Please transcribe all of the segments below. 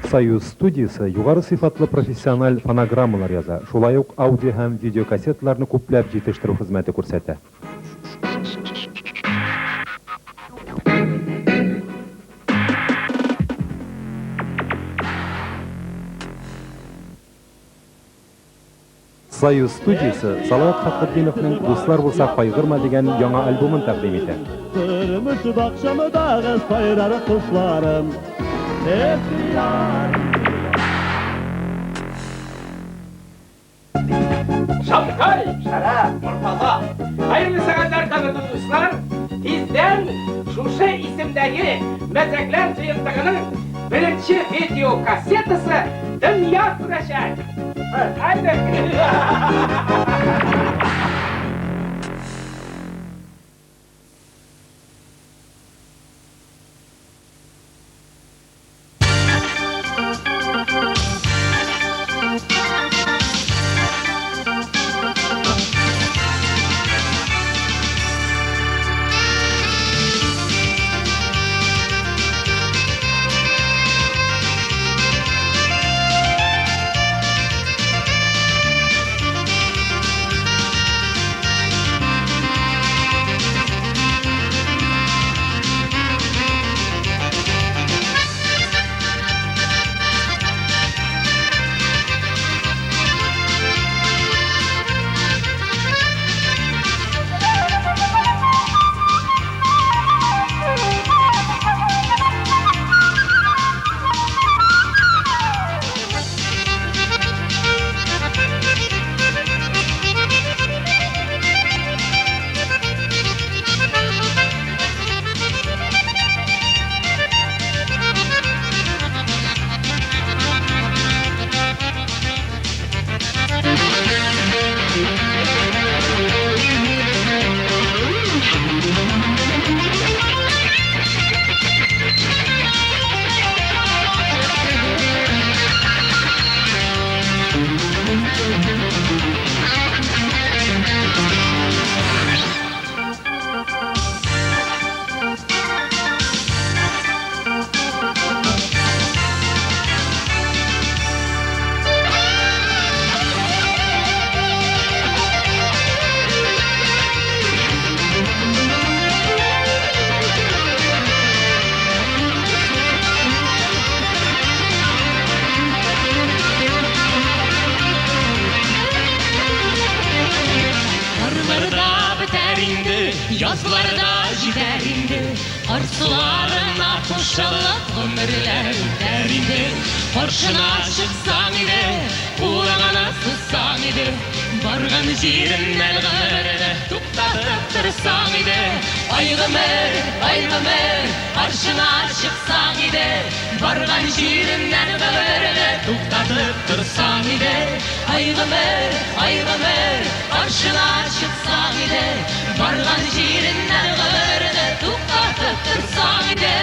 Союз студиясы югары сыйфатлы профессиональ фонограммалар яза, шулай ук аудио һәм видеокассеталарны күпләп җитештерү хезмәте күрсәтә. Союз студиясы Салават Фәхретдиновның «Дуслар булса кайгырма» дигән яңа альбомын тәкъдим итә. Тормыш бакчамдагы сайрар кышларым. Şapkay, şarap, Murtaza. Hayırlı seferler tanıdığı dostlar. Bizden Şuşa isimdeki Mezekler Cıyıntığı'nın birinci video kasetası dünya süreşer. Haydi. Yazlarda ciderinde, arzularına koşarak ömürler derinde. Karşına çıksan ile, kulağına sızsan ile, bargan jirinden ömürle tuktatıp dursan ile. Aygımer, aygımer, karşına çıksan ile, bargan jirinden ömürle tuktatıp dursan ile. Aygımer, aygımer, karşına çıksan ile, bargan jirinden ömürle tuktatıp dursan ile.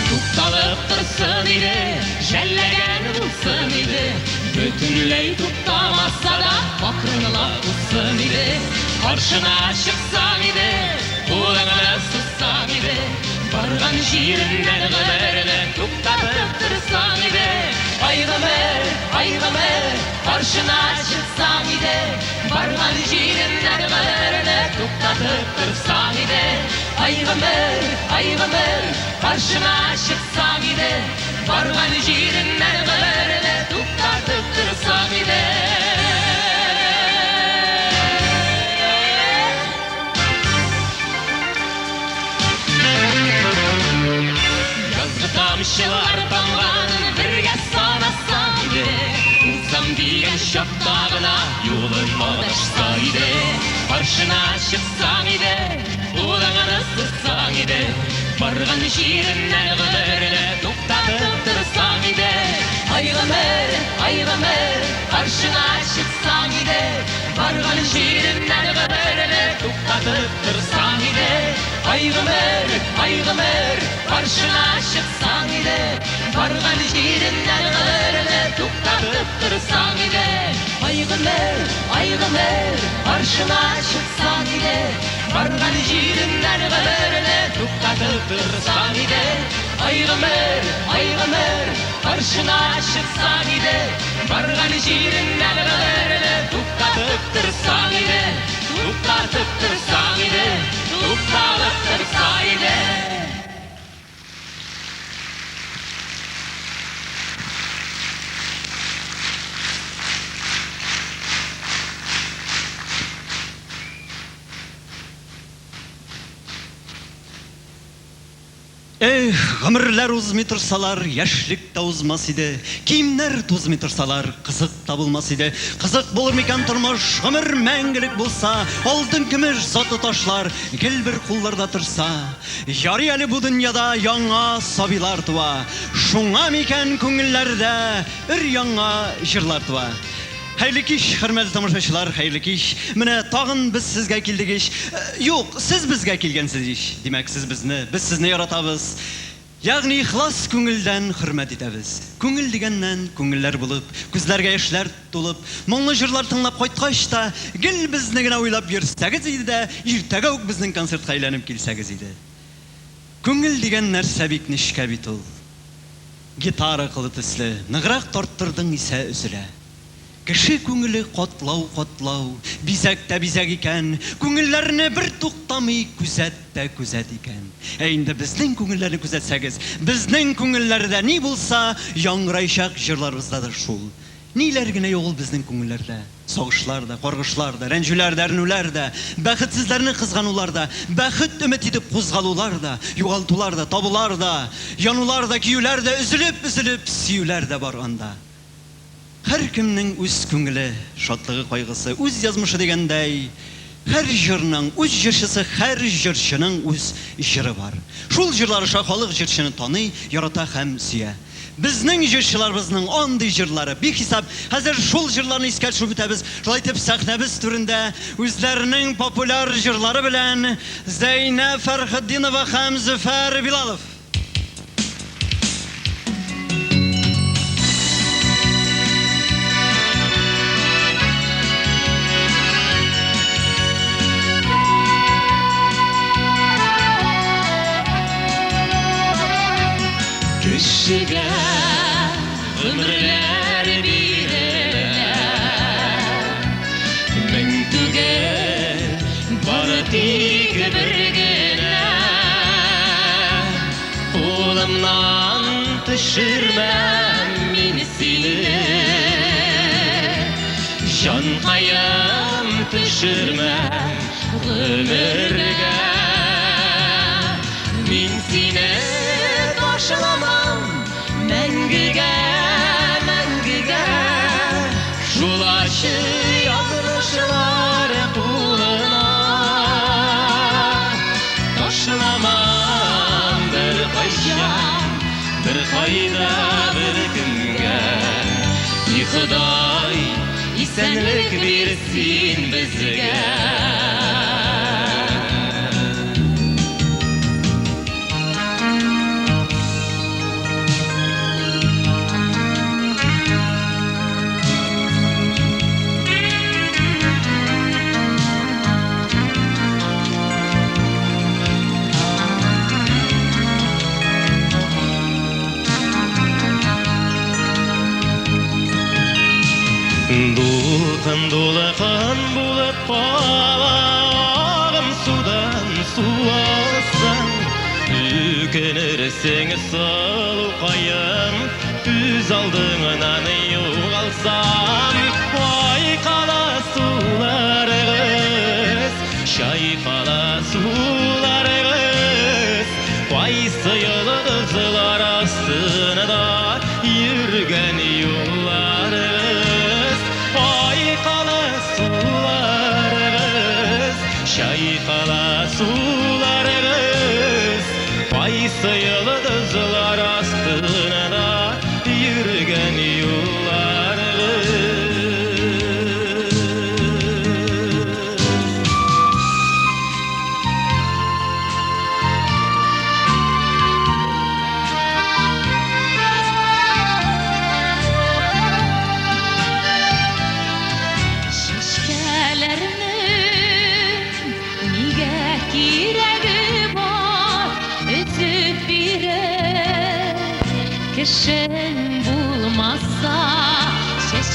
Tuktalıp dursun ile, jellegen bulsun ile, bütünley tuttamazsa da bakrınla tutsun ile. Karşına çıksan ile, kulağına sussan ile, bargan jirinden ömürle tuktatıp dursan ile. Aygımer, aygımer, karşına çıksan ile, bargan jirinden ömürle tuktatıp dursan ile. Aygımer, aygımer, karşına çıksan ile, bargan jirinden ömürle tuktatıp dursan ile. Yazgı tamşılar tamgan birge sanasan ile, uzam diyen şaftağına yoluna taşsa ile. Karşına çıksan ile, kulağına sızsan ile, bargan jirinden ömürle tuktatıp dursan ile. Aygımer, aygımer, karşına çıksan ile, bargan jirinden ömürle tuktatıp dursan ile. Aygımer, aygımer, karşına çıksan ile, bargan jirinden ömürle tuktatıp dursan ile. Aygımer, aygımer, karşına çıksan ile, барган җиреннән гомерне туктатып торсаң иде, ай гомер, каршына чыксаң иде, барган җиреннән гомерне туктатып торсаң иде, туктатып торсаң иде, тукталып торса иде. Гомерләр узмый торсалар, яшьлек тә узмас иде. Киемнәр тузмый торсалар, кызык та булмас иде. Кызык булыр микән тормыш, гомер мәңгелек булса, алтын көмеш заты ташлар, гел бер кулларда торса. Ярый әле бу дөньяда яңа сабилар туа. Шуңа микән күңелләрдә яңа җырлар туа. Хәерле кич, хөрмәтле тамашачылар, хәерле кич. Менә тагын без сезгә килдек ич. Юк, сез безгә килгәнсез ич. Димәк, сез безне, без сезне яратабыз. Ягъни ихлас күңелдән хөрмәт итәбез. Күңел дигәннән күңелләр булып, күзләргә яшьләр тулып, моңлы җырлар тыңлап кайткач та, гел безне генә уйлап йөрсәгез иде дә, иртәгә үк безнең концертка әйләнеп килсәгез иде. Күңел дигән нәрсә бик нечкә бит ул. Гитара кылы төсле, ныграк тарттырдың исә үзелә. Кеше күңеле катлау, бизәк тә бизәк икән, күңелләрне бер туктамый күзәт тә күзәт икән. Инде безнең күңелләрне күзәтсәгез, безнең күңелләрдә ни булса, яңгырайчак җырларыбыздадыр шул. Ниләр генә юк ул безнең күңелләрдә? Сагышлар да, каргышлар да, рәнҗүләр дә, әрнүләр дә, бәхетсезләрне кызганулар да, бәхет өмет итеп кузгалулар да, югалтулар да, табулар да, янулар да, киюләр дә, üzülеп сөюләр дә бар анда. Һәр кемнең үз күңеле, шатлыгы, кайгысы, үз язмышы дигәндәй, һәр җырның үз җырчысы, һәр җырчының үз җыры бар. Шул җырлар аша халык җырчыны таный, ярата һәм сөя. Безнең җырчыларыбызның андый җырлары бихисап. Хәзер шул җырларны искә төшереп үтәбез. Шулай итеп, сәхнәбез түрендә үзләренең популяр җырлары белән Зәйнәп Фәрхетдинова һәм Зөфәр Билалов. Кешегә гомерләр биреләр, мең түгел, бары тик бер генә. Кулымнан төшермәм мин сине, җанкаем төшермәм гомергә. Мин сине ташламам мәңгегә, шул ачы язмышлар кулына. Ташламам бер кайчан, бер кайда, бер кемгә. И Ходай исәнлек бирсен безгә. Дулкын булып калам, судан су алсаң, үкенерсең сылукаем, үз алдыңнан югалсам. Айкала суларыгыз, чайкала суларыгыз, кайсы йолдызлар астында йөргән юлларыгыз. Чайкала суларыгыз, кайсы йолдызлар астында йөргән юлларыгыз.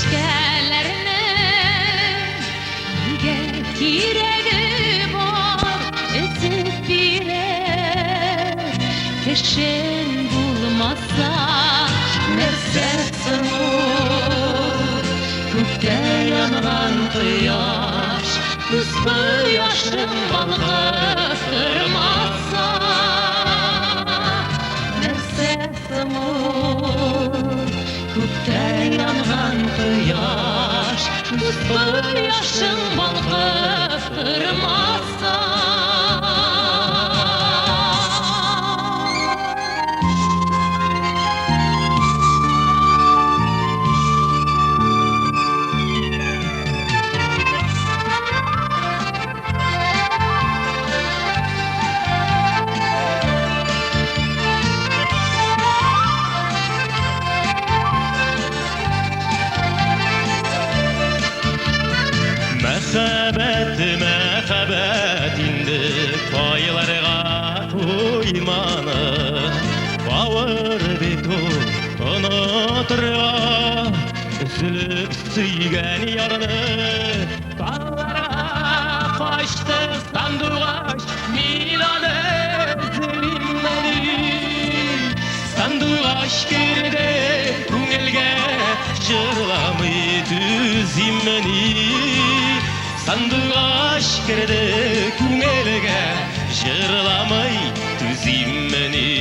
eşkelerinin Nige kiregi var ezip birer Teşen bulmazsa nefsesin olur Kökte yanılan kıyaş Kızgı yaşın balgıtırmazsa Nefsesim olur Kökte yanılan kıyaş Kızgı yaşın balgıtırmazsa Мәхәббәт инде байларға туйманы Бауыр бит ул онытырға Үзіліп сүйген ярыны Талларға қашты сандуғаш Миланы зілмәні Сандуғаш керде күңелге Жырламый түзіммені Сандуғаш керді күңелге жырламай түзіммені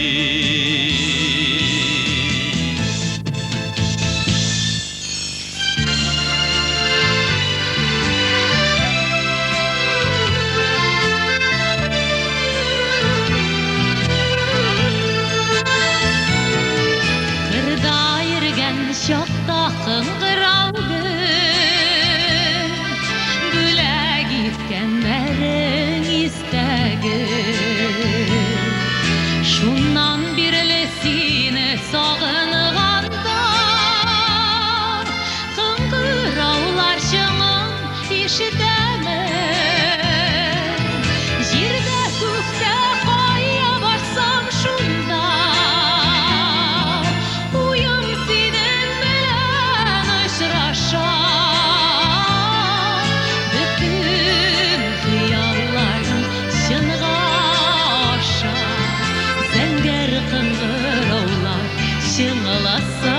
Kırda yürgen şokta kıngır aldı Gitkenlerin istegi Şundan birlesine sağınğanda Kıngıravlar şının işiteme Jirde kökte kaya barsam şunda Uyum senin bilen aşraşar Şınlasa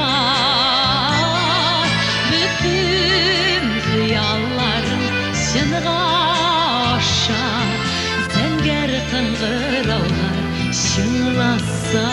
bütün hıyallarım şınğaşa Zenger kıngıravlar şınlasa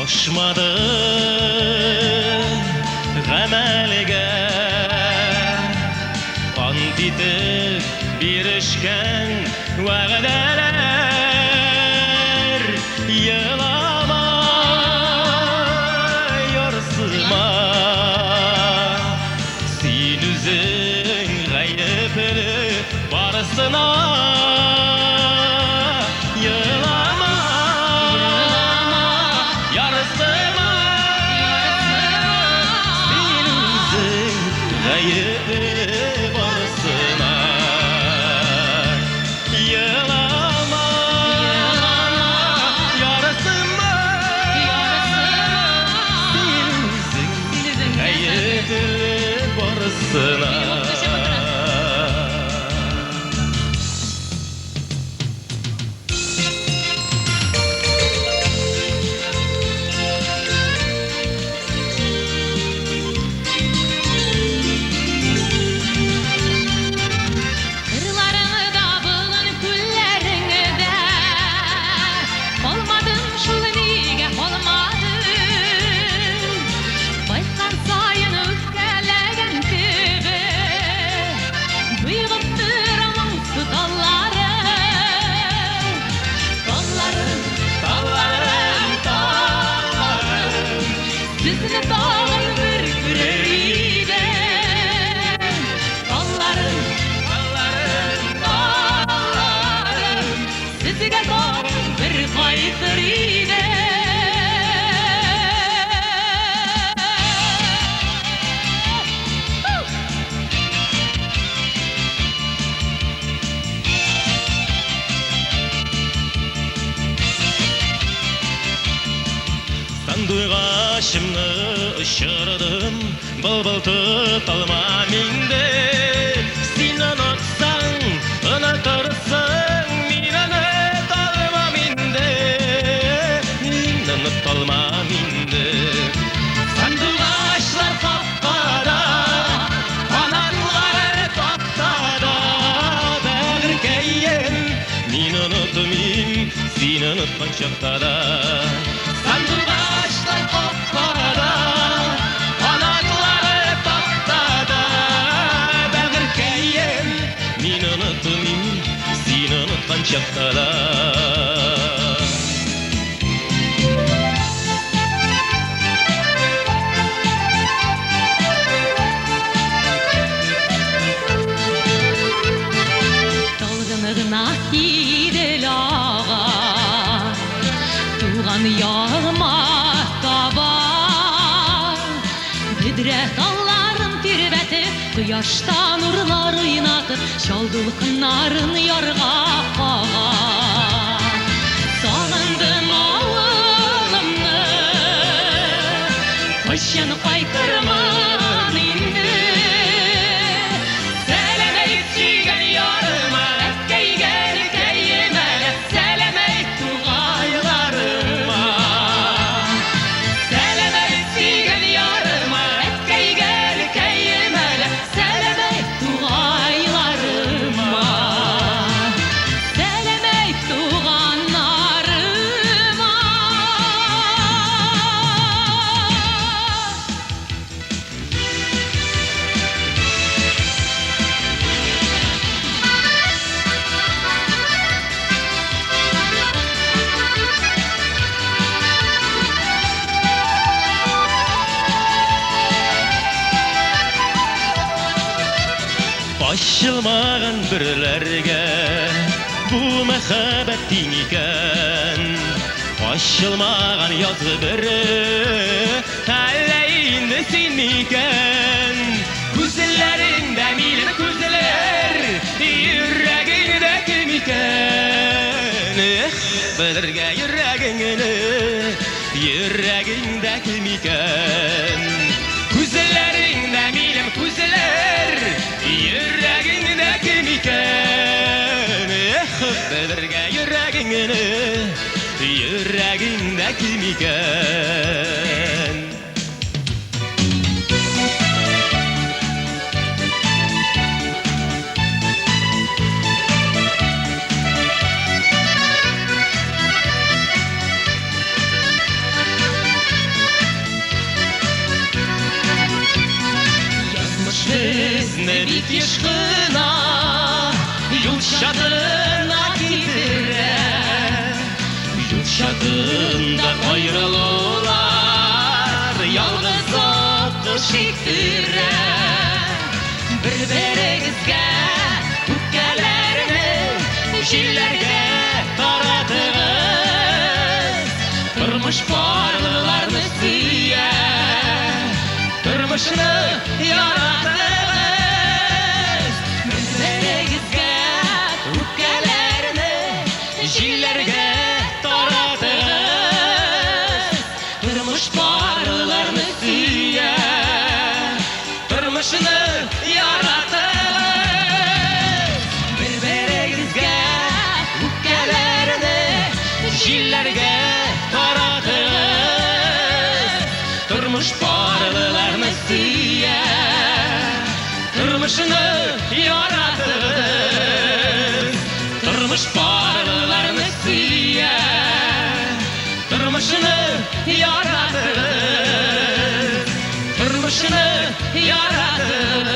Aşmadı ғәмәлге Ant etip birişken vəğdələr Yılama, yorsuma Sen üzün gayipli barısına ұшырдым, бұлбұл тұталма менде. Сен ұнатсаң, ұнатырсың, мен ұнаталма менде. Мен ұнаталма менде. Сандуғашлар қақпада, қанаттары тақтада, бәғіркейін, мен ұнатымын, сен ұнатқан шақтада. Сандуғашлар қақпада, қанаттары тақтада, бәғіркейін, мен ұнатымын, сен ұнатқан шақтада. Nahidel ağa Tuğan yağmakta var Büdre dalların tirbeti Kıyaşta nurlar oynatır Şaldıl kınarın yarğa kağa Sağındım oğlumnu Kışın kaykırman indi Selemeyip çiğen yarıma Açılmağın birlerge bu mehabetin iken Açılmağın yazı biri taleyinde sen iken Güzellerinde milin güzeller yüreğinde kim iken Bilirge yüreğinde kim iken Güzellerinde milin güzeller yüreğinde kim iken Bilirge yüreğinde kim iken Ne bit yışkına Yumşadığına gidire Yumşadığında ayrılırlar Yalnızlık çektire Bir-birinizge Hükkelerini Jillerge taradınız Durmuş varlılarını siye Durmuşunu yaradınız Jillerge taradınız Durmuş barlarını siye Durmuşunu yaradınız Bir-birinizge hukkelerini Jillerge taradınız Durmuş barlarını siye Durmuşunu yaradınız Durmuş barlarını siye Durmuşunu yaradınız Durmuşunu yaradınız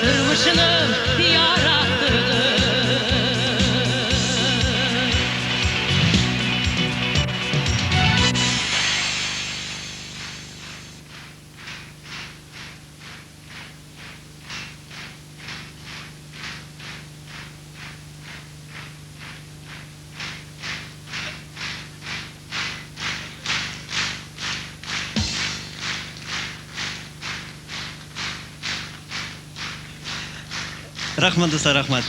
Durmuşunu yaradınız Рахмат, достар, рахмат.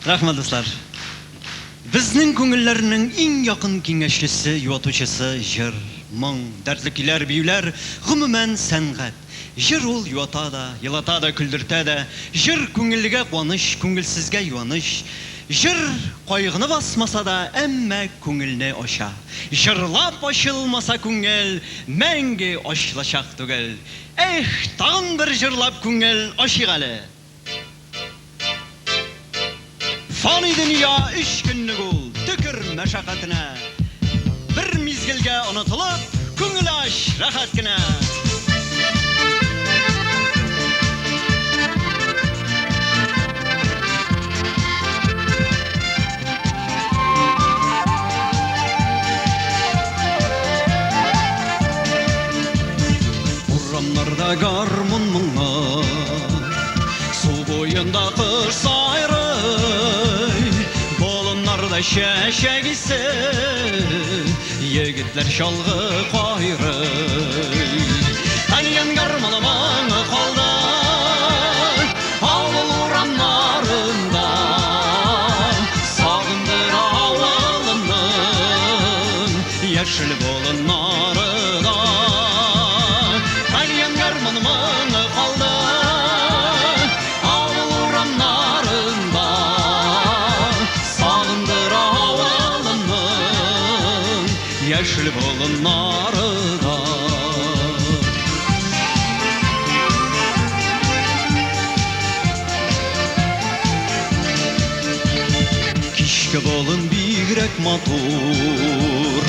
Рахмат, достар. Безнең күңелләрнең иң якын киңәшчесе, юатучысы җыр, моң, дәртле көйләр, биюләр, гомумән сәнгать. Җыр ул юата да, елата да, күлдертә дә. Җыр күңелгә куаныч, күңелсезгә юаныч. Җыр кайгыны басмаса да, әмма күңелне ача. Җырлап ачылмаса күңел, мәңге ачылачак түгел. Эх, тагын бер җырлап күңел ачык әле. Фани dünya 3 günlük ol, tükür meşakkatine. Bir mizgilge unutulup, күңел аш rahat gine. Uramlarda garmun muңa, su boyunda kış sayrı. Bolunlarda şeşek ise, yigitler şalgı kayrı. Tanıyan garmanımın kaldı, avul uramlarında. Sağındır avulının, yeşil bolunları da. Tanıyan garmanımın kaldı, avul uramlarında. Sağındır avulının, yeşil bolunları da. Kişke bolun bigrek matur,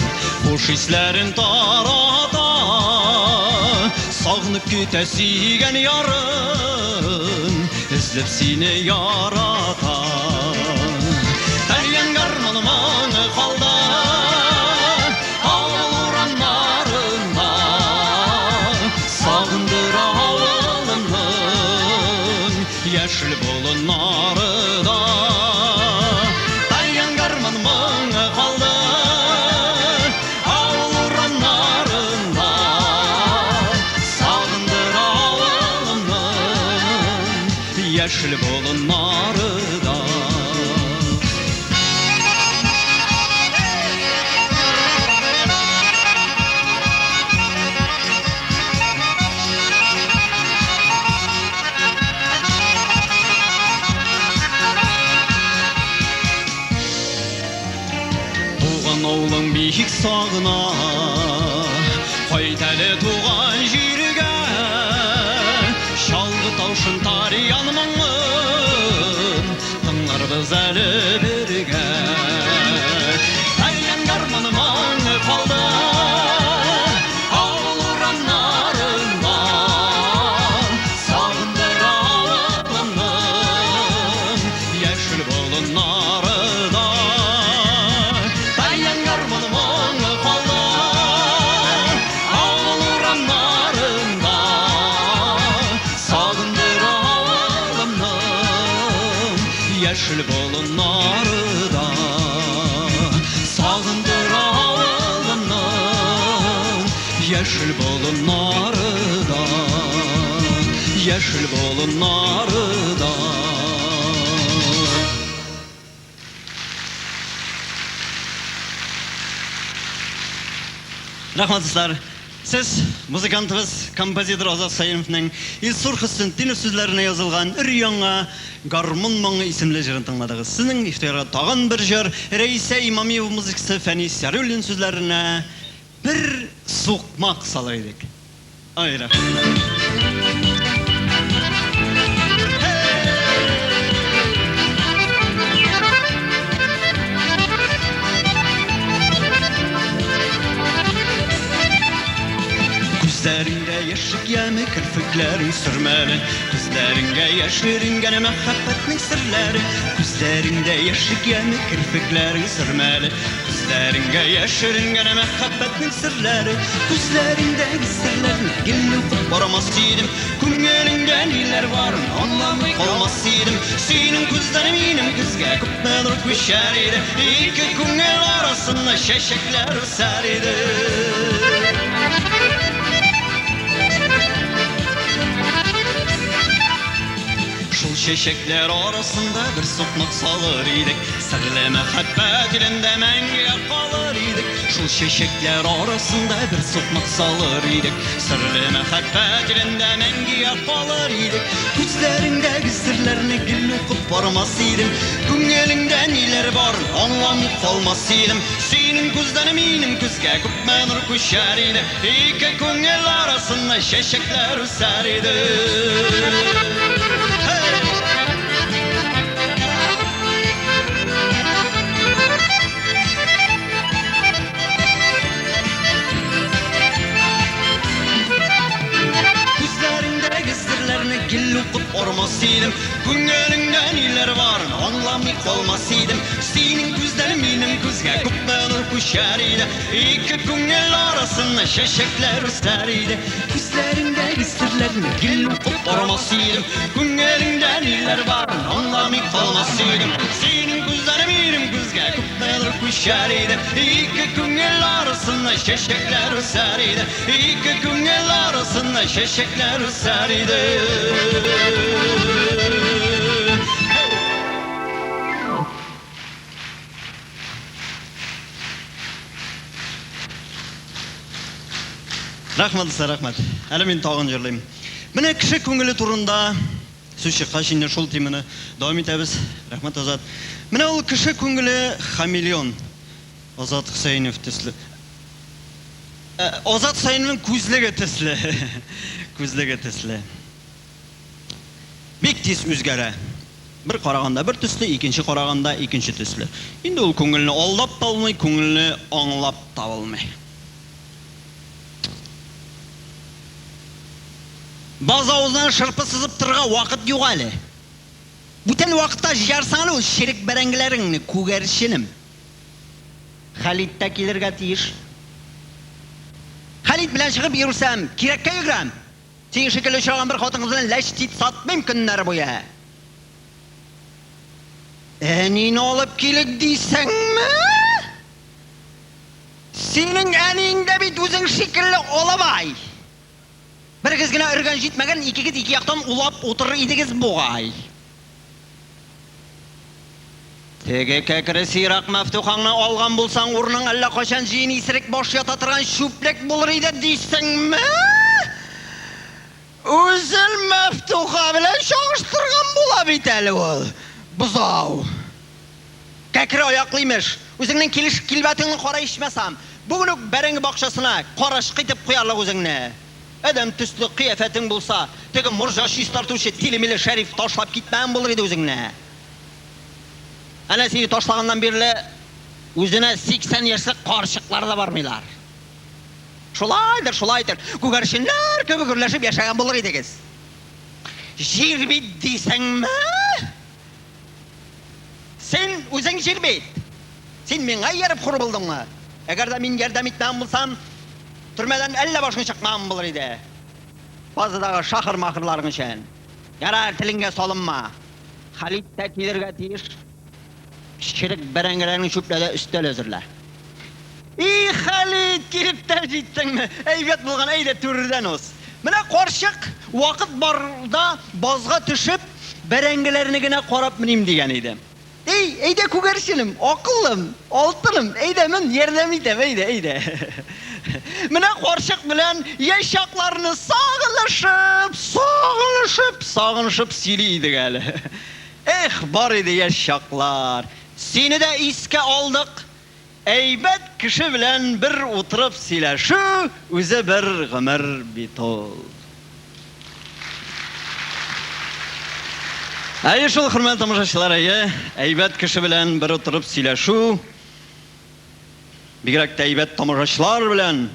hoş hislerin tarata. Sağınıp kütesigen yarın, izlep seni yarata. Tanıyan garmanımın kaldı, avul uranlarında. Sağındır avulının, yeşil bolunları da. Tanıyan garmanımın kaldı, avul uranlarında. Sağındır avulının, yeşil bolunları da. Tuğan oğlun bihik sağına, koytəli tuğan jirgə. Şalgı tavşın tariyan mağın, tınlar biz əli birgə. Tanıyan garmanımın kaldı, avul uranlarında. Sağındır avulının, yeşil bolunları da. Tanıyan garmanımın kaldı, avul uranlarında. Sağındır avulının, yeşil bolunları da. Sağındır avulının, yeşil bolunları da. Yeşil bolunları da. Rahmat dostlar. Siz muzikantımız, kompozitör Azat Sayınov'ның İlsur Hüsnetdinov sözlerine yazılgan Ür-Яңа Гармун моңы isimli jırın tınladınız. Sizin ihtiyara tağın bir jır, Reise İmamiyov muzikisi Feni Sarıulin sözlerine bir soğukmak salaydık. Ay rahmet. Gözlerinde yaşık yemi kirpiklerin sürmeli. Gözlerinde yaşırıngene mehabbetin sırları. Gözlerinde yaşık yemi kirpiklerin sürmeli. Gözlerinde yaşırıngene mehabbetin sırları. Gözlerinde sırların gilli okup varamazsıydım. Күңеліңде neler var anlamı kalmasıydım. Senin gözlerim benim gözge kupmeler kuşar idi. İki күңел arasında şeşekler öser idi. Şul şeşekler arasında bir sokmak salır idik. Sırlı muhabbet ilinde menge kalır idik. Şul şeşekler arasında bir sokmak salır idik. Sırlı muhabbet ilinde menge kalır idik. Gözlerinde sırlarını gül okup varmaz idim. Güngelinde neler var anlamı kalmaz idim. Senin gözden benim gözge kupmanır kuşar idi. İki güngel arasında şeşekler üser idi. Gül okup ormasıydım. Güngelinde neler var anlamı kalmasıydım. Senin gözlerin benim gözge kupmanır kuşar idi. İki güngel arasında şeşekler üster idi. Gözlerinde sırlarını gül okup ormasıydım. Güngelinde neler var anlamı kalmasıydım. Senin gözlerin benim gözge kupmanır kuşar idi. İki güngel arasında şeşekler üster idi. İki güngel arasında şeşekler üster idi. Rahmat size rahmat. Әлі мен тағын жырлаймын. Міне кіші көңілі турында сөз шыққа шейін шол теманы давам етеміз. Рахмат Азат. Міне ол кіші көңілі хамелеон. Азат Хусайнов төсле. Азат Хусайновның көзлеге төсле. Көзлеге төсле. Бек тез өзгәрә. Bir qaraganda bir төсле, икенче qaraganda икенче төсле. Инде ул күңелне алдап та алмый, күңелне аңлап та алмый. Баз авыздан шырпы сызып торырга вакыт юк әле. Бүтән вакытта җарсаң ул шерек бәрәңгеләреңне күгәрченем. Халид та килергә тиеш. Халид белән чыгып йөрсәм, кирәккә йөгрәм. Син шикелле очраган бер хатын белән ләштит сатмыйм көннәр буе. Әнине алып килек дисәңме? Синең әниңдә бит үзең шикелле аламай. Бергез генә өргән җитмәгән, икегез ике яктан улап утырыр идегез бугай. Теге кәкре сирак мәфтухаңны алган булсаң, урының әллә качан җыен исерек баш ята торган шүплек булыр иде дисәңме? Үзел мәфтуха белән чагыштырган була бит әле ул. Бузау. Кәкре аяклыймыш. Үзеңнең килеш килбәтеңне кара ичмәсәм, бүген үк бәрәңге бакчасына караш кытып куярлык үзеңне. Адам төсле кыяфәтең булса, теге морҗа шиш тартучы Тилемиле Шәриф ташлап китмәгән булыр иде үзеңне. Әнә сине ташлаганнан бирле үзенә 80 яшьлек карчыклар да бармыйлар. Шулайдыр. Күгәрченнәр кебек гөрләшеп яшәгән булыр идегез. Җир бит дисәңме? Сен үзең җир бит. Син миңа ярып хур булдыңмы? Әгәр дә мин ярдәм итмәгән булсам, төрмәдән әллә башка чыкмаган булыр иде. Базадагы шахыр махырларың өчен. Ярар телеңгә салынма. Халид та килергә тиеш. Ширек бәрәңгеләрне чүпләдә өстәл әзерлә. И Халид килеп тә җитсәңме? Әйбәт булган, әйдә түрдән ус. Менә карчык вакыт барда базга төшеп бәрәңгеләрне генә карап минем дигән иде. Әйдә күгәрченем, акыллым, алтыным, әйдә мен ярдәм итәм, әйдә. Менә карчык белән яшакларны сагынышып сөйли идек әле. Эх, бар иде яшаклар. Сине дә искә алдык. Әйбәт кеше белән бер утырып сөйләшү үзе бер гомер бит ул. Әйе шул хөрмәтле тамашачылар, әйбәт кеше белән бер утырып сөйләшү, бигрәк тә әйбәт тамашачылар белән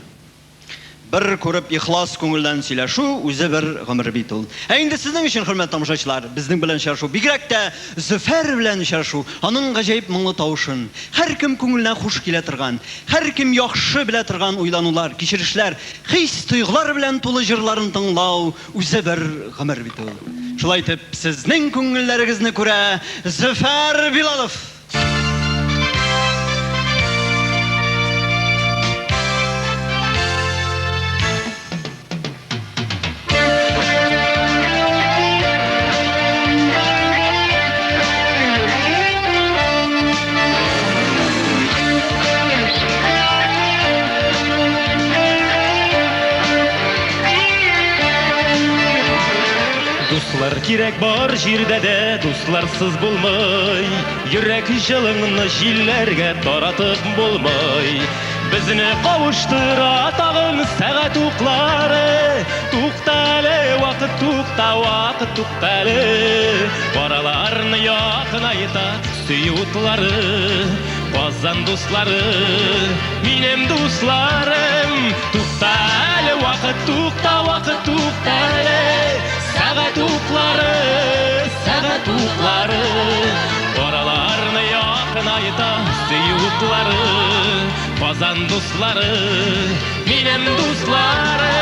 бер күреп ихлас күңелдән сөйләшү үзе бер гомер бит ул. Инде сезнең өчен хөрмәтле тамашачылар, безнең белән сөйләшү, бигрәк тә Зөфәр белән сөйләшү, аның гаҗәеп моңлы тавышын, һәркем күңеленә хуш килә торган, һәркем яхшы белә торган уйланулар, кичерешләр, хис туйгылар белән тулы җырларын тыңлау үзе бер гомер бит ул. Шулай итеп, сезнең күңелләрегезне күрә Зөфәр Билалов. Йөрәк бар җирдә дә дусларсыз булмый, йөрәк җылыңны җилләргә таратып булмый. Безне кавыштыра тагын сәгать уклары. Туктале, вакыт туктале. Бараларны якынайта сөютлары. Казан дуслары, минем дусларым. Туктале, вакыт туктале. Сәгать уклары. Бараларны якынайта сөютлары. Казан дуслары, минем дуслары.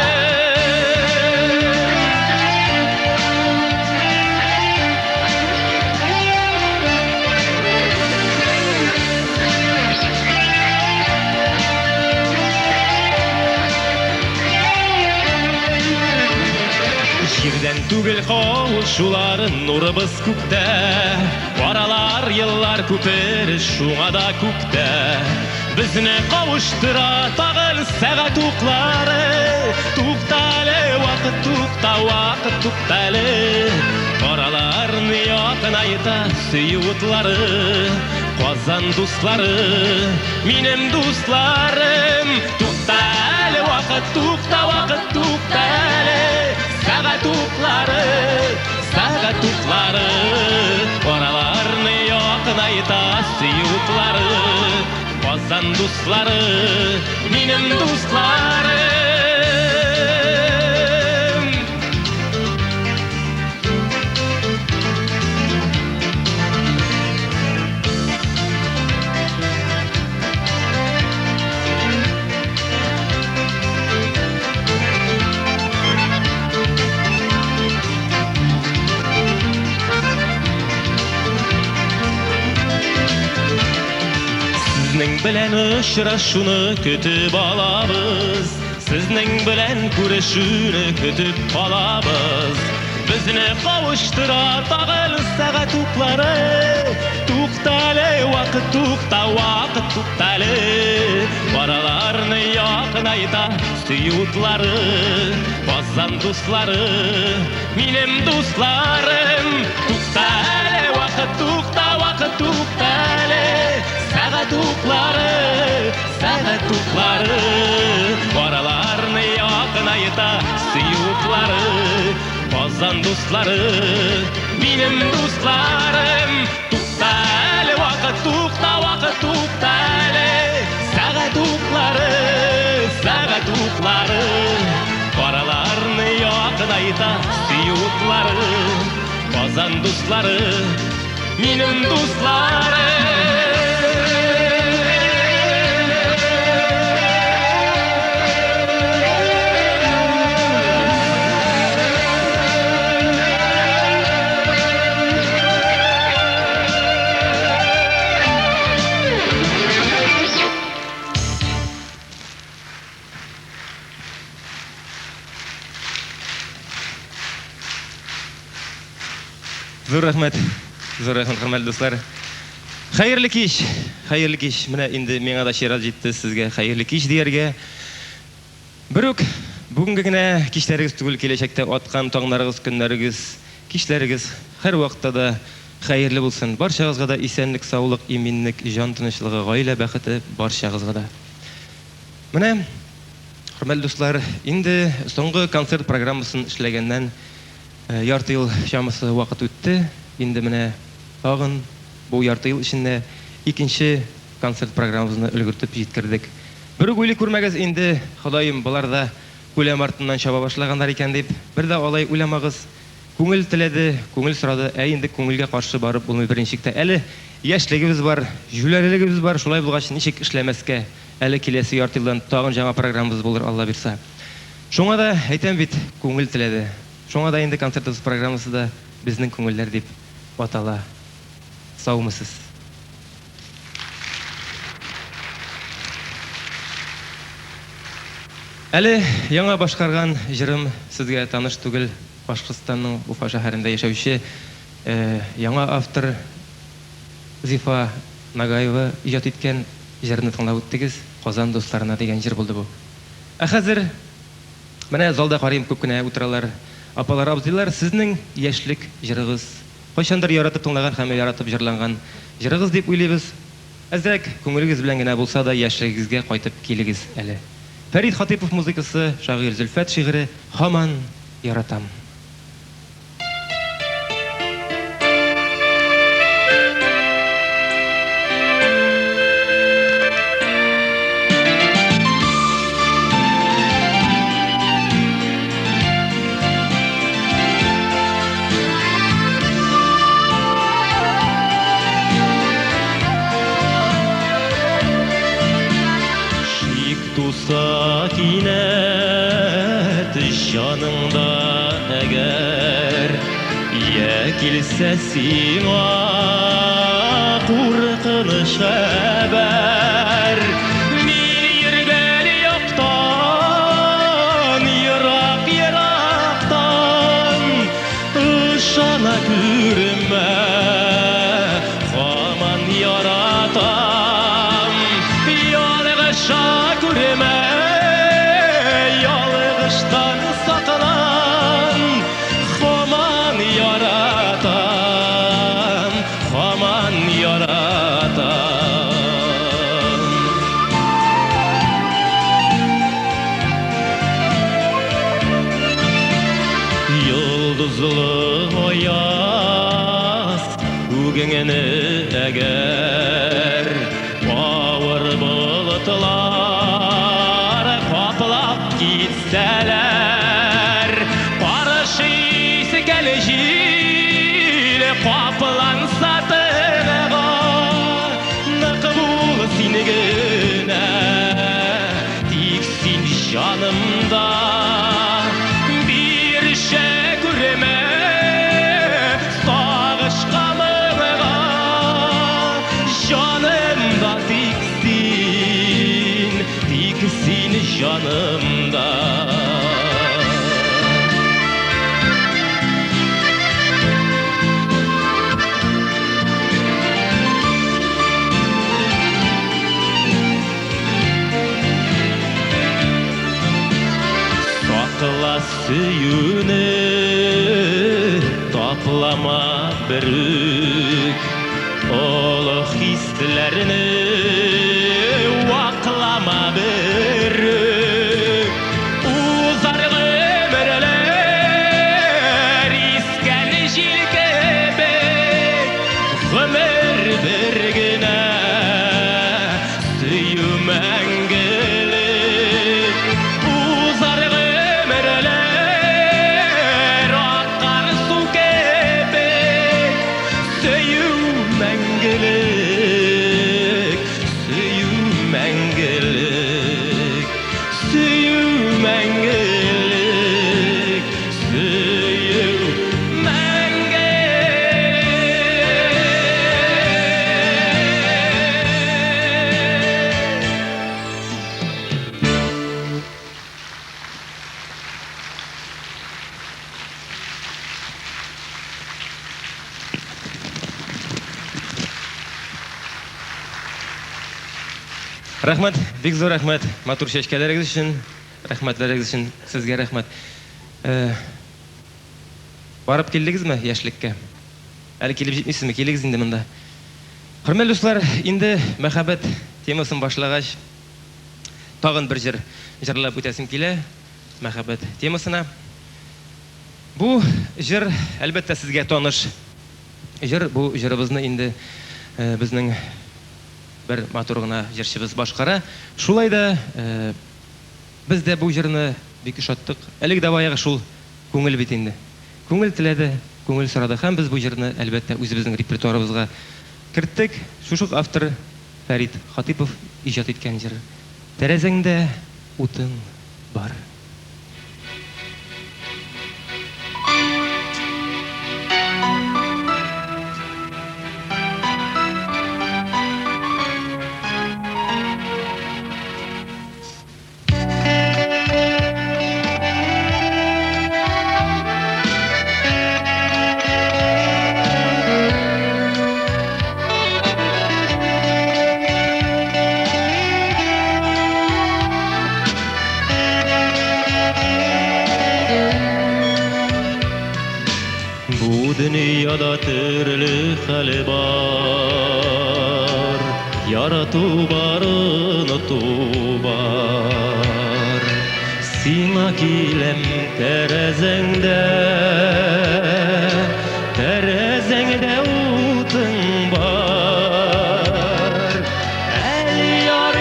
Җирдән түгел кавышуларын нурыбыз күктә. Баралар еллар күпер, шуңа да күктә. Безне кавыштыра тагын сәгать уклары. Туктале, вакыт туктале. Бараларны якынайта сөютлары. Казан дуслары, минем дусларым. Туктале, вакыт туктале. Сәгать уклары. Бараларны якынайта сөютлары. Казан дуслары, минем дусларым. Сезнең белән очрашуны көтеп алабыз. Сезнең белән күрешүне көтеп калабыз. Безне кавыштыра тагын сәгать уклары. Туктале, вакыт туктале. Бараларны якынайта сөютлары. Казан дуслары, минем дусларым. Туктале, вакыт туктале. Сәгать уклары. Бараларны якынайта сөютлары. Казан дуслары, минем дусларым. Туктале, вакыт туктале. Сәгать уклары. Бараларны якынайта сөютлары. Казан дуслары, минем дусларым. Зур рәхмәт, хөрмәтле дуслар. Хәерле кич. Менә инде миңа да чират җитте сезгә хәерле кич дияргә. Бер үк бүгенге генә кичләрегез түгел, киләчәктә аткан таңнарыгыз, көннәрегез, кичләрегез һәр вакытта да хәерле булсын. Барчагызга да исәнлек, саулык, иминлек, җан тынычлыгы, гаилә бәхете барчагызга да. Менә хөрмәтле дуслар, инде соңгы концерт программасын эшләгәннән ярты ел чамасы вакыт үтте. Инде менә тагын бу ярты ел эчендә икенче концерт программабызны өлгертеп җиткердек. Бер уйлый күрмәгез инде, Ходаем, булар да күләм артыннан чаба башлаганнар икән дип, бер дә алай уйламагыз. Күңел теләде, күңел сорады, инде күңелгә каршы барып булмый беренчектә. Әле яшьлегебез бар, җүләрлегебез бар, шулай булгач ничек эшләмәскә? Әле киләсе ярты елдан тагын жаңа программабыз булыр, Алла бирсә. Шуңа да әйтәм бит, күңел теләде. Шуңа да инде концертыбыз программасы да безнең күңелләр дип атала. Саумысыз. Әле яңа башкарган җырым сезгә таныш түгел. Башкортстанның Уфа шәһәрендә яшәүче яңа автор Зифа Нагаева иҗат иткән җырны тыңлап үттегез. Казан дусларына дигән җыр булды бу. Хәзер менә залда карыйм, күп кенә утыралар. Апалар, абзыйлар, сезнең яшьлек җырыгыз кайчандыр яратып тыңлаган һәм яратып җырланган җырыгыз дип уйлыйбыз. Әзрәк күңелегез белән генә булса да яшьлегегезгә кайтып килегез әле. Фәрит Хатипов музыкасы, шагыйрь Зөлфәт шигыре «Һаман яратам». Туса кинәт җаныңда әгәр, я килсә сиңа куркыныч хәбәр. Мин йөргән яктан, ерак-ерактан, ышана күрмә, һаман яратам. Ялгышка күрмә, ялгыштан саклан, һаман яратам, һаман яратам. Йолдызлы аяз күгеңне әгәр, авыр болытлар каплап китсәләр, барышысы кәле җил капланса тыгыга, нык бул сине генә, тик син җанымда. Биршә күрмә сагышка мыңга, җанымда тик син җанымда. Сакла сөюне, таплама берүк, олы хисләрне ваклама берүк. Узар гомерләр искән җил кебек, гомер бер генә сөю мәңгелек. Узар гомерләр аккан су кебек, сөю мәңгелек, сөю мәңгелек, сөю мәңгелек, сөю Рәхмәт, бик зур рәхмәт матур чәчкәләрегез өчен, рәхмәтләрегез өчен сезгә рәхмәт. Барып килдегезме яшьлеккә? Әле килеп җитмисезме? Килегез инде монда. Хөрмәтле дуслар, инде мәхәббәт темасын башлагач, тагын бер җыр җырлап үтәсем килә мәхәббәт темасына. Бу җыр әлбәттә сезгә таныш. Җыр бу җырыбызны инде безнең бер матур гына җырчыбыз башкара. Шулай да без дә бу җырны бик ошаттык. Әлеге дә баягы шул күңел бит инде. Күңел теләде, күңел сорады һәм без бу җырны әлбәттә үзебезнең репертуарыбызга керттек. Шушы автор Фәрит Хатипов иҗат иткән җыр. Тәрәзәңдә утың бар. Dünyada türlü hali var, yaratı var, unutu var. Sina kilem terezengde utun var. El yar,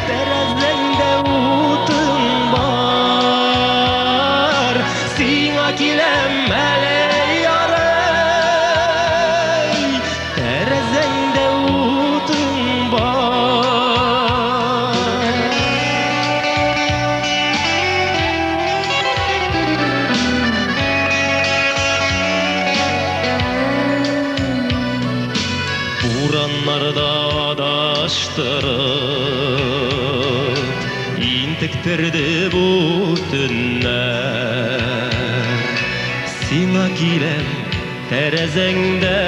terezengde utun var. Sina kilem terezengde utun var. Buranlarda adaştırıp intiktirdi bu tünler. Sina kilem terezengde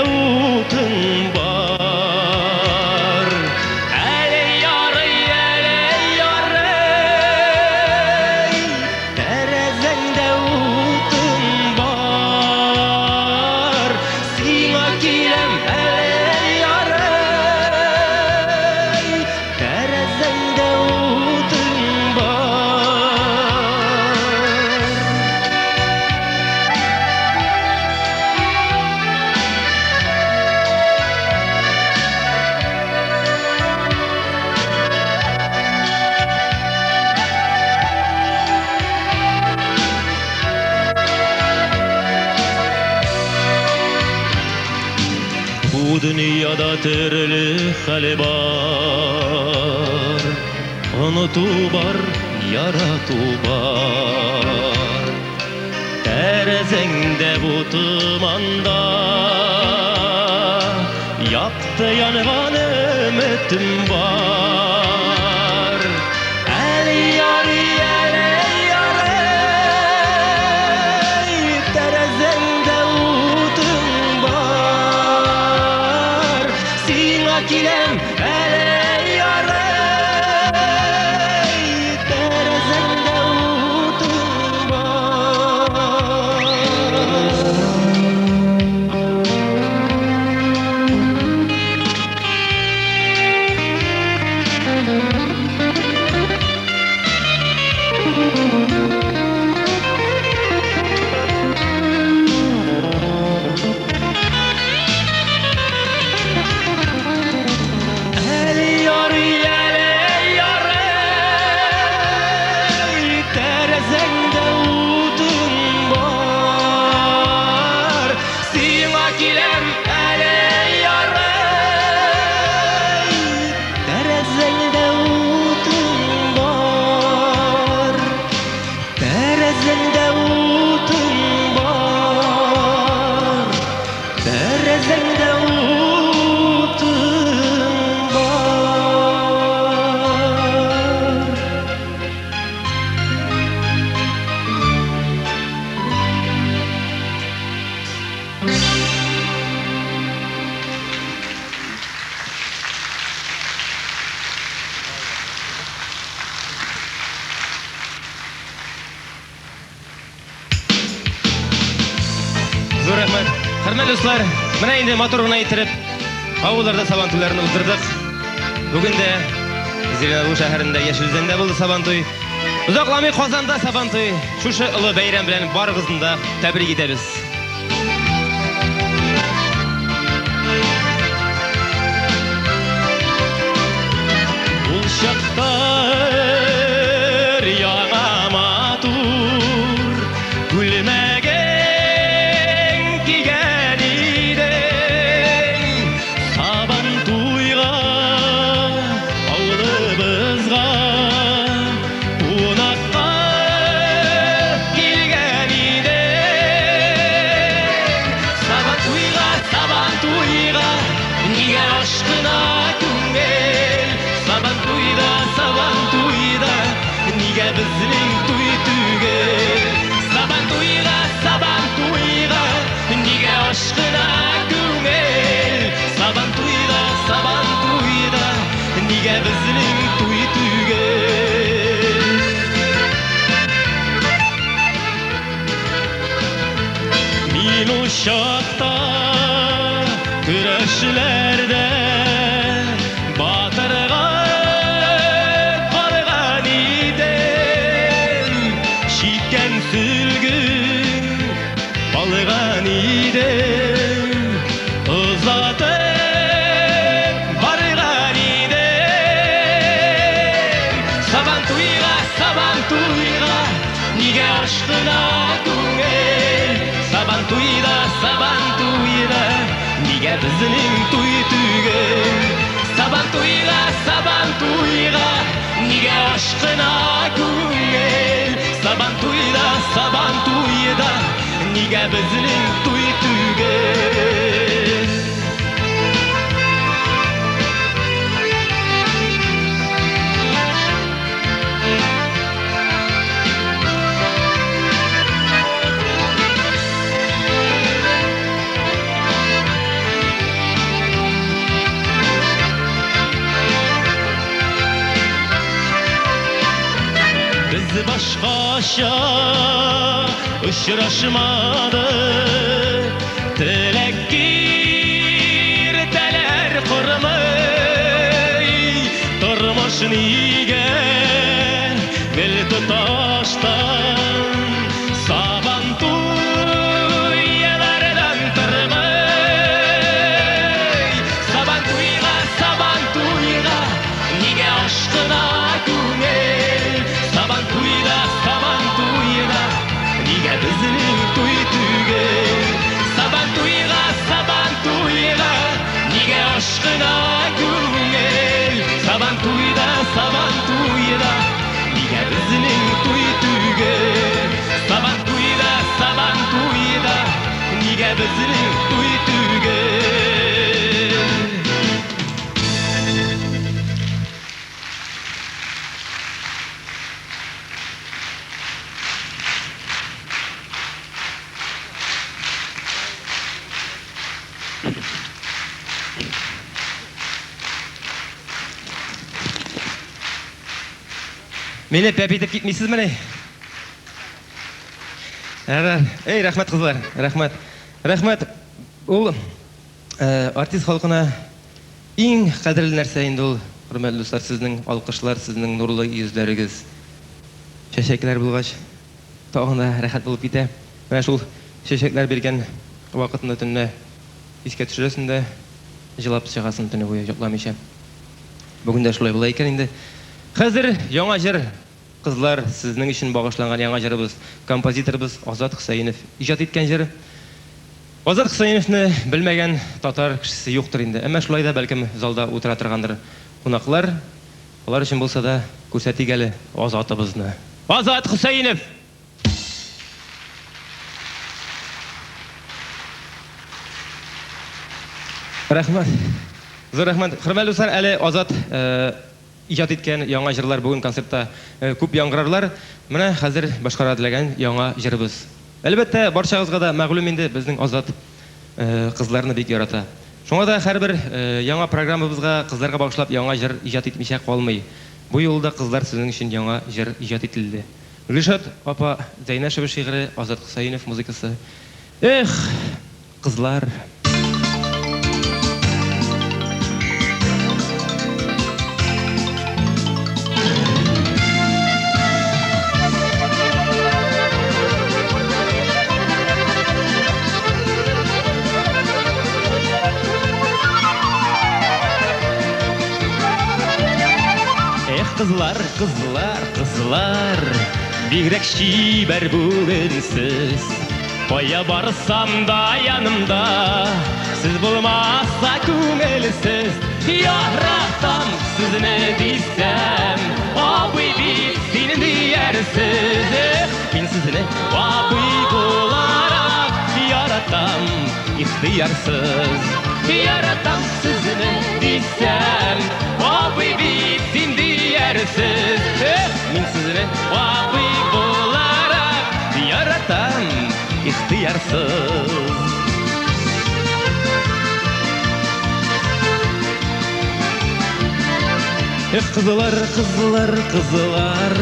utun var. Ele yar, terezengde utun var. Sina kilem terezengde utun var. Bu dünyada türlü hali var, unutu var, yaratı var. Terezengde bu tımanda yaktı yanğan ümitim var. El yar, terezengde utun var. Sina kilem terezengde utun var. El yar, terezengde utun var. Sina kilem terezengde utun var. Terezengde utun var. Terezengde utun var. Зур рахмат. Хөрмәтле дуслар, менә инде матур гына иттереп авылларда сабантуйларны уздырдык. Бүген дә Зеленогор шәһәрендә Яшелзәндә булды сабантуй. Узакламый Казанда сабантуй. Шушы улы бәйрәм белән барыгызны да тәбрик итәбез. Ул чакта яңа матур күлмәгән кигән идең. Сабантуйга авылыбызга кунакка килгән идең. Сабантуйга нигә ашкына күңел. Сабантуйда нигә безнең туй түгел. Сабантуйга нигә ашкына күңел. Сабантуйда нигә безнең туй түгел. чакта күрәшләрдә батырга барган идем, чиккән сөлгү алган идем, озатып барган идем. Сабан туйга, нигә ашкына күңел? Сабан туйда, нигә безнең туй түгел? Сабан туйга, нигә ашкына күңел? Сабан туйда, нигә безнең туй түгел? Biz başqaça ұшырашмады, тілек тәләр құрмай, тұрмыш неге гүл тұташтан, сабан туйлардан тұрмай. Сабан туйға, неге ашқына көңіл? Сабан туйда, нигә безнең туй түгел? Сабан туйга, нигә ашкына күңел? Сабан туйда, нигә безнең туй түгел? Сабан туйда, нигә безнең туй түгел? Meni пәпетіп кетмейсіз міне? Ей, рахмет қызлар, рахмет. Рахмет, ол артист халқына ең қадірлі нәрсе енді ол, құрметті достар, сіздің алқышлар, сіздің нұрлы yüzләрегіз. Шәшәкләр болғаш, тағында рахат болып кете. Мен шул шәшәкләр берген вақытында түнне еске түшіресінде жылап шығасын түні бойы жоқламайша. Бүгін де шулай болай екен енді. Қазір яңа жыр, қызлар, сіздің үшін бағышланған яңа жырыбыз, композиторбыз Азат Хусайынов ижад еткен жыр. Азат Хусайыновны білмеген татар кішісі жоқтыр енді. Әмма шулай да бәлкім залда отыра тұрғандар қонақлар. Олар үшін болса да көрсетейік әлі Азатыбызны. Азат Хусайынов! Рахмат. Зор рахмат. Құрметті достар, әлі Азат ижад еткен яңа жырлар бүгін концертта көп яңғырарлар. Міне қазір башқара дилеген яңа жырыбыз. Әлбәттә, баршағызға да мәгълүм инде безнең Азат кызларны бик ярата. Шуңа да һәрбер яңа программабызга кызларга багышлап яңа жыр ижад итмичә калмый. Бу юлда кызлар сезнең өчен яңа жыр ижад ителде. Ришат апа Зәйнәшева шигыре, Азат Хусайынов музыкасы. Эх, кызлар. Кызлар, кызлар, кызлар, бигрәк чибәр бүген сез. Кая барсам да янымда, сез булмаса күңелсез. Яратам сезне дисәм, абый бит син диярсез. Мин сезне абый буларак яратам, ихтыярсыз. Яратам сезне дисәм, абый бит син диярсез. Мин сезне абый буларак яратам, ихтыярсыз. Кызлар, кызлар, кызлар,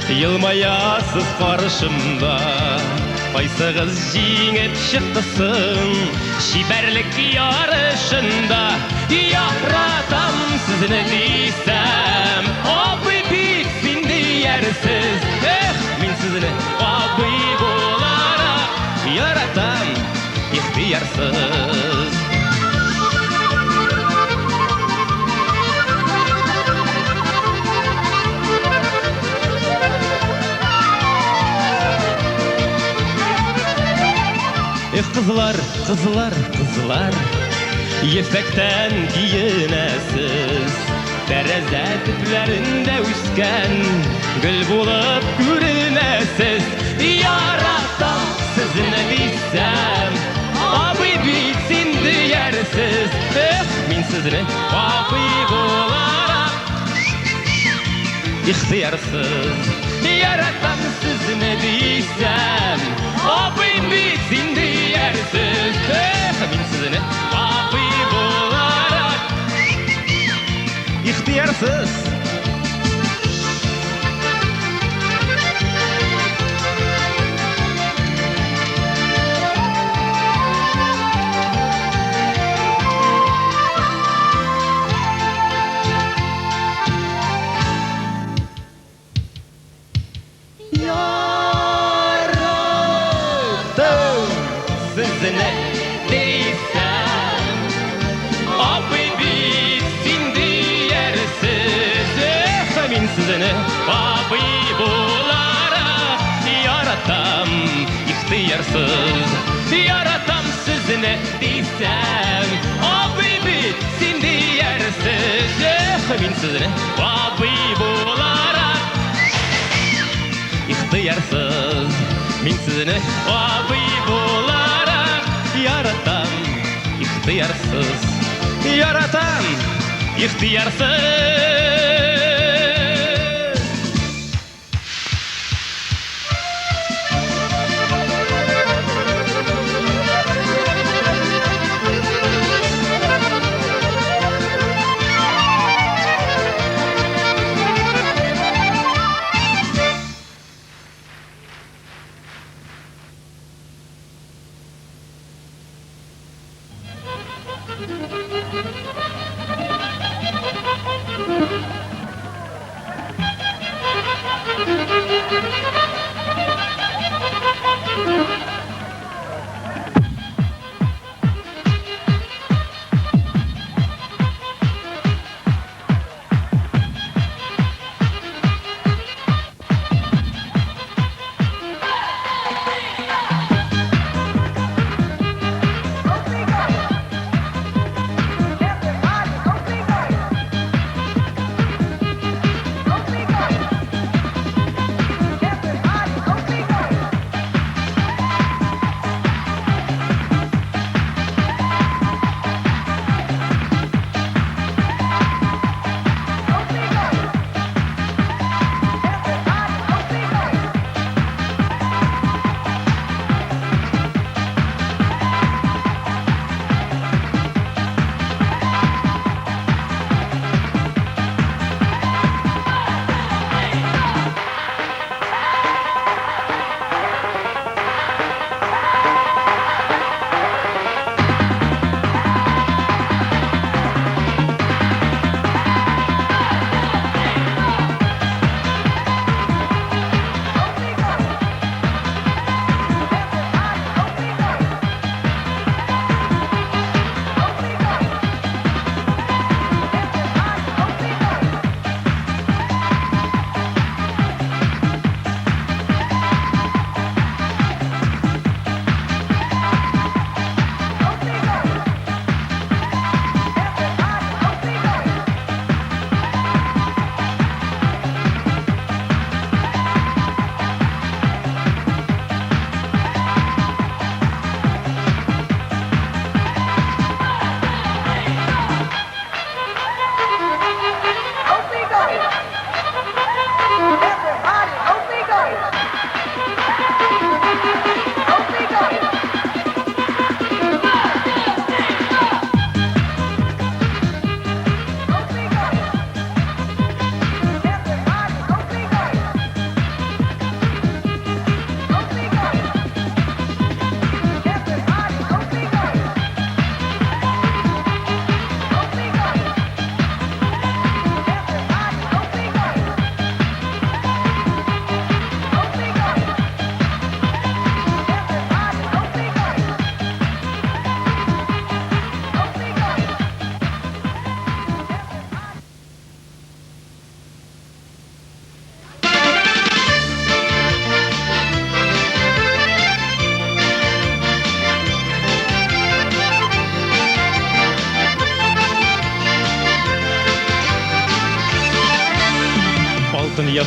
елмаясыз каршымда. Кайсыгыз жеңеп чыктысын шибәрлек ярышында яратам сезне дисәм абый бик син диярсез мин сезне абый буларак яратам ихтыярсыз Кызлар, кызлар, кызлар, ефектен киенәсез. Тәрәзә төпләрендә үскән гөл булып күренәсез. Яратам сезне дисәм, абый бик син диярсез. Мин сезне абый буларак ихтыярсыз. Яратам сезне дисәм, абый бик син диярсез. Мин сезне абый буларак ихтыярсыз. Sizne diysem Abey bik sin diyersiz Min sizne abey bularak yaratam ihtiyarsız Yaratam sizne diysem Abey bik sin diyersiz Min sizne abey bularak ihtiyarsız Min sizne abey bularak yaratam ihtiyarsız Yaratam ihtiyarsız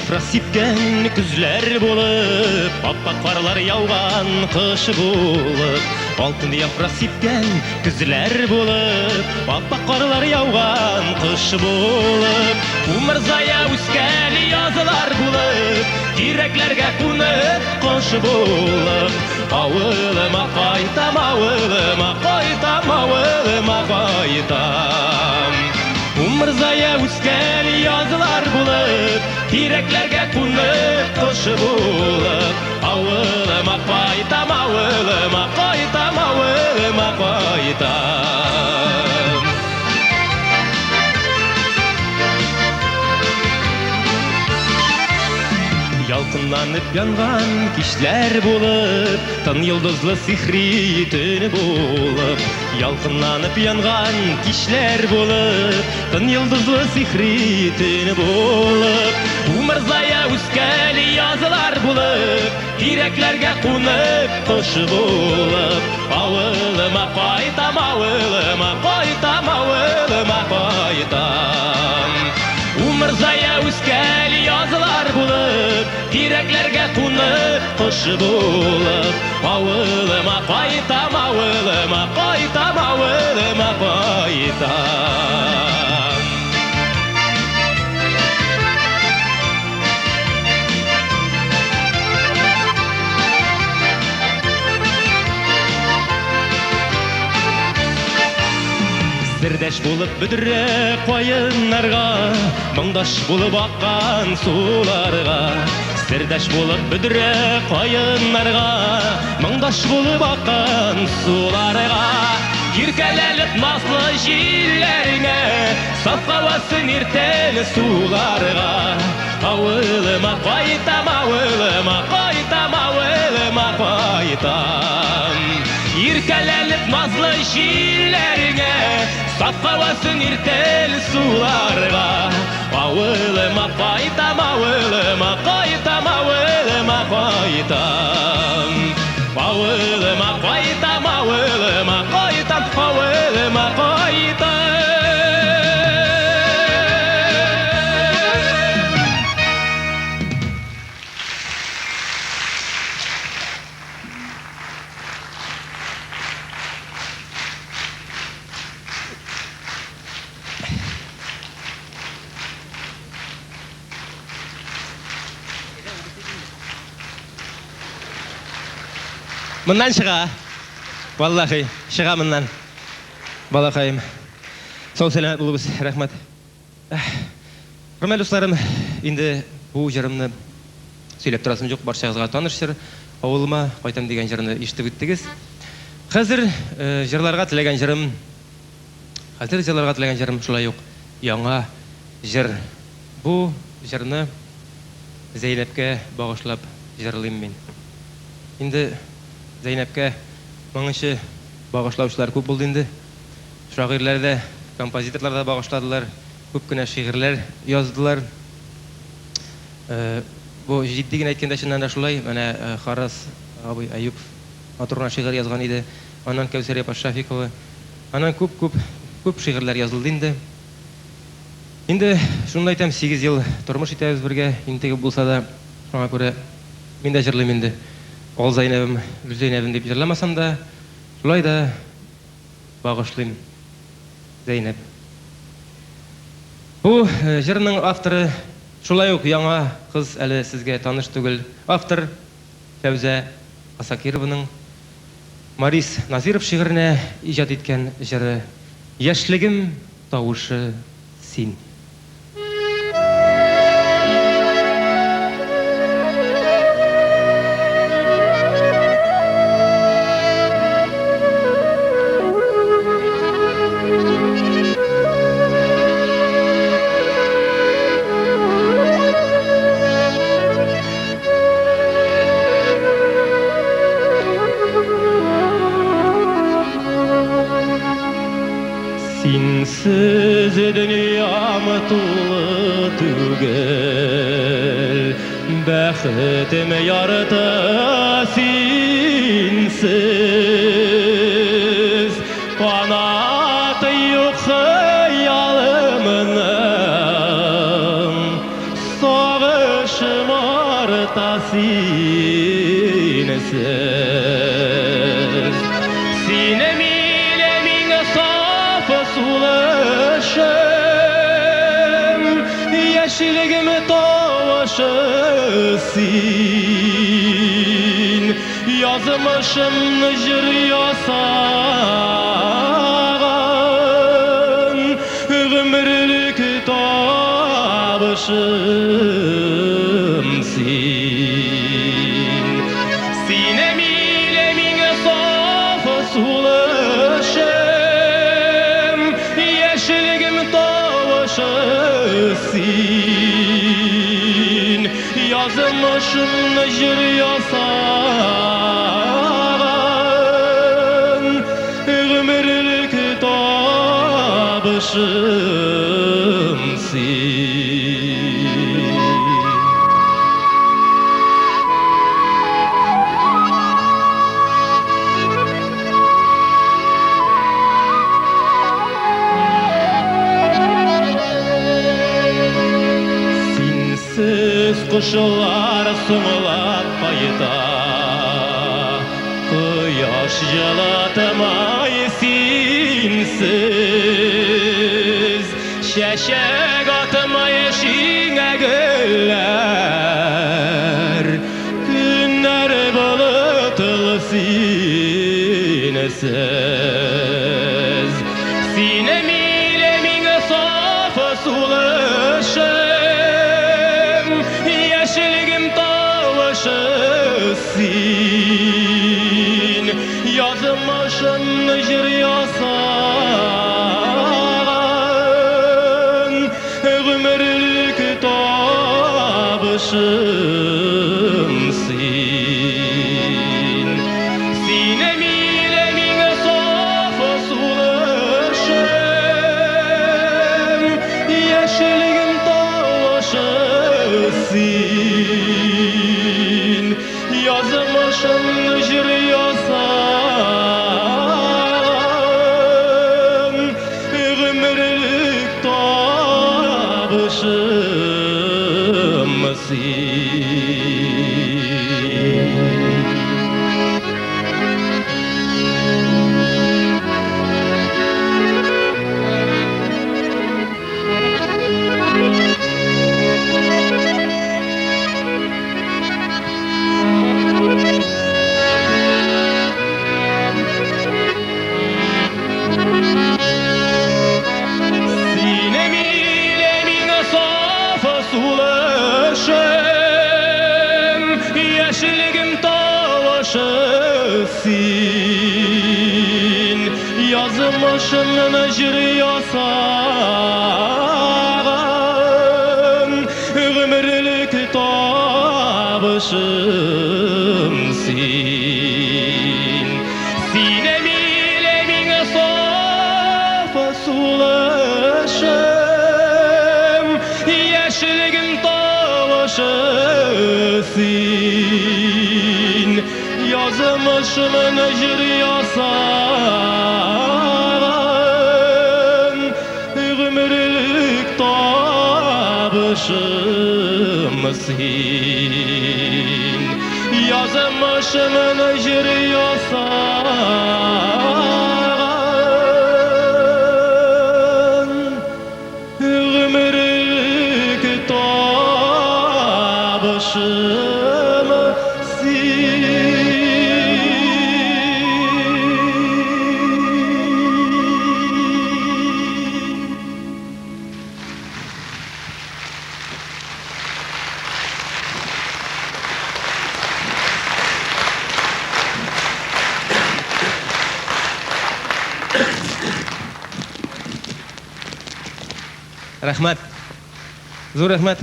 яфрак сипкен күзләр булып, аппак карлар яуган кыш булып. Алтын яфрак сипкен күзләр булып, аппак карлар яуган кыш булып. Умырзая үскән язлар булып, тирәкләргә кунып кош булып. Авылыма кайтам, авылыма кайтам, авылыма кайтам. Умырзая үскән язлар булып, тирәкләргә кунып кош булып. Авылыма кайтам, авылыма кайтам, авылыма кайтам. Ялкынланып янган кичләр булып, тын йолдызлы сихри төн булып. Ялкынланып янган кичләр булып, тын йолдызлы сихри төн булып. Умырзая үскән язлар булып, тирәкләргә кунып кош булып. Авылыма кайтам, авылыма кайтам, авылыма кайтам. Умырзая үскән язлар булып, тирәкләргә кунып кош булып. Авылыма кайтам, авылыма кайтам, авылыма кайтам. Сердәш булып бүдерә каеннарга, моңдаш булып аккан суларга. Сердәш булып бүдерә каеннарга, моңдаш булып аккан суларга. Иркәләнеп наслы җилләреңә, саф һавасын иртән суларга. Авылыма кайтам, авылыма кайтам, авылыма кайтам. Иркәләнеп наслы җилләреңә, саф һавасын иртән суларга. Авылыма кайтам, авылыма кайтам, авылыма кайтам. Авылыма кайтам, авылыма кайтам, авылыма кайтам. Мыннан чыга. Валлахи, чыга мыннан. Балакайым. Сау сәламәт булыгыз, рәхмәт. Хөрмәтле дусларым, инде бу җырымны сөйләп торасым юк, барчагызга таныш җыр. Авылыма кайтам дигән җырны ишетеп үттегез. Хәзер җырларга теләгән җырым, шулай ук яңа җыр. Бу җырны Зәйнәпкә багышлап җырлыйм мин. Инде Зәйнәпкә моңынчы багышлаучылар күп булды инде. Шагыйрьләр дә, композиторлар да багышладылар, күп кенә шигырьләр яздылар. Бу җитди генә әйткәндә чыннан да шулай. Менә Харас абый Аюп матурына шигырь язган иде. Аннан Кәүсәр апа Шафикова. Аннан күп шигырьләр язылды инде. Инде шуны әйтәм, 8 ел тормыш итәбез бергә. Интеге булса да, шуңа күрә мин дә җырлыйм инде. Ал Зәйнәбем, Зәйнәбем дип җырламасам да, шулай да багышлыйм Зәйнәп. Бу җырның авторы шулай ук яңа кыз, әле сезгә таныш түгел. Автор Фәүзә Асакированың Марис Назиров шигыренә иҗат иткән җыры "Яшьлегем тавышы син". Синсіз дүниям тулы түгел, бәхетім ярты синсіз. Қанаты юк хыялымның, сағышы Арта синесіз Сине миле миңе сафы сулышым Яшілігім тавышы син Yazmışım jır yasağın Ömürlük tabışım sin Sinem ile mine safı sulışım Yeşilgim tavaşı sin Yazmışım jır yasağın Ömürlük tabışım sin Kuşlar suğulap bayıda Kıyaş jalatmay sinsiz Şeşek atmay eşiğe güller Günler bulutlu sinesiz Sinem ile mine safı sulışım Yeşilgim tavaşı sin Yazmışım jır yasağın Ömürlük tabışım sin Sinem ile mine safı sulışım Yeşilgim tavaşı sin Yazmışım jır yasağın Ömürlük tabışım sin Sinem ile mine safı sulışım Yeşilgim tavaşı sin Yazmışım jır yasağın Ömürlük tabışım sin Sinem ile mine safı sulışım Yeşilgim tavaşı sin Yazmışım jır yasağın Ömürlük tabışım sin Yazmışım jır yasağın Ömürlük tabışım sin Рәхмәт. Зур рәхмәт.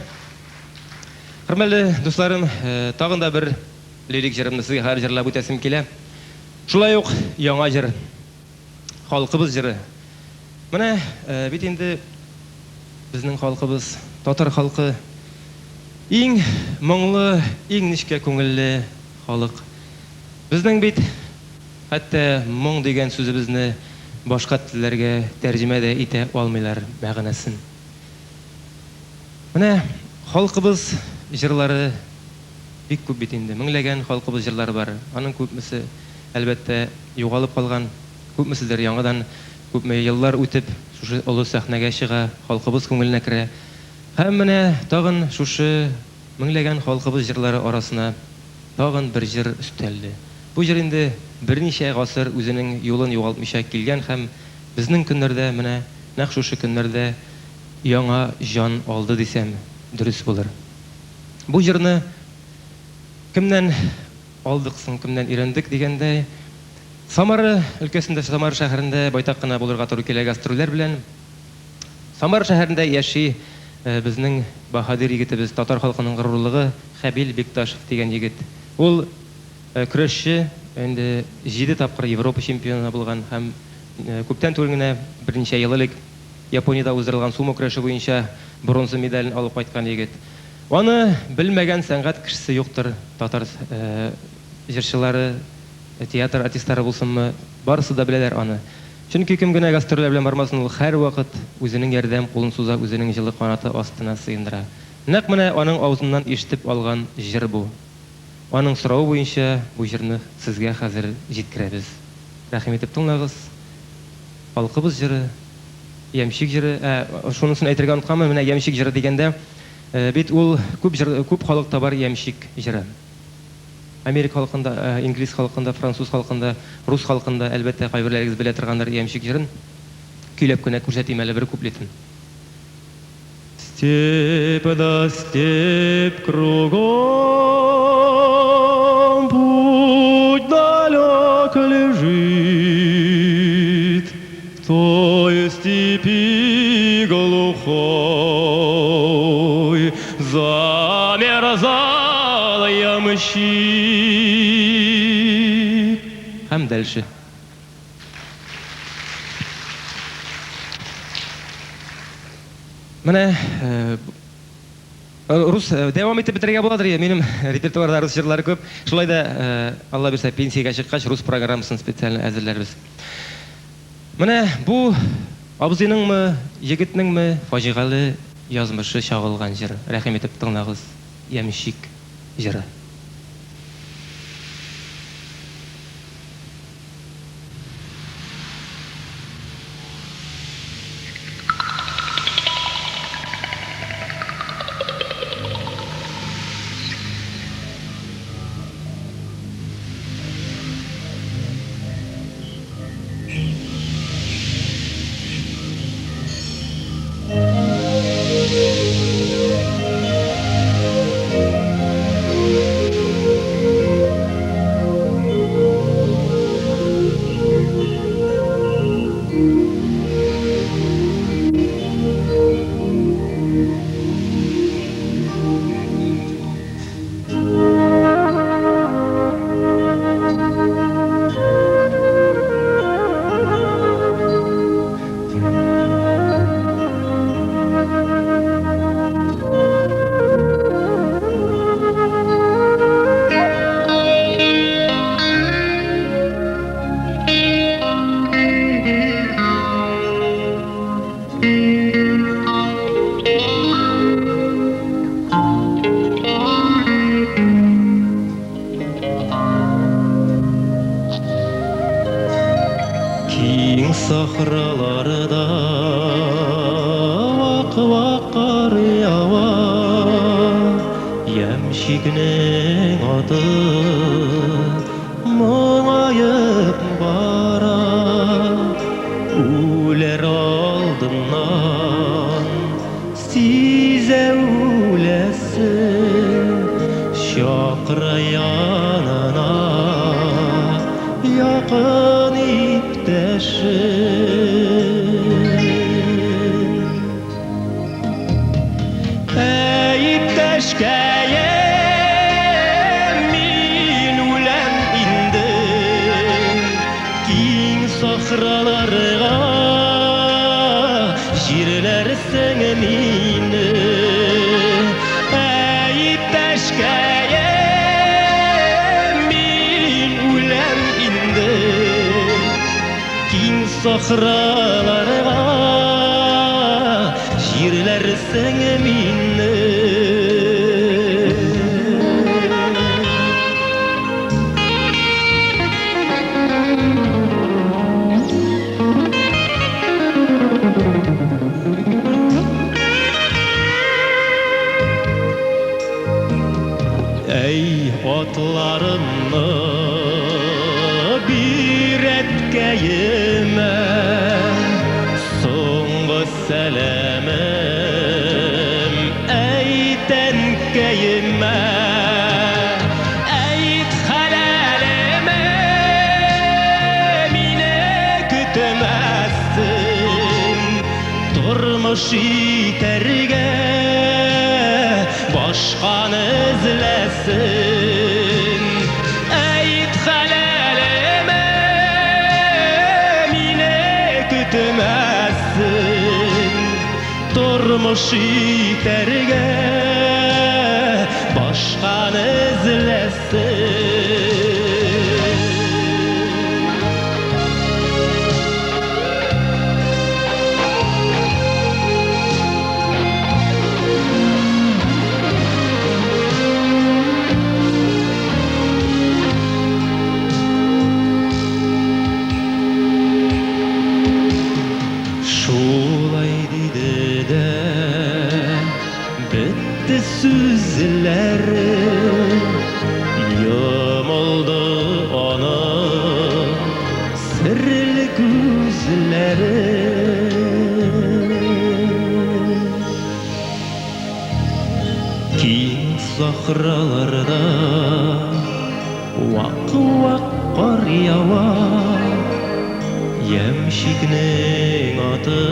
Хөрмәтле дусларым, тагын да бер лирик җырымны сезгә хәзер җырлап үтәсем килә. Шулай ук яңа җыр. Халкыбыз җыры. Менә бит инде безнең халкыбыз, татар халкы иң моңлы, иң нечкә күңелле халык. Безнең бит хәтта моң дигән сүзебезне башка телләргә тәрҗемә дә итә алмыйлар мәгънәсен. Менә халкыбыз җырлары бик күп бит инде. Меңләгән халкыбыз җырлары бар. Аның күпмесе әлбәттә югалып калган, күпмеседер яңадан күпме еллар үтеп шушы олы сәхнәгә чыга, халкыбыз күңеленә керә. Һәм менә тагын шушы меңләгән халкыбыз җырлары арасына тагын бер җыр өстәлде. Бу җыр инде берничә гасыр үзенең юлын югалтмыйча килгән һәм безнең көннәрдә менә нәкъ шушы көннәрдә яңа җан алды дисәм дөрес булыр. Бу җырны кемнән алдык соң, кемнән өйрәндек дигәндә, Самара өлкәсендә, Самара шәһәрендә байтак кына булырга туры килә гастрольләр белән. Самара шәһәрендә яши безнең баһадир егетебез, татар халкының горурлыгы Хәбил Бекташев дигән егет. Ул көрәшче, инде 7 тапкыр Европа чемпионы булган һәм күптән түгел генә берничә ел элек Япониядә уздырылган сумо көрәше буенча бронза медален алып кайткан егет. Аны белмәгән сәнгать кешесе юктыр. Татар җырчылары, театр артистлары булсынмы, барысы да беләләр аны. Чөнки кем генә гастрольләр белән бармасын, ул һәрвакыт үзенең ярдәм кулын суза, үзенең җылы канаты астына сыендыра. Нәкъ менә аның авызыннан ишетеп алган җыр бу. Аның сорауы буенча бу җырны сезгә хәзер җиткерәбез. Рәхим итеп тыңлагыз. Халкыбыз җыры, ямщик җыры, шунысын әйтергә онытканмын, менә ямщик җыры дигәндә, бит ул күп халыкта бар ямщик җыры. Америка халкында, инглиз халкында, француз халкында, рус халкында әлбәттә кайберләрегез белә торганнар ямщик җырын. Көйләп кенә күрсәтим әле бер куплетын. Степь да степь кругом, путь далек лежит, в той степи глухой замерзал ямщик. Һәм дальше. Менә рус дәвам итеп бетерергә буладыр. Минем репертуарда рус җырлары күп. Шулай да Алла бирсә пенсиягә чыккач рус программасын специаль әзерләрбез. Менә бу абзыйныңмы, егетнеңме фаҗигале язмышы чагылган җыр. Рәхим итеп тыңлагыз. Ямщик җыры. Сахраларда вак-вак кар ява, ямщикнең аты моңаеп бара. Үләр алдыннан сизә үләсен, чакыра янына якын иптәшен. Иптәшкәем мин үләм инде, киң сахраларга җирләрсең мине. Иптәшкәем мин үләм инде, киң сахраларга җирләрсең мине. атларымны биреткәемә соңгы сәламем әйтәнкәемә әйт хәләлемә мине көтмәссең тормыш итәргә башканы эзләсен әйт хәләлемә мине көтмәссең тормыш итәргә башканы эзләсен Шулай диде дә бетте сүзләре Йомылды аның серле күзләре Киң сахраларда вак-вак кар ява Ямшикнең аты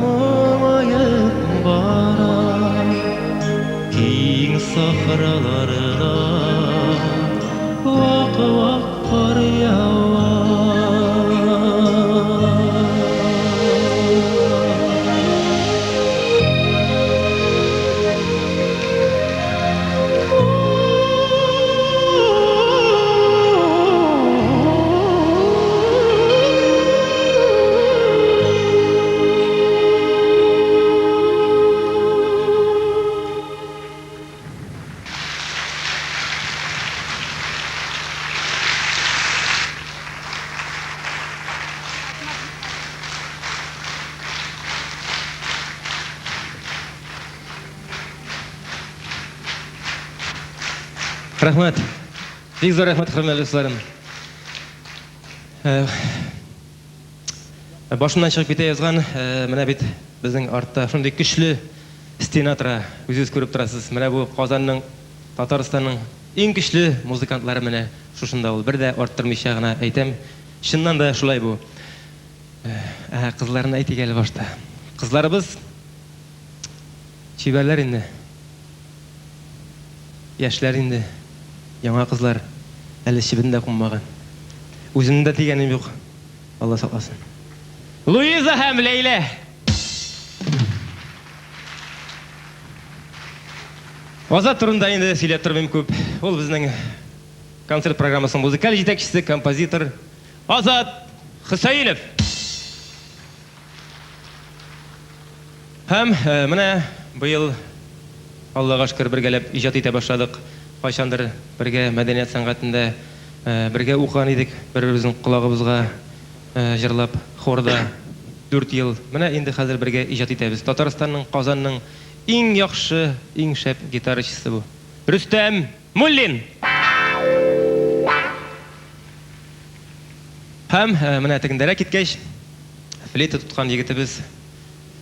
моңаеп бара Киң сахраларда вак-вак кар ява Рахмат. Бик зур рахмат, хөрмәтле дусларым. Башымнан чыгып китә язган, менә бит безнең артта шундый көчле стена тора. Үзегез күреп торасыз. Менә бу Казанның, Татарстанның иң көчле музыкантлары менә шушында ул. Бер дә арттырмыйча гына әйтәм. Чыннан да шулай бу. Кызларны әйтик әле башта. Кызларыбыз чибәрләр инде. Яшьләр инде. Яңа кызлар әле чибендә кунмаган. Үземдә тигәнем юк. Алла сакласын. Луиза һәм Ләйлә. Азат турында инде сөйләп тормыйм күп. Ул безнең концерт программасының музыкаль җитәкчесе, композитор Азат Хөсәенов. Һәм менә быел Аллага шөкер бергәләп иҗат итә башладык. Кайчандыр бергә мәдәният сәнгатендә бергә укыган идек. Бер-беребезнең колагыбызга җырлап хорда 4 ел. Менә инде хәзер бергә иҗат итәбез. Татарстанның, Казанның иң яхшы, иң шәп гитарачысы бу. Рөстәм Муллин. Һәм менә тегендәрәк киткәч, флейта тоткан егетебез,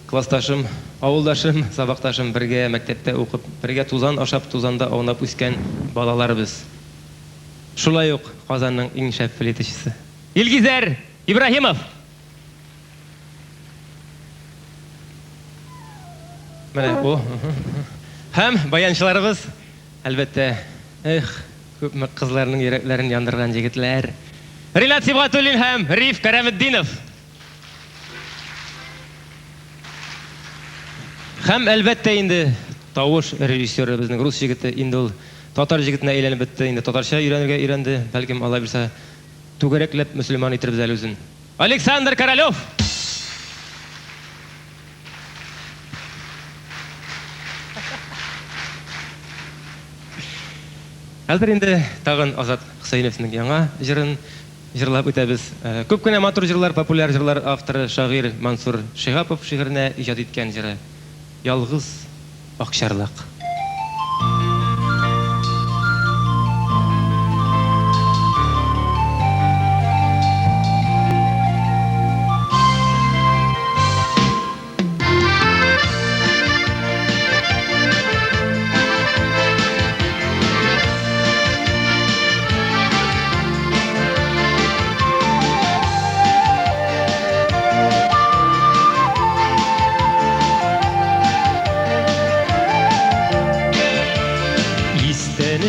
классташым, авылдашым, сабакташым, бергә мәктәптә укып, бергә тузан ашап, тузанда аунап үскән балаларыбыз. Шулай ук Казанның иң шәп флейтачысы Илгизәр Ибраһимов. Менә о. Һәм баянчыларыбыз, әлбәттә, күпме кызларның йөрәкләрен яндырган җегетләр. Ринат Сибгатуллин һәм Риф Кәрәметдинов. Һәм әлбәттә инде тавыш режиссеры безнең рус җегете инде ул татар җегетенә әйләнеп бетте. Инде татарча өйрәнергә өйрәнде. Бәлкем Алла бирсә түгәрәкләп мөселман иттербез әле үзен. Александр Королёв. Хәзер инде тагын Азат Хөсәеновның яңа җырын җырлап үтәбез. Күп кенә матур җырлар, популяр җырлар авторы шагыйрь Мансур Шиһапов шигыренә иҗат иткән җыры. Ялгыз Акчарлак.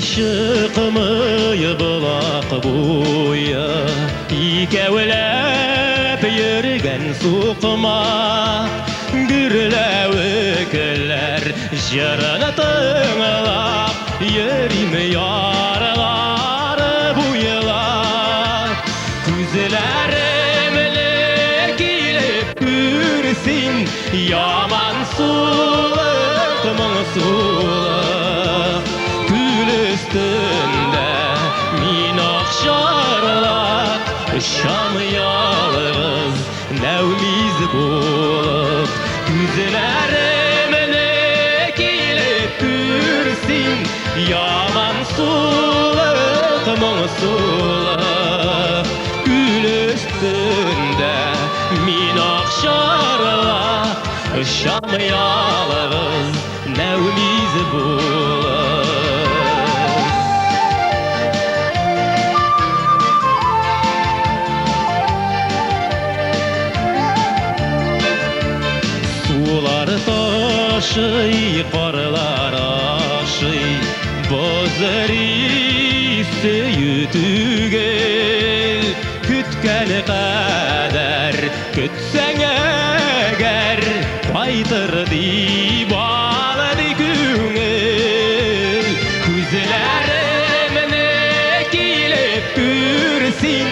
шықмай бұлақ бойы икәуләп йөргән суқма гүрләвекләр җырны тыңлап йөрим ярлар буйлап күзләремне килеп күрсин яман сулык моңсулык күл өстендә мин акчарлап шам ялгыз нәүмиз булып күзләремне килеп күрсин яман сулык моңсулык күл өстендә мин акчарлап шам ялгыз нәүмиз булып Сулар ташый, карлар ашый, бозыр исе түгел. Күткән кадәр, көтсәң әгәр, кайтыр дип алды күңел. Күзләремне килеп күрсин,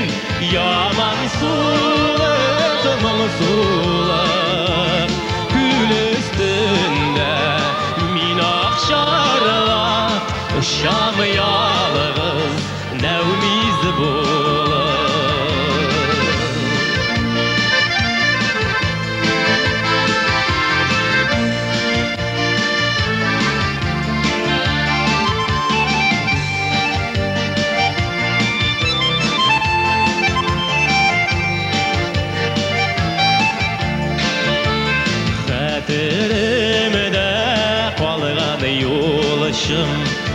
яман сулык моңсулык. Мин акчарлап шам ялгыз нәүмиз булып Хәтеремдә калган юлышым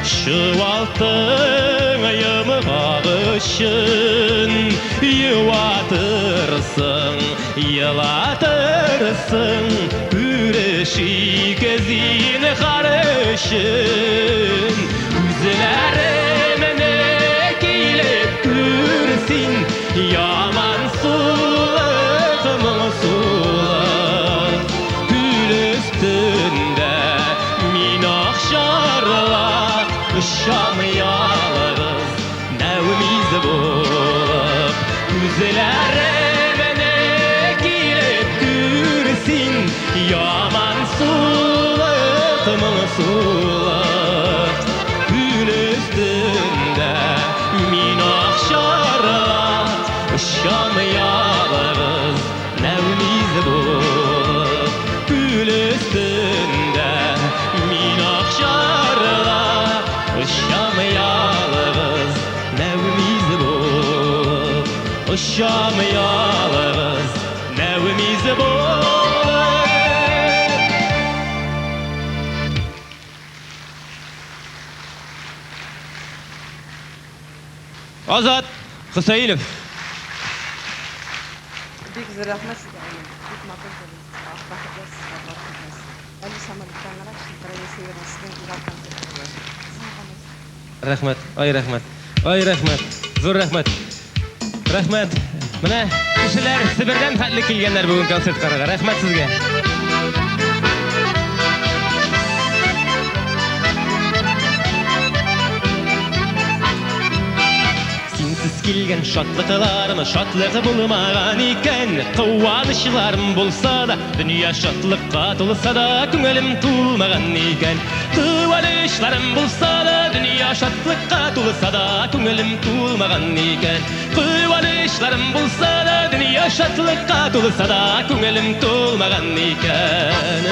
Шуалтың йымгагышын Юатырсың, елатырсың Күреши кезин харышын Күзләремне килеп күрсин Яман сулык моңсулык Мин акчарлап шам ялгыз нәүмиз булып Күзләремне килеп күрсин яман сулык моңсулык Күл өстендә мин акчарлап шам ялгыз нәүмиз булып Күл өстендә мин акчарлап шам ялгыз нәүмиз булып Шам ялгыз нәүмиз булып Азат Хусаинов Бик зур рәхмәт сезгә. Бик матур булды. Бәхетле сезгә барыгыз. Әле самолеттан проект северный Рәхмәт, ай рәхмәт. Ай рәхмәт. Зур рәхмәт. Рәхмәт. Менә кешеләр Себердән хәтле килгәннәр бүген концерт карарга. Рәхмәт сезгә. Синсез килгән шатлыкларым шатлыгы булмаган икән. Куанычларым булса да, дөнья шатлыкка тулса да, күңелем тулмаган икән. Куанычларым булса да, дөнья шатлыкка тулса да, күңелем тулмаган икән. Куанычларым булса да, дөнья шатлыкка тулса да, күңелем тулмаган икән.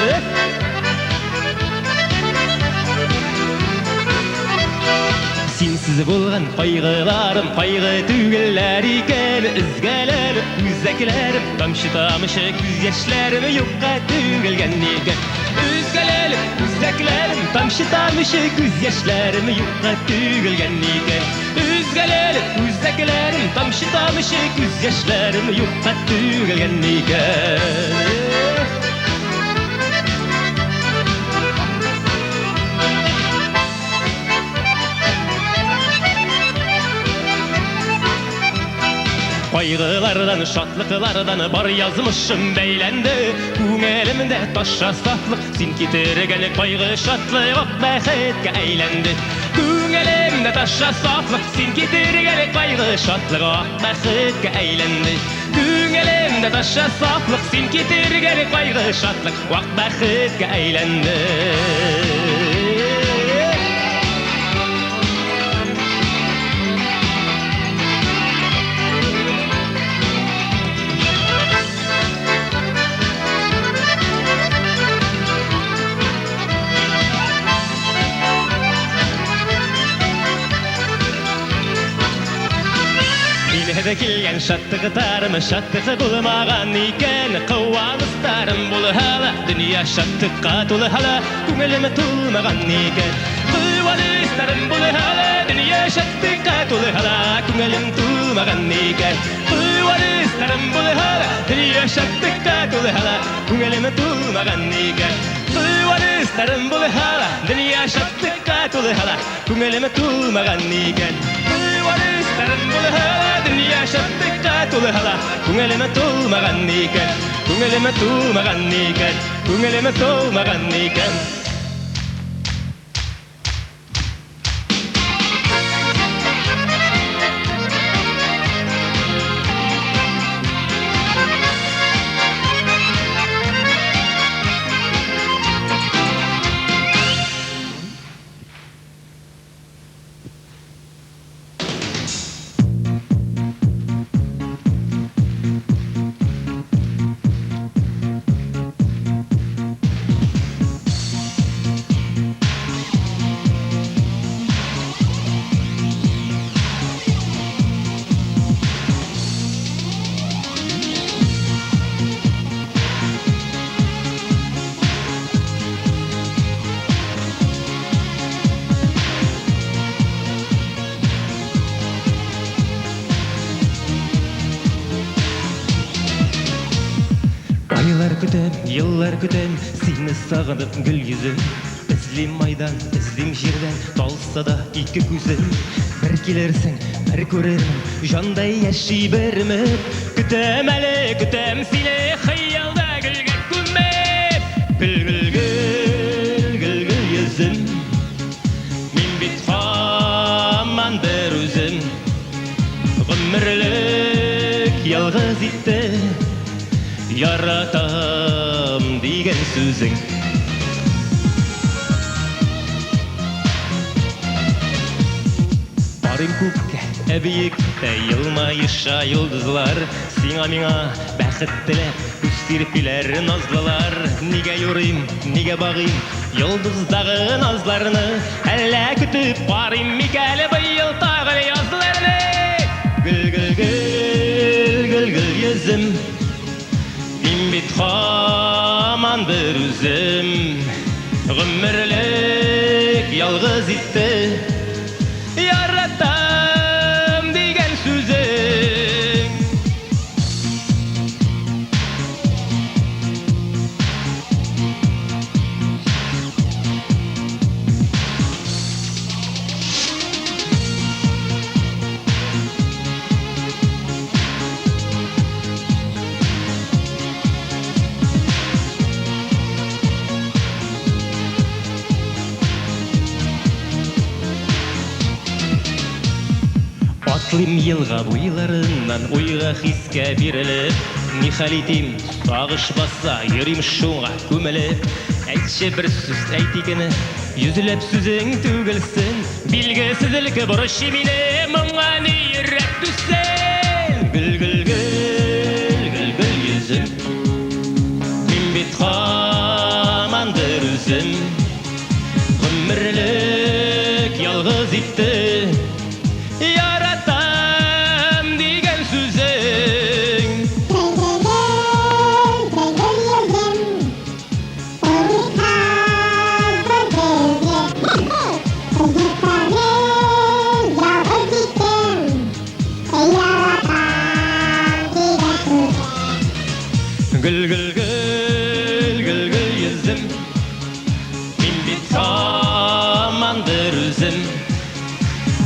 Синсіз болған қайғыларым қайғы түгелләр икән Үзгәләр, үзәкләрім, тамшы-тамшы күз яшьләрім юкка түгелгән икән Үзгәләр, үзәкләрім, тамшы-тамшы күз яшьләрім юкка түгелгән икән Үзгәләр, үзәкләрім, тамшы-тамшы күз яшьләрім юкка түгелгән икән Kaygılardan, şatlıklardan bar yazmışım beylendi. Күңелімде taşa saflık, sen getirgen kaygı şatlık vak bәхетке әйленді. Күңелімде taşa saflık, sen getirgen kaygı şatlık vak bәхетке әйленді. Күңелімде taşa saflık, sen getirgen kaygı şatlık vak bәхетке әйленді. Minede kelgen şattıqtarım, şattıqı bulmağan iken Qıvanыстарым бұл hala, dünya şattıqqa толы hala Күңелім толмаған iken Qıvanыстарым бұл hala, dünya şattıqqa толы hala Күңелім толмаған iken Qıvanыстарым бұл hala, dünya şattıqqa толы hala Күңелім толмаған iken Qıvanыстарым бұл hala, dünya şattıqqa толы hala Күңелім толмаған iken Qıvanыстарым бұл hala, dünya şattıqqa толы hala Күңеліме толмаған екен, күңеліме толмаған екен, күңеліме толмаған екен. Yıllar kütem, seni sağınıp gül yüzüm İzlim aydan, izlim жерден, толса да iki күзім Bir келерсің, bir көрерім, жандай яши бермеп Күтем әлі, күтем сені, қиялда гүлге көмеп Гүл, гүл, гүл, гүл, гүл yüzüm Мен бит хаман бір өзім Ғұмірлік ялғыз итті Яратам деген сөзің Барым көкке, әбиекте Йылмайыша йылдызлар Сиңа миңа бәхет тілеп Күз серпилер назлылар Неге юрим, неге бағим Йылдыздағы назларыны Әлі күтіп барым Микәлі быйыл тағы язларыны Гүл, гүл, гүл, гүл, гүл yüzüm Мен бит хаман бір өзім Ғұмірлік ялғыз итті Яратам деген сөзің Атлым елға бойларынан ойға хиске беріліп Не хал етем, сағыш баса, ерім шуға көміліп Әйтші бір сөз әйтекені, yüzülеп сөзің төгілсін Білгісізілкі бұрыш еміне, мұңа нейірек түссін Гүл, гүл, гүл, гүл, гүл yüzüm Мен бет хаман бір өзім Ғұмірлік ялғыз итті Яратам деген сөзің Gül, gül, gül, gül, gül yüzüm Мен бит хаман бір өзім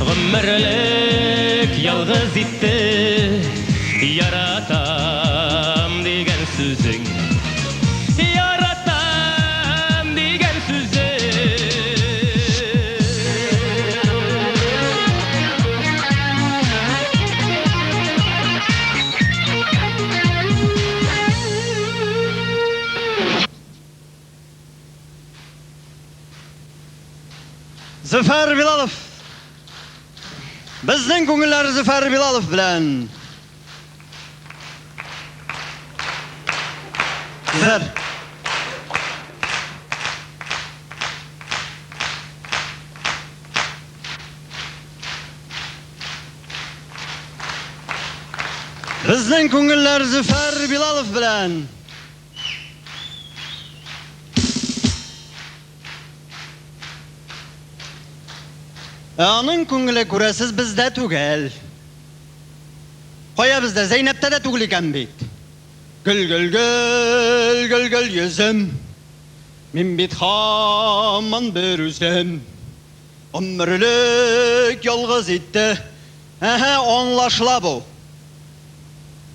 Ғұмірлік ялғыз итті Яратам деген сүзің, яратам деген Зөфәр Билалов. Безнең күңелләр Зөфәр Билалов белән. Зөфәр. Безнең күңелләр Зөфәр Билалов белән. Аның күңеле күрәсез бездә түгел. Кая бездә Зәйнәптә дә түгел икән бит. Гөл гөл гөл гөл гөл йөзем. Мин бит һаман бер үзем. Ömürlük ялгыз итте. Аңлашыла бу.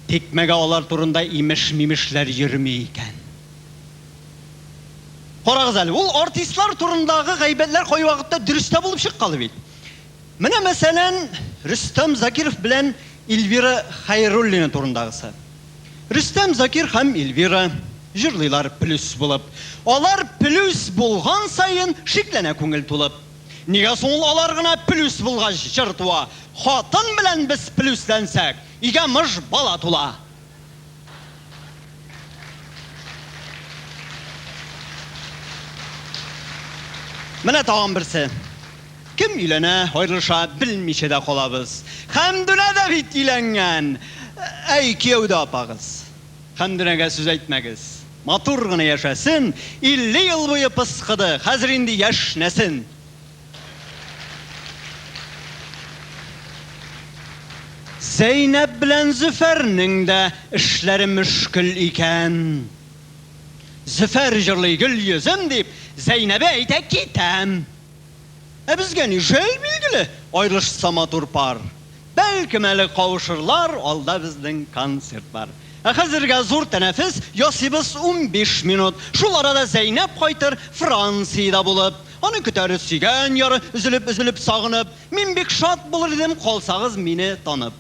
Тикмәгә алар турында имеш-мимешләр йөрми икән. Карагыз әле, ул артистлар турындагы гайбәтләр кай вакытта дөрестә булып чыккалы бит. Менә мәсәлән, Рөстәм Закиров белән Эльвира Хайруллина турындагысы. Рөстәм Закир һәм Эльвира җырлыйлар плюс булып. Алар плюс булган сайын шикләнә күңел тулып. Нигә соң алар гына плюс булгач җыр туа? Хатын белән без плюсләнсәк, игә мыш бала тула. Менә тагын берсе. Кем өйләнә, аерылыша белмичә дә калабыз. Хәмдүнә дә бит өйләнгән. Әй кияү дә апагыз. Хәмдүнәгә сүз әйтмәгез. Матур гына яшәсен, 50 ел буе пыскыды, хәзер инде яшнәсен. Зәйнәп белән Зөфәрнең дә эшләре мөшкел икән. Зөфәр җырлый гөл йөзем дип, Зәйнәбе әйтә китәм. Безгә ни шәл билгеле, аерылышса матур пар. Бәлкем әле кавышырлар, алда безнең концерт бар. Хәзергә зур тәнәфес, ясыйбыз 15 минут. Шул арада Зәйнәп кайтыр Франциядә булып. Аны көтәре сөйгән яры, üzülüp сагынып. Мин бик шат булыр идем, калсагыз мине танып.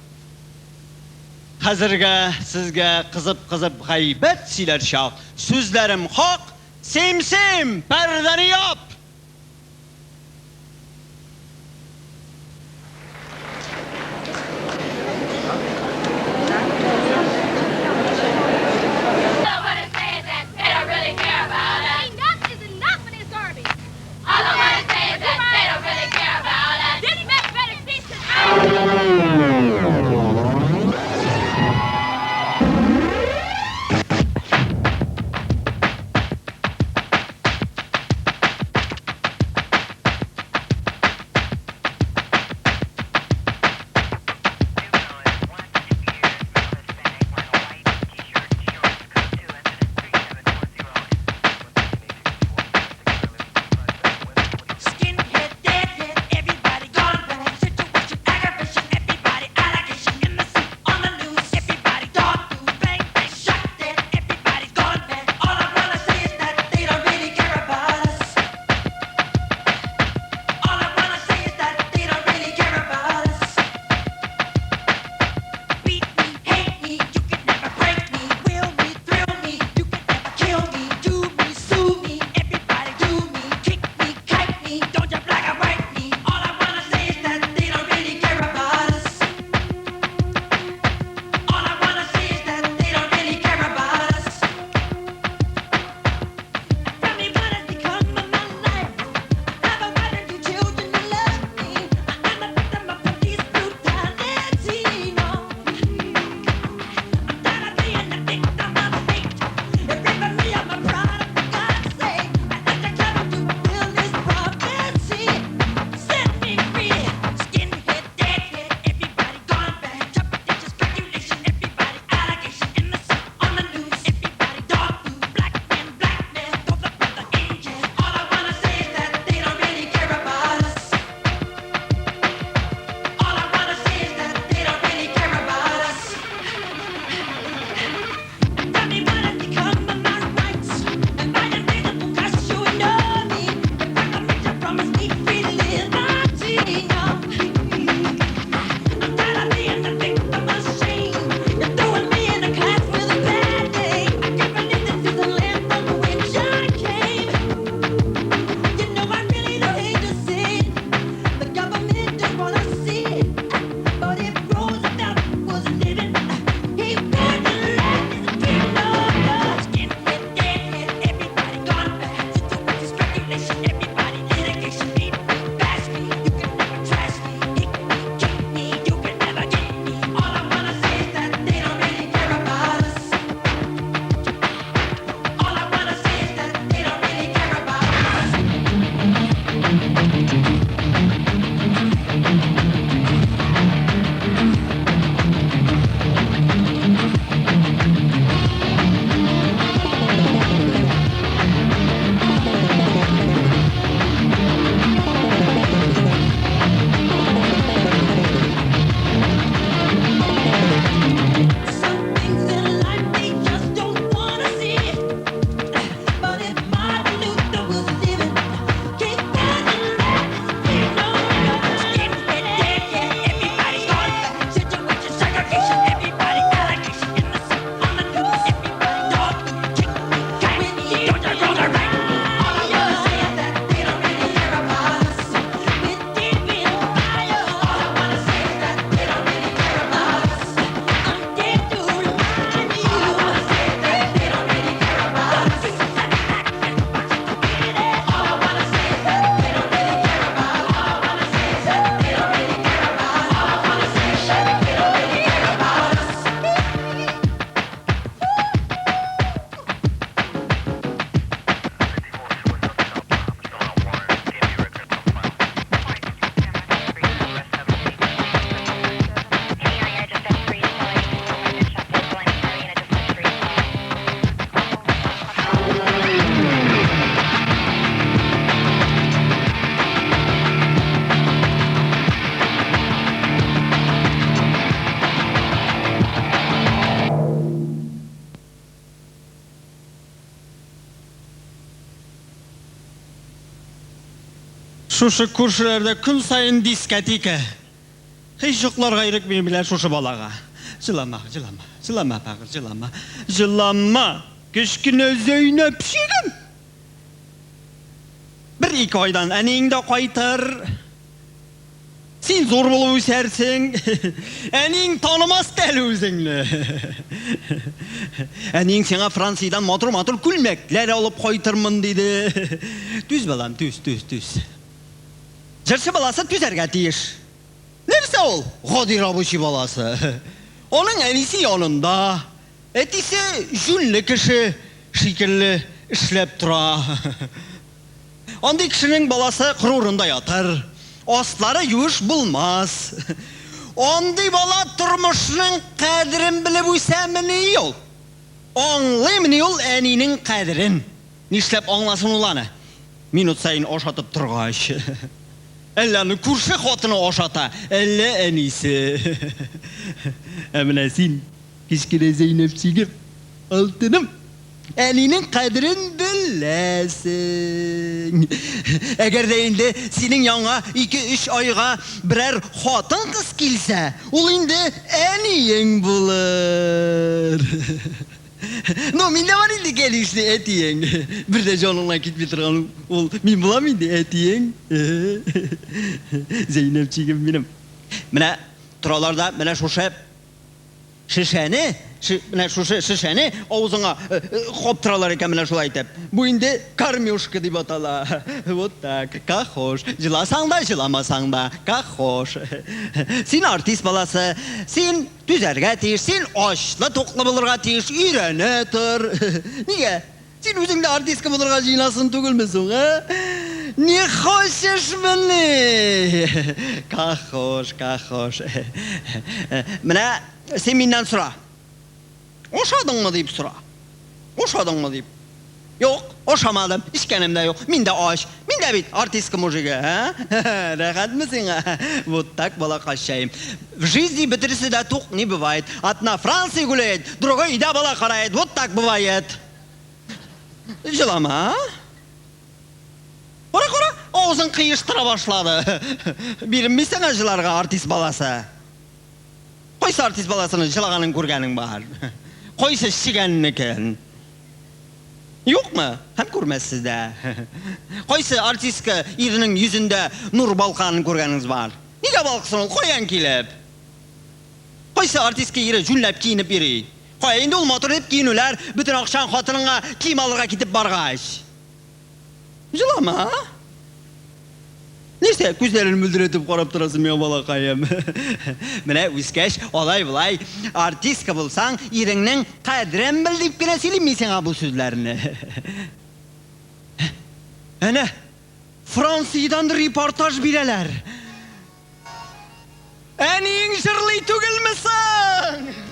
Хәзергә сезгә кызып гайбәт сөйләр чак. Сүзләрем хак, сем-сем, пәрдәне яп. Шушы күршілерді күн сайын дискотека. Хейшоқларға ерек мен білер шушы балаға. Жылама, жылама, жылама пағыр, жылама. Жылама, кішкіне Зейнеп шегім. Бір-екі айдан әнеңді қайтыр. Сен зор болып өсерсің, әнең танымас дәл өзіңді. Әнең сеңа Франсиядан матыр-матыр күлмектілер алып қайтырмын дейді. Түз балам, түз. Жыршы баласы түзерге тиіш. Нерсе ол? Ғадир абышы баласы. Оның әнесі yanında. Әтесі жүнлі кіші, шикірлі ішлеп тұра. Ондай кішінің баласы құрурында ятыр. Остлары юш bulmaz. Onday bala turmuşunun qadrin bilib uysamini yol. Anlaymini yol әнінің qadrin. Нишләп аңласын уланы? Минут сайын ошатып тұрғаш. Әлләні күрші қотыны ошата, әллә әнесі. Әміне сен, кешкене Зейнеп сигіп, алтыным. Әнінің қадірін білесің. Әгер де енді сенің яңа 2-3 айға бірер қатын қыз келсе, ол енді әнең болыр. Но, мен де бар енді келешті әтең. Бірде жаныңнан кетпей тұрған ол мен болам енді әтең. Зейнепчігім менім. Міне тұраларда міне шошап шишәне аузыңа қоптыралар екен міне шулай айтып. Бұл енді кормюшка деп атала. Вот так, как хош. Жыласаң да, жыламасаң да, как хош. Сен артист баласы, сен түзерге тиіш, сен ашлы тоқлы болырға тиіш, үйрене тұр. Неге? Сен өзіңді артистка болырға жинасын түгілмесің, Не хочешь мені? Как хош. Міне, сен менен сұра. Ошадың мы deyip сұра. Ошадың мы deyip. Yok, oşamadım. İşkenim de yok. Min de aş. Min de bit. Артистка мужига. Рахат мısın? Вот так была кашаем. В жизни бетерси да тук не бывает. Одна Франция гуляет, другой ида бала карает. Вот так бывает. Жылама, Қора, аузын қиыштыра башлады. Берінмесің жыларға артист баласы. Қойсы артист баласының жылағанын көргенің бар. Қойсы шигенін екен. Yok mu? Hem görmezsiz de. Қойсы артистка ерінің yüzünde nur balqanын көргеніңіз бар. Неге балқысын ол? Қоян келіп. Қойсы артистка ері жүнләп киініп бері. Қой, енді ол мотор еп киінулер, бүтін ақшан қатыныңа киім алырға кетіп барғаш. Жылама? Неште көздерін мүлдіретіп қарап тұрасың мен балақайым. Міне өскеш, олай-бұлай, артистка болсаң, еріңнің қадірін білдіп кені сөйлемейсің бұл сөздеріні. Әне, Франсиядан репортаж берелер. Әнең жырлай түгілмісің?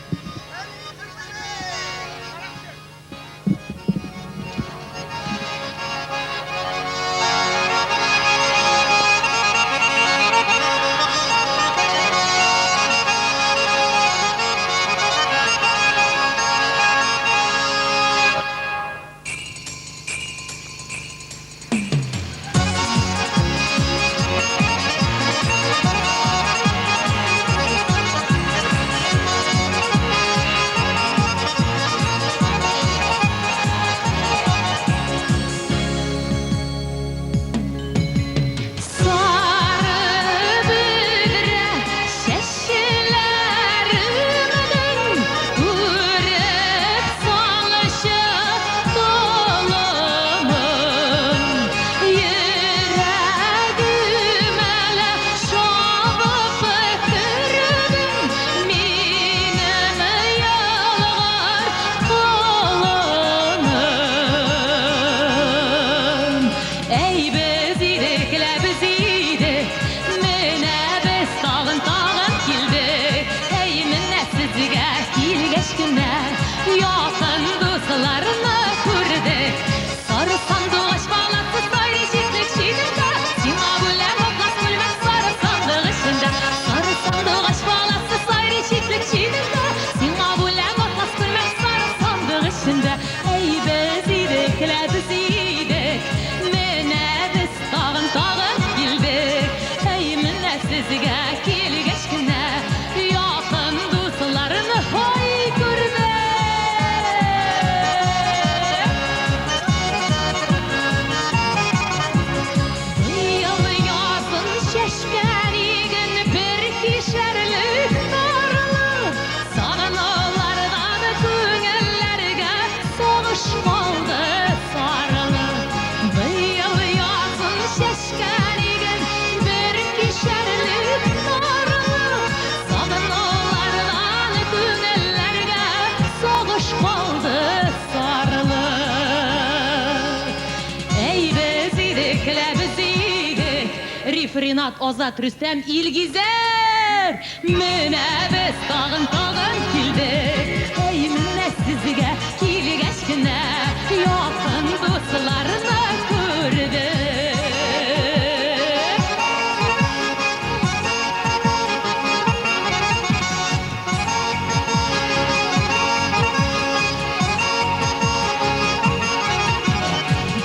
sizge kelgeç güne yakın dostlarını hoy görme. Yıl yazın şeşken igen bir kişerlik narlı sağınılardan köngüllerge soğuş kaldı sarılı. Bir yıl yazın şeşken igen bir kişerlik narlı sağınılardan köngüllerge soğuş kaldı sarılı. Ey bezidikle bezidik Rifrinat, Ozat, Rüstem, İlgizer Mene biz tağın kildik Ey mine sizge kilgeçkine Yakın dostlarını gördük.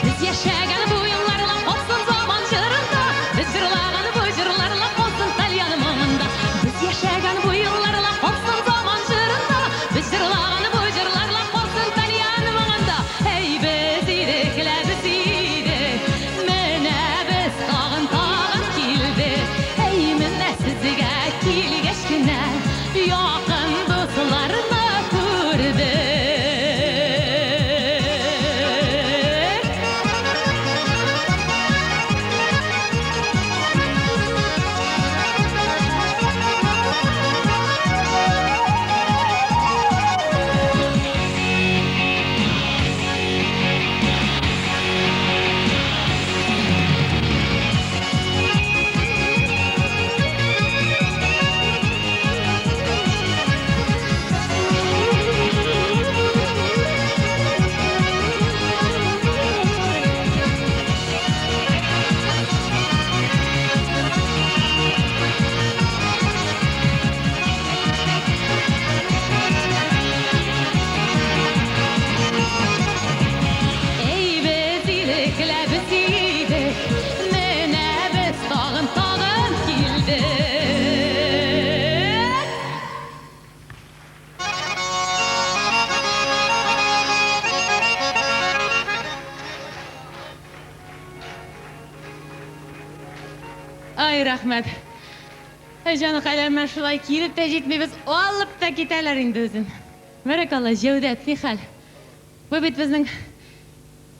Biz yaşayan bu yıllarla olsun zaman çığırında Biz jırlagan bu jırlarla olsun talyan mağında Biz yaşayan bu yıllarla olsun zaman çığırında Biz jırlagan bu jırlarla olsun talyan mağında Hey bezidikle bezidik Mene biz tağın kildik Hey mene sizge kilgeçkine Yakın dostlarını gördük. Ey bezidikle bezidik Mene biz tağın kildik. Ay rahmet. Canı kalem şulay kilip de jetmeybiz, alıp da keteler indi özün. Barakallah, Cevdet, Nihal. Bu bit bizning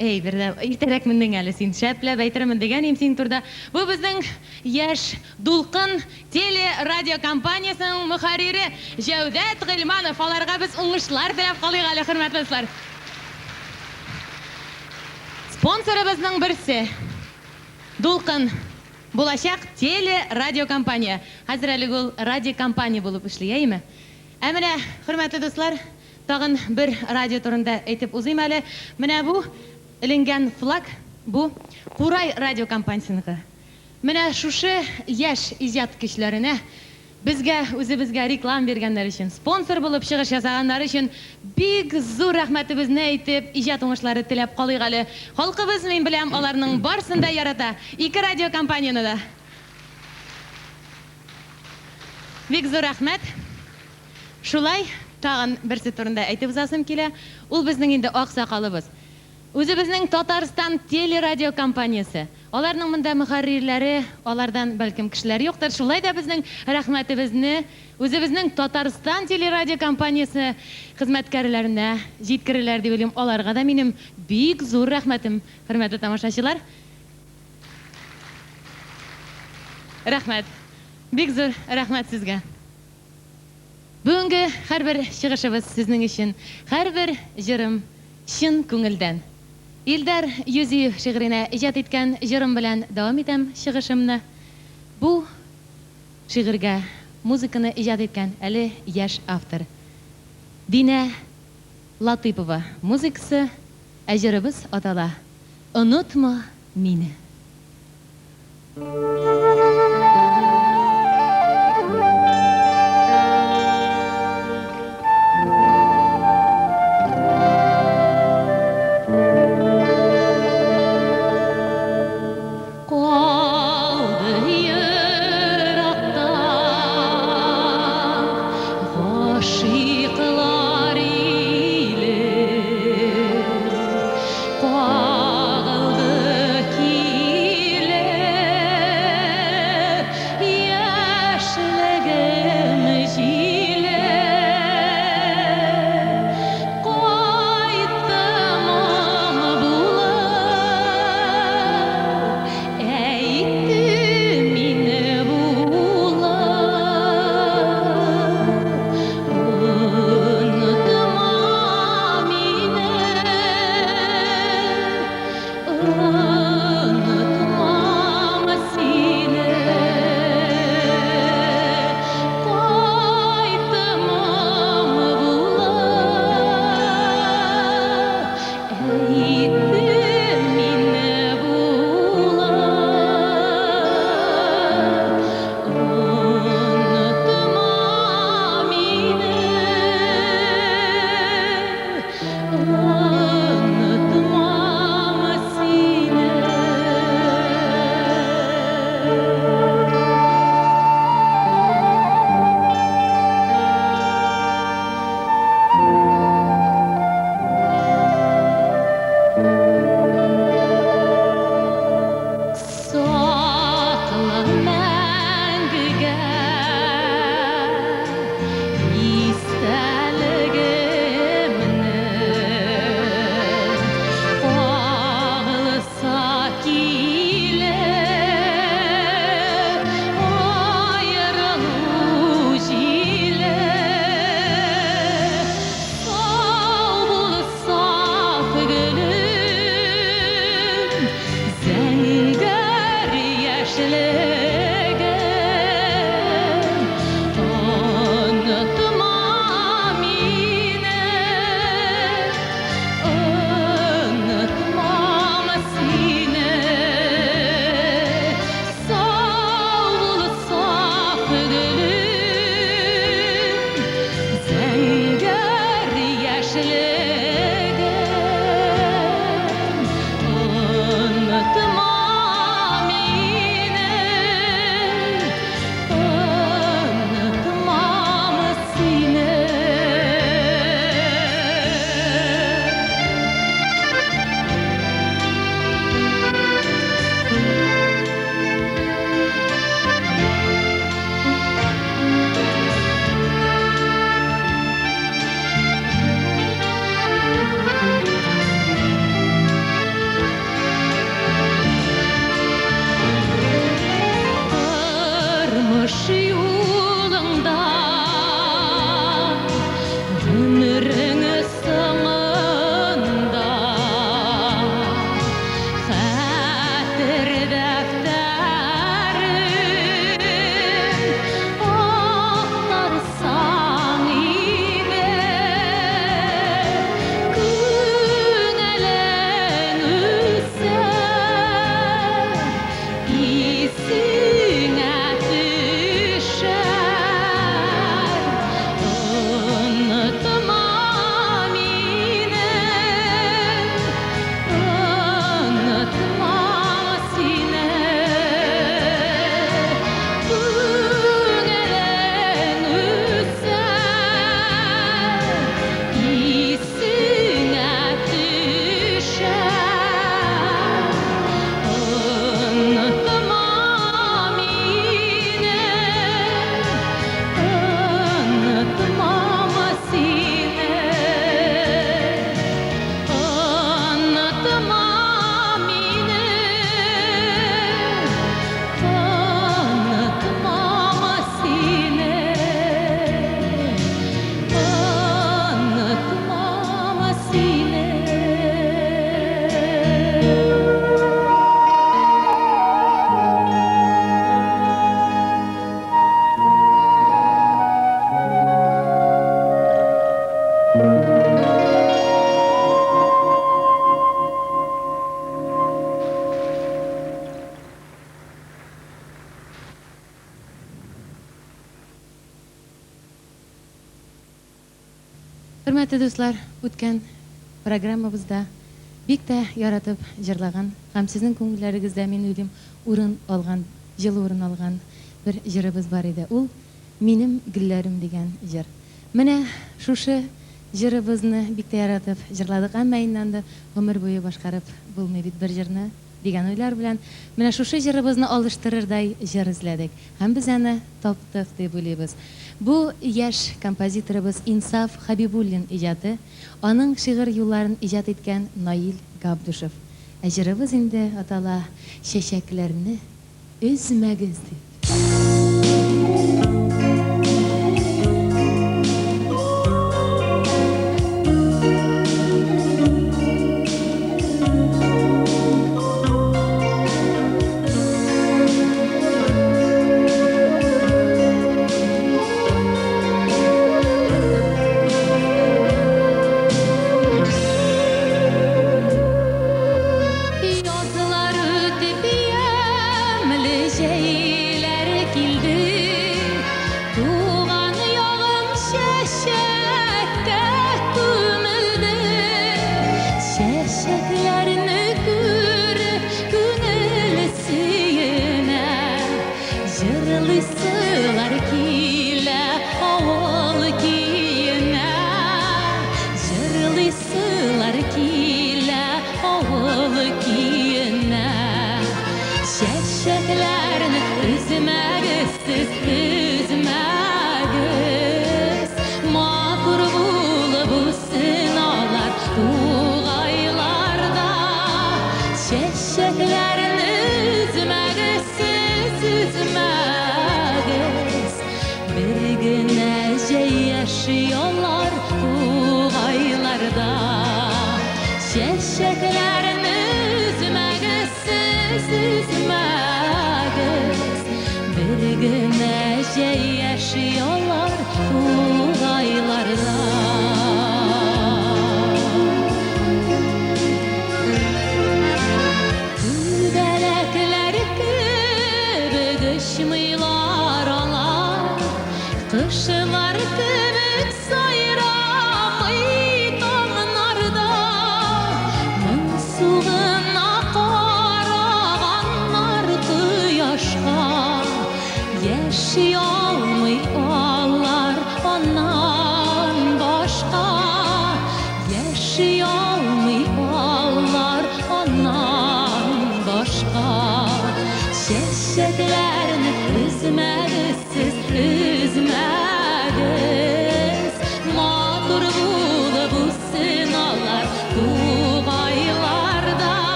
ey bir de erterek mindin әле син шәпләп әйтермен дигән син турда. Бу безнең яшь дулкын теле радио компаниясының мөхәррире Җәүдәт Гыйльманов. Аларга без уңышлар теләп калыйк әле, хөрмәтле дуслар. Спонсорыбызның берсе Дулкын булачак теле радио компания. Хәзер әле ул радио компания булып эшли, әйме? Ә менә, хөрмәтле дуслар, тагын бер радио турында әйтеп узыйм әле. Менә бу эленгән флаг бу Курай радио компаниясыныкы. Менә шушы яшь иҗат кешеләренә безгә үзебезгә реклам биргәннәр өчен, спонсор булып чыгыш ясаганнар өчен бик зур рәхмәтебезне әйтеп, иҗат уңышлары теләп калыйк әле. Халкыбыз, мин беләм, аларның барсын да ярата. Ике радио компанияны да. Бик зур рәхмәт. Шулай тагын берсе турында әйтеп узасым килә. Ул безнең инде аксакалыбыз. Үзебезнең Татарстан телерадио компаниясе. Аларның монда мөхәррирләре, алардан бәлкем кешеләр юктыр. Шулай да безнең рәхмәтебезне үзебезнең Татарстан телерадио компаниясе хезмәткәрләренә җиткерерләр дип уйлыйм. Аларга да минем бик зур рәхмәтем, хөрмәтле тамашачылар. Рәхмәт. Бик зур рәхмәт сезгә. Бүгенге һәрбер чыгышыбыз сезнең өчен, һәрбер җырым чын күңелдән. Илдар Юзиев шигыренә иҗат иткән җырым белән дәвам итәм чыгышымны. Бу шигырьгә музыканы иҗат иткән әле яшь автор Динә Латыйпова. Музыкасы, ә җырыбыз атала «Онытма мине». Kaldı yırakta Hürmetli dostlar, o'tgan programmamızda bik de yaratып jırlagan, hem sizin көңілләрегездә мен уйлыйм жылы урын алган bir җырыбыз бар иде. Ул минем гөлләрем дигән җыр. Менә шушы җырыбызны бик тә яратып җырладык, әмма иннән дә гомер буе башкарып булмый бит бер җырны дигән уйлар белән менә шушы җырыбызны алыштырырдай җыр эзләдек. Һәм без аны таптык дип уйлыйбыз. Бу яшь композиторыбыз Инсаф Хабибуллин иҗаты, аның шигырь юлларын иҗат иткән Наил Габдушев. Ә җырыбыз инде атала Чәчәкләрне өзмәгез дип.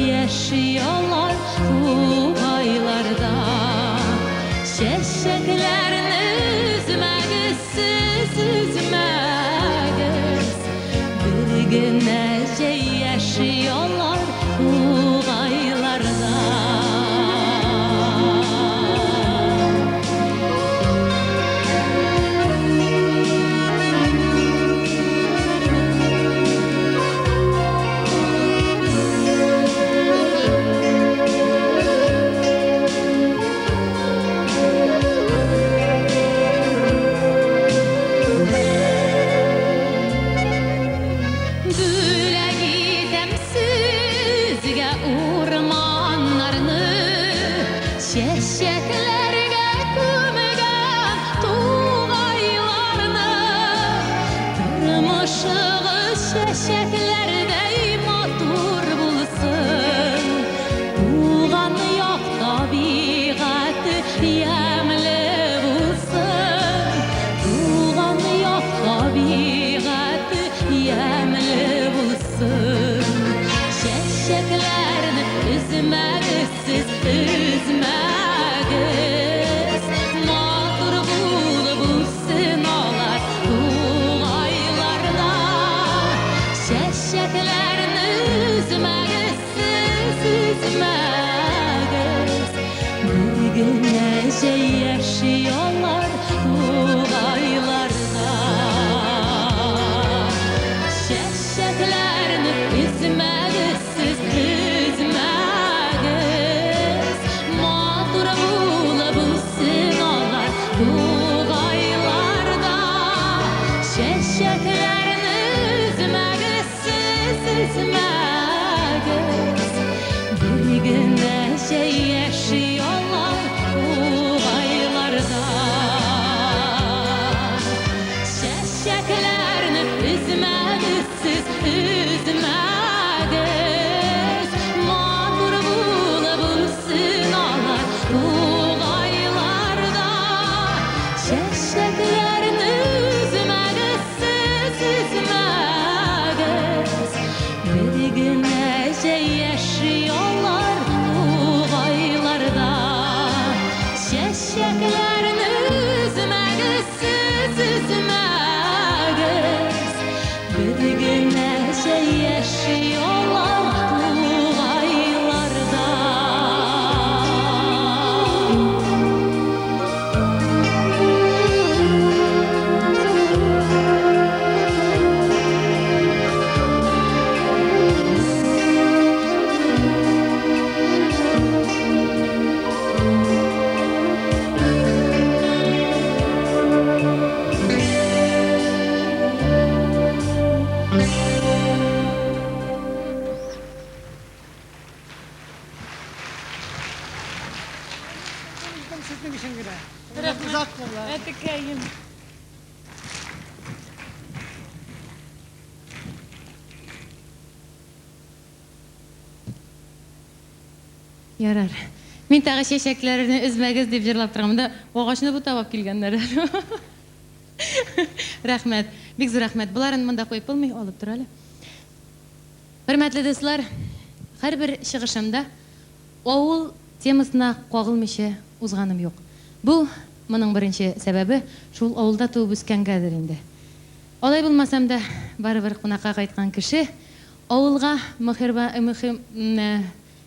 Yaşıyorlar bu aylarda. Çiçeklerini üzmegez, üzmegez. Bir gün nece yaşıyorlar bu aylarda. Güle üzmegez bir güne şey yaşıyorlar uğaylarda şeşeklerini üzmegez siz üzmegez mağdur bulabılsın ağlar uğaylarda şeşeklerini üzmegez siz üzmegez bir güneşe yaşıyorlar uğaylarda şeşeklerini üzmegez siz üzmegez bir güneşe yaşıyorlar uğaylarda. Ярар. Мен тағы шешеклеріні үзмәгіз деп жырлап тұрғамда, оғашыны бұ табап келгендер. Рахмет. Бик зор рахмет. Бұларын мұнда қойып болмай алып тұралы. Hürmetli dostlar, her bir шығышымда ауыл темасына қоғылмышы ұзғаным жоқ. Бұл мұның бірінші сәбәбі шул ауылда туып өскенге инде. Олай болмасам да барыбір қонаққа қайтқан кіші ауылға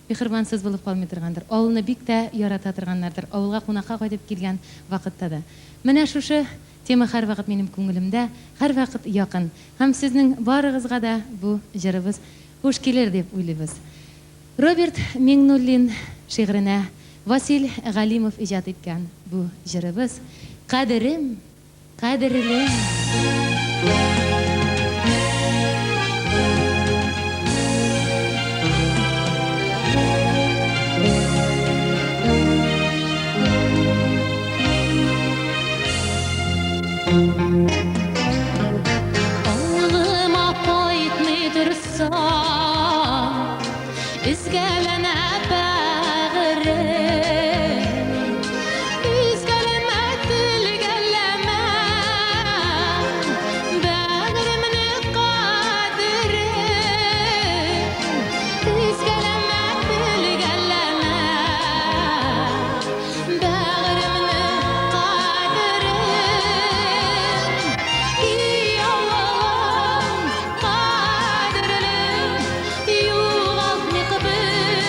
мехрибансыз болып қалмай тұрғандар. Ауылны бик тә ярата тұрғаннардыр. Ауылға қонаққа қайтып келген вақытта да. Менә шушы тема һәр вакыт минем күңелемдә, һәр вакыт якын. Һәм сезнең барыгызга да бу җырыбыз хуш килер дип уйлыйбыз. Роберт Миңнуллин шигыренә Васил Галимов иҗат иткән бу җырыбыз «Кадерим, кадерлем». Ağlıma koytmay dursam, üzgələnə bağırım, üzgələmə dilgələmə, bağırımını qadırım, üzgələmə dilgələmə, bağırımını qadırım. Allah'ım kaderlim, yuvaltni kıbır.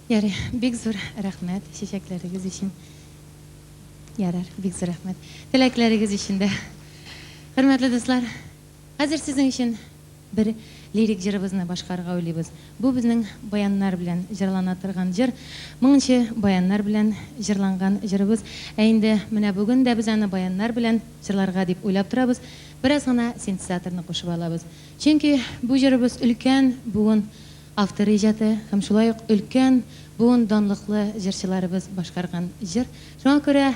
Ярый, бик зур рәхмәт чәчәкләрегез өчен. Ярар, бик зур рәхмәт. Теләкләрегез өчен дә. Хөрмәтле дуслар, хәзер сезнең өчен бер лирик җырыбызны башкарырга уйлыйбыз. Бу безнең баяннар белән җырлана торган җыр. Моңынчы баяннар белән җырланган җырыбыз. Ә инде менә бүген дә без аны баяннар белән җырларга дип уйлап торабыз. Бераз гына синтезаторны кушып алабыз. Чөнки бу җырыбыз өлкән буын автор иҗаты һәм шулай ук өлкән буын данлыклы җырчыларыбыз башкарган җыр. Шуңа күрә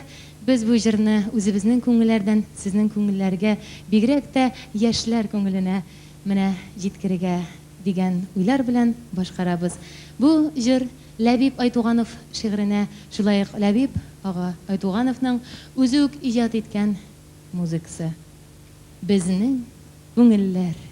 без бу җырны үзебезнең күңелләрдән сезнең күңелләргә, бигрәк тә яшьләр күңеленә менә җиткерергә дигән уйлар белән башкарабыз. Бу җыр Ләбиб Айтуганов шигыренә, шулай ук Ләбиб ага Айтугановның үзе үк иҗат иткән музыкасы. Безнең күңелләр.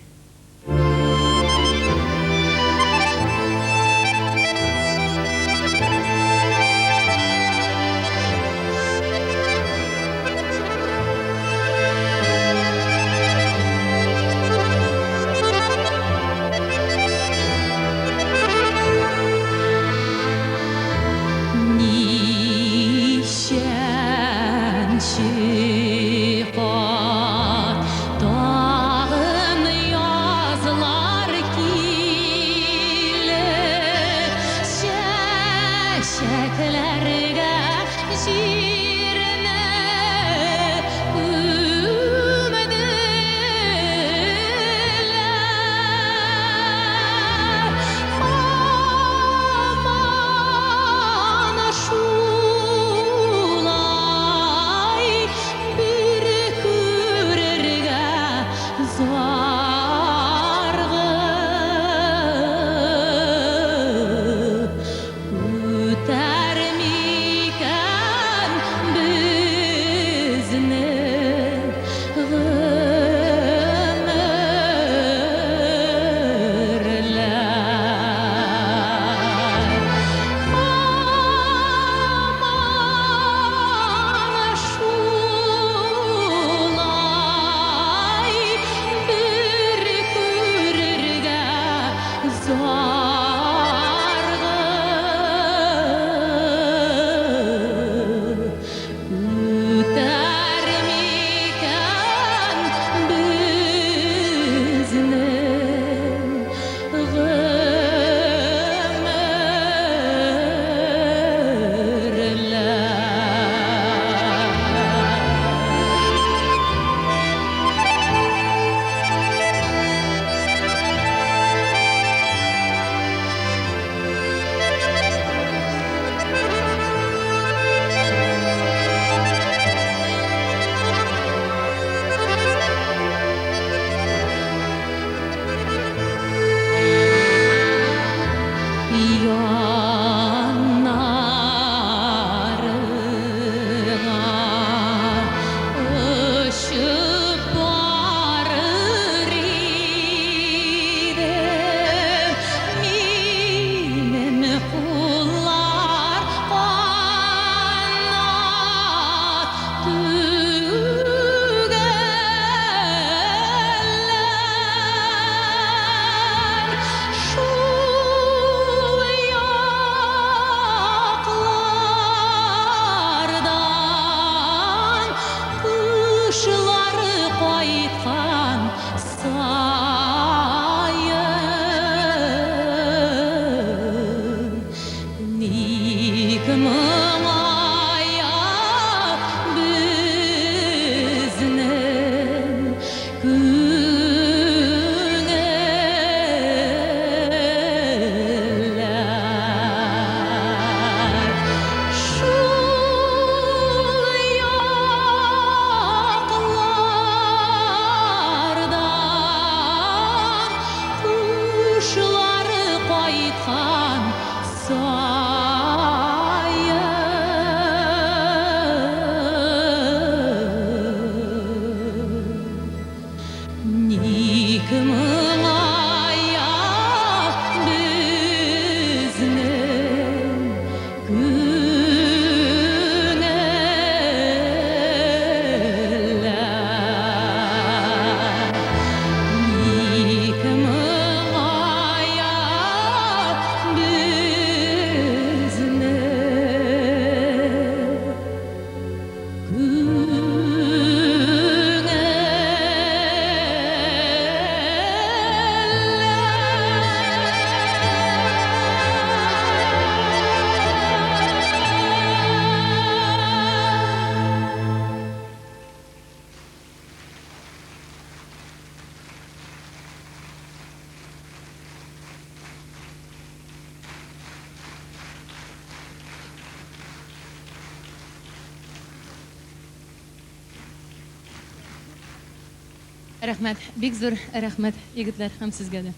Рәхмәт, бик зур рәхмәт, егетләр, һәм сезгә дә.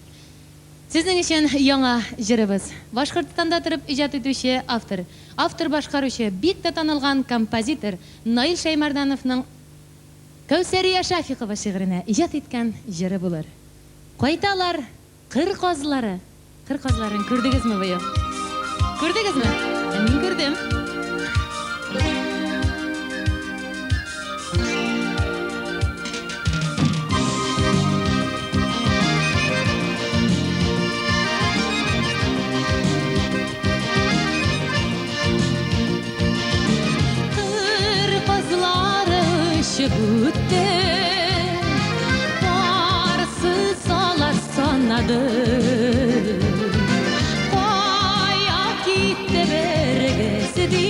Сезнең өчен яңа җырыбыз. Башкортстанда торып иҗат итүче автор, автор башкаручы, бик тә танылган композитор Наил Шәймәрдановның Кәүсәрия Шафикова шигыренә иҗат иткән җыры булыр. Кайталар кыр казлары. Кыр казларын күрдегезме быел? Күрдегезме? Мин күрдем. Ütte Barsı salar sanadı Kaya gitti bergesi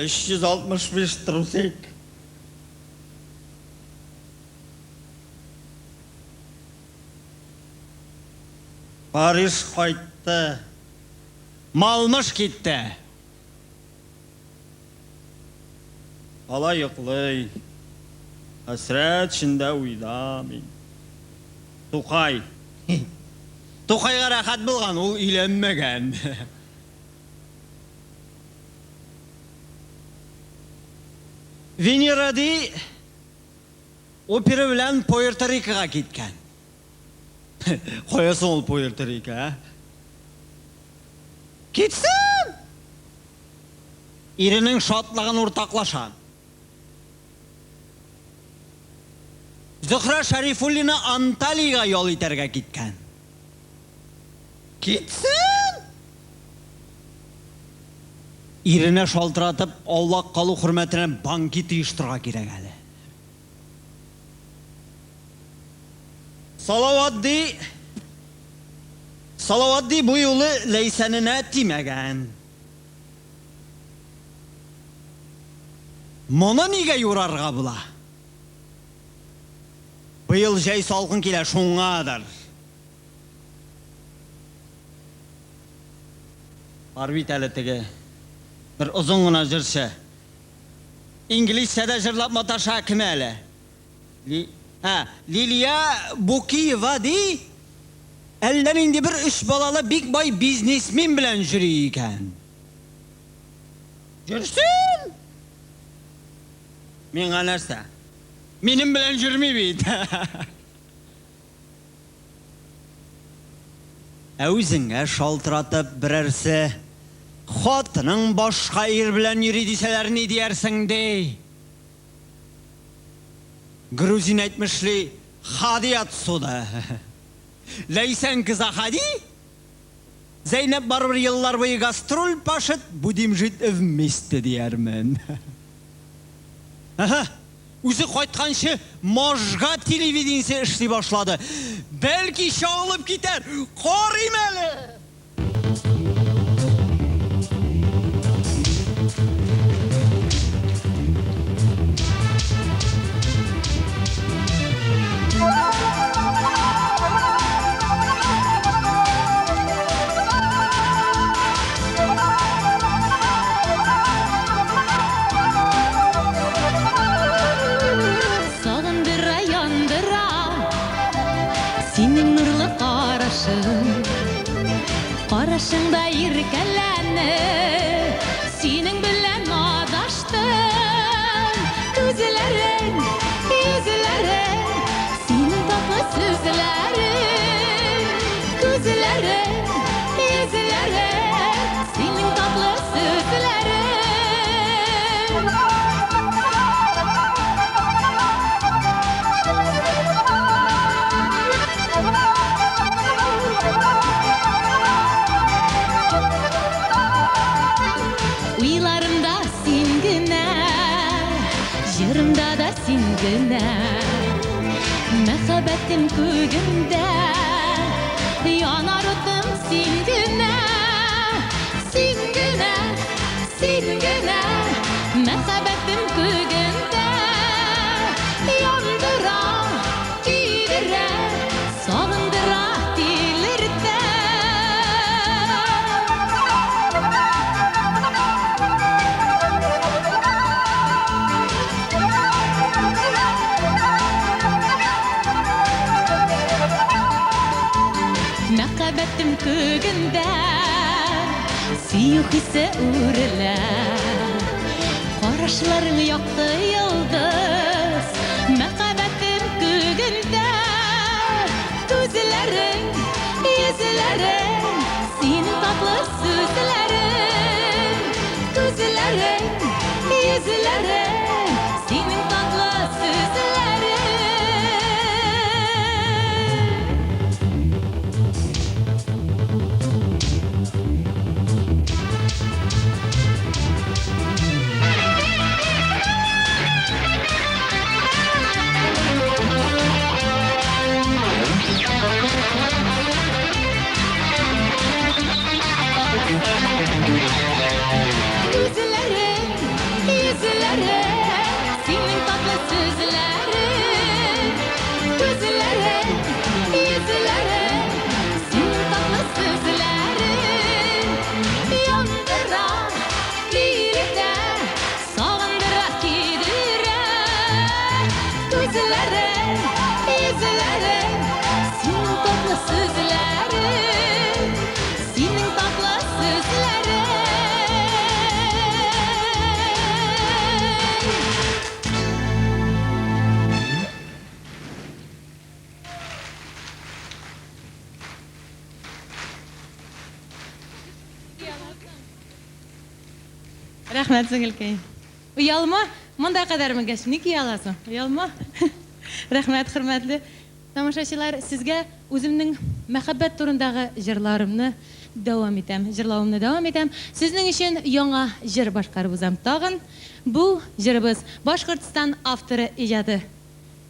365 трусик. Париж қайтты. Малмыш кетті. Бала йоқлай. Hasret içinde uydamayın. To'qay. To'qayga rahat bo'lgan, u uylanmagan. Veneradi opera bilan Puerto Ricoga ketgan. Qo'yasan ol Puerto Rico, ha? Ketsin! Erining shodligini o'rtoqlashan. Zuhra Sharifullina Antaliyaga yo'l etarga ketgan. Ketsin! Erini shaltiratib, Alloh qolu hurmatini bankit uyushtirga kerak hali. Salavatdi bu yo'li laysanini timagan. Mana nega yo'rarga bo'la? Bu yıl jay salqın kelar şoňadyr. Barbitalitigi bir uzunguna jırşa. İngilizcede jırlap mataşa kim eli? Lilia Bukiyeva di. Ellerinde bir üç balalı big boy biznesmen bilen jüriyken. Jürsün! Men ganarsa. Benim bilen jürmeydi. Özüňe şaltıratıp birerse, xotynyň başga er bilen ýüri diseler ne diýersiň dey. Gruzin aýtmyşly hadiyat suda. Leysen kıza hadi? Zeynep barbar yıllar boyu gastrol paşıt, budym jit evmeste diýermen. Aha! Uzi qaytkanşı Можга televidensiya işli başladı. Belki şağılıp gider. Qarayım eli. Qarashыңda irkelenip, senin bilen adaştım. Gözlerin, yüzlerin, senin tatlı sözlerin. Gözlerin, yüzlerin, senin tatlı sözlerin. Uylarımda sen gine, yarımda da sen gine. Mehabetim kugimde, yanar otum sen gine. Sen gine, sen gine. Mehabetim kugimde, yandıra, gidire, sağındıra, dilirde. Mehabetim kuginde, siyuh hisse uğurlar. Qarashlarың yaktı yıldız. Mehabetim kuginde, gözlerin, yüzlerin, senin tatlı sözlerin. Gözlerin, yüzlerin, senin tatlı sözlerin. Рәхмәт сеңелкәй. Уялма, монда кадәр меңгәш ник уяласың? Уялма. Рәхмәт, хөрмәтле тамашачылар, сезгә үземнең мәхәббәт турындагы җырларымны дәвам итәм. Җырлавымны дәвам итәм. Сезнең өчен яңа җыр башкарып узам тагын. Бу җырыбыз Башкортстан авторы иҗаты.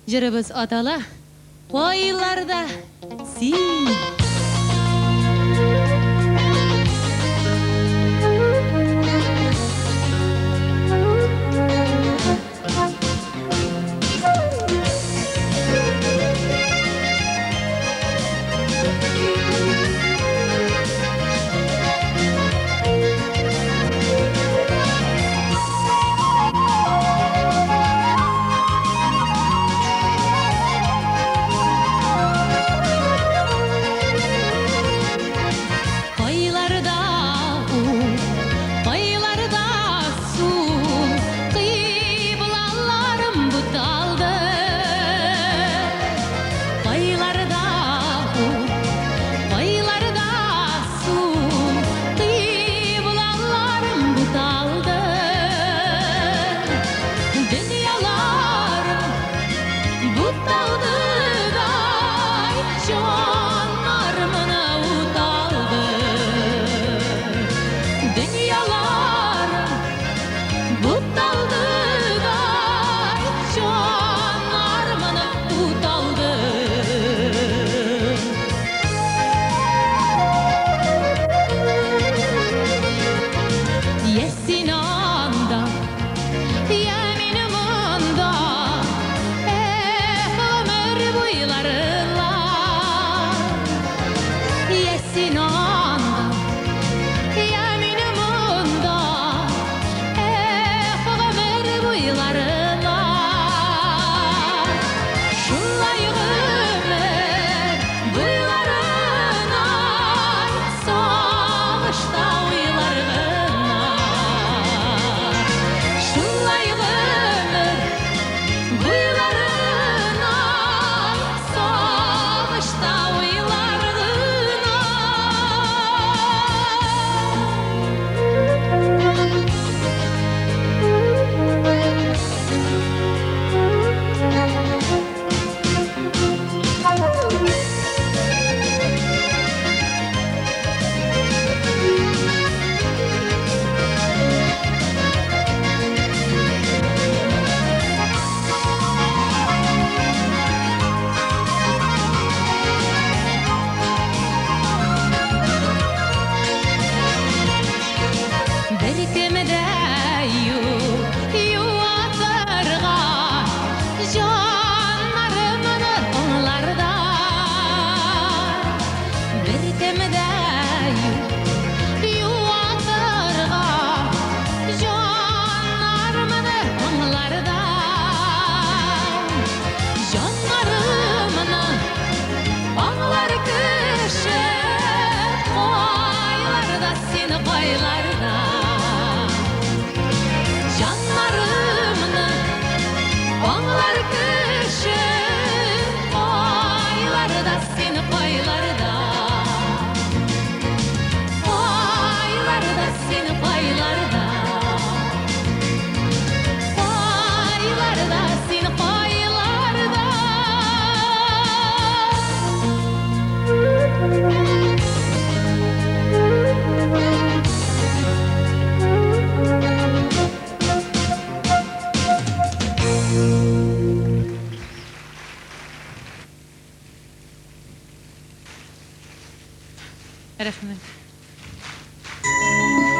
Җырыбыз атала Кайларда син.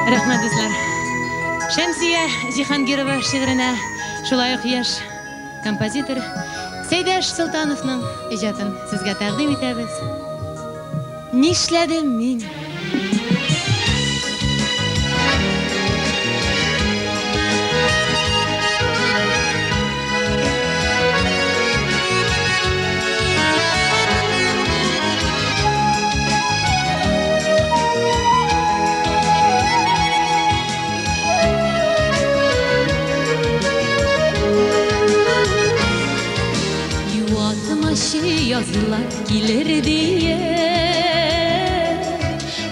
Рәхмәт дуслар. Шәмсия Җиһангирова шигыренә шулай ук яшь композитор Сәйдәш Солтановның иҗатын сезгә тәкъдим итәбез. Нишләдем мин? Yazılar gelir diye,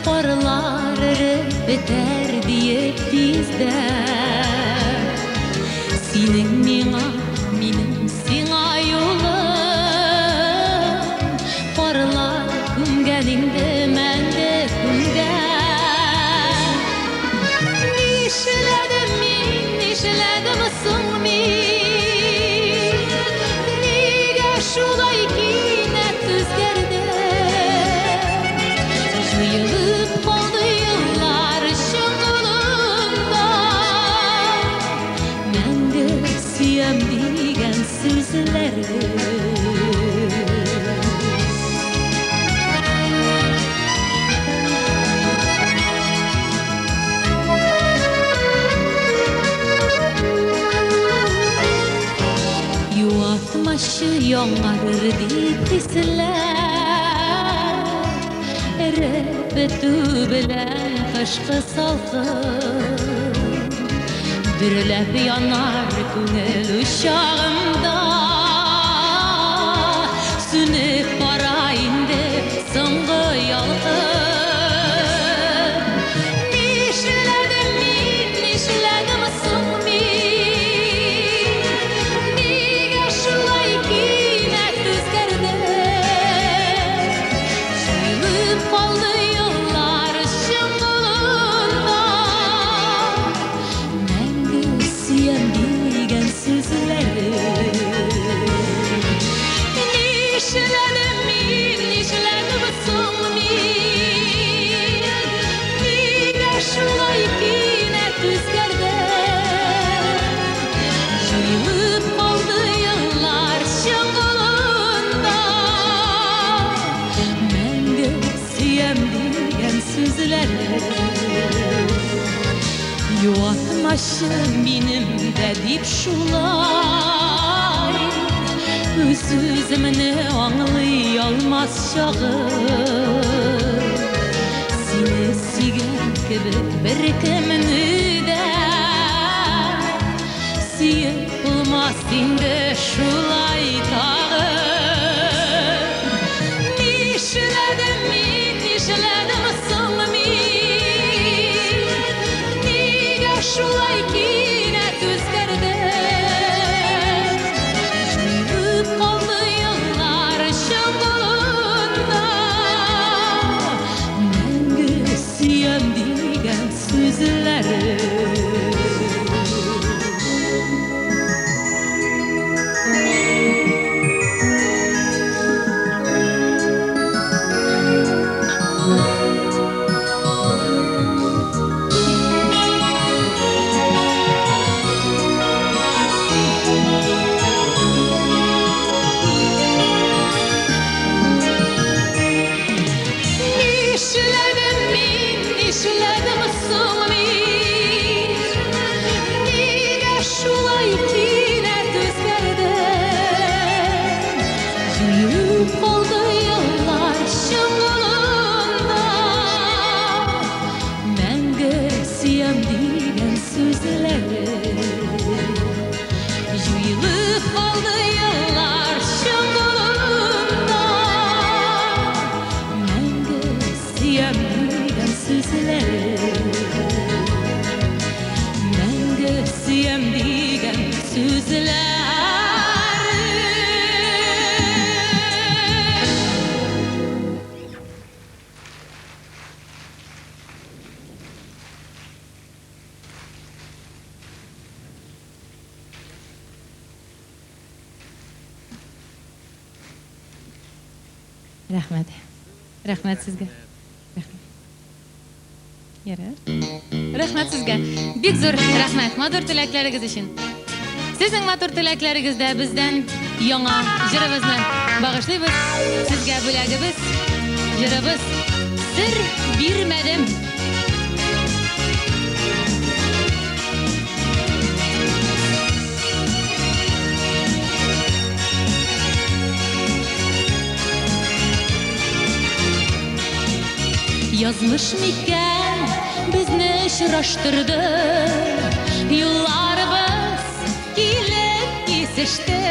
karlar erip biter diye bizden. diyen sözlerim. Yuvatmaşı yanar dipsizler, Rebetu bilen kışkı salkın, Dürlep yanar күңел uşağımda, Sünüp bara indi soңғы yalqın. Nişledim min, nişledim soң min, Nige şulay kıymet özgərdim. Juyulup kaldı yıllar şıngılında, Мәңгі сүйем деген сөзлерім. Нишеледім мен, нишеледім соң мен, Неге шулай кинәт өзгәрдім. Жайылып қалды yıllar шыңғылында, Мәңгі сүйем деген сөзлерім. Yuvatmaşı benim de dip şulay, Öz özümünü anlay almaz çağım. Seni sügen gibi bir kimini de Süyüp bulmaz indi şulay tağım. Nişledim men, nişledim soң men, Şulay kinət özgərdim. Juyulup qaldı yıllar şıngılında, Мәңгі сүйем деген сөзлерім. Nişledim men, nişledim soң men, Nige şulay kinət özgərdim. Juyulup qaldı yıllar şıngılında, Мәңгі сүйем деген сөзлерім. Juyulup qaldı yıllar şıngılında, Мәңгі сүйем деген сөзлерім. Мәңгі сүйем деген сөзлерім. Рәхмәт. Рәхмәт сезгә. Рәхмәт. Ярар. Рәхмәт сезгә. Бик зур рәхмәт матур теләкләрегез өчен. Сезнең матур теләкләрегездә бездән яңа җырыбызны багышлыйбыз. Сезгә бүләгебез, җырыбыз Сер бирмәдем. Yazmış mикән безне очраштырды, Юлларыбыз килеп кисеште.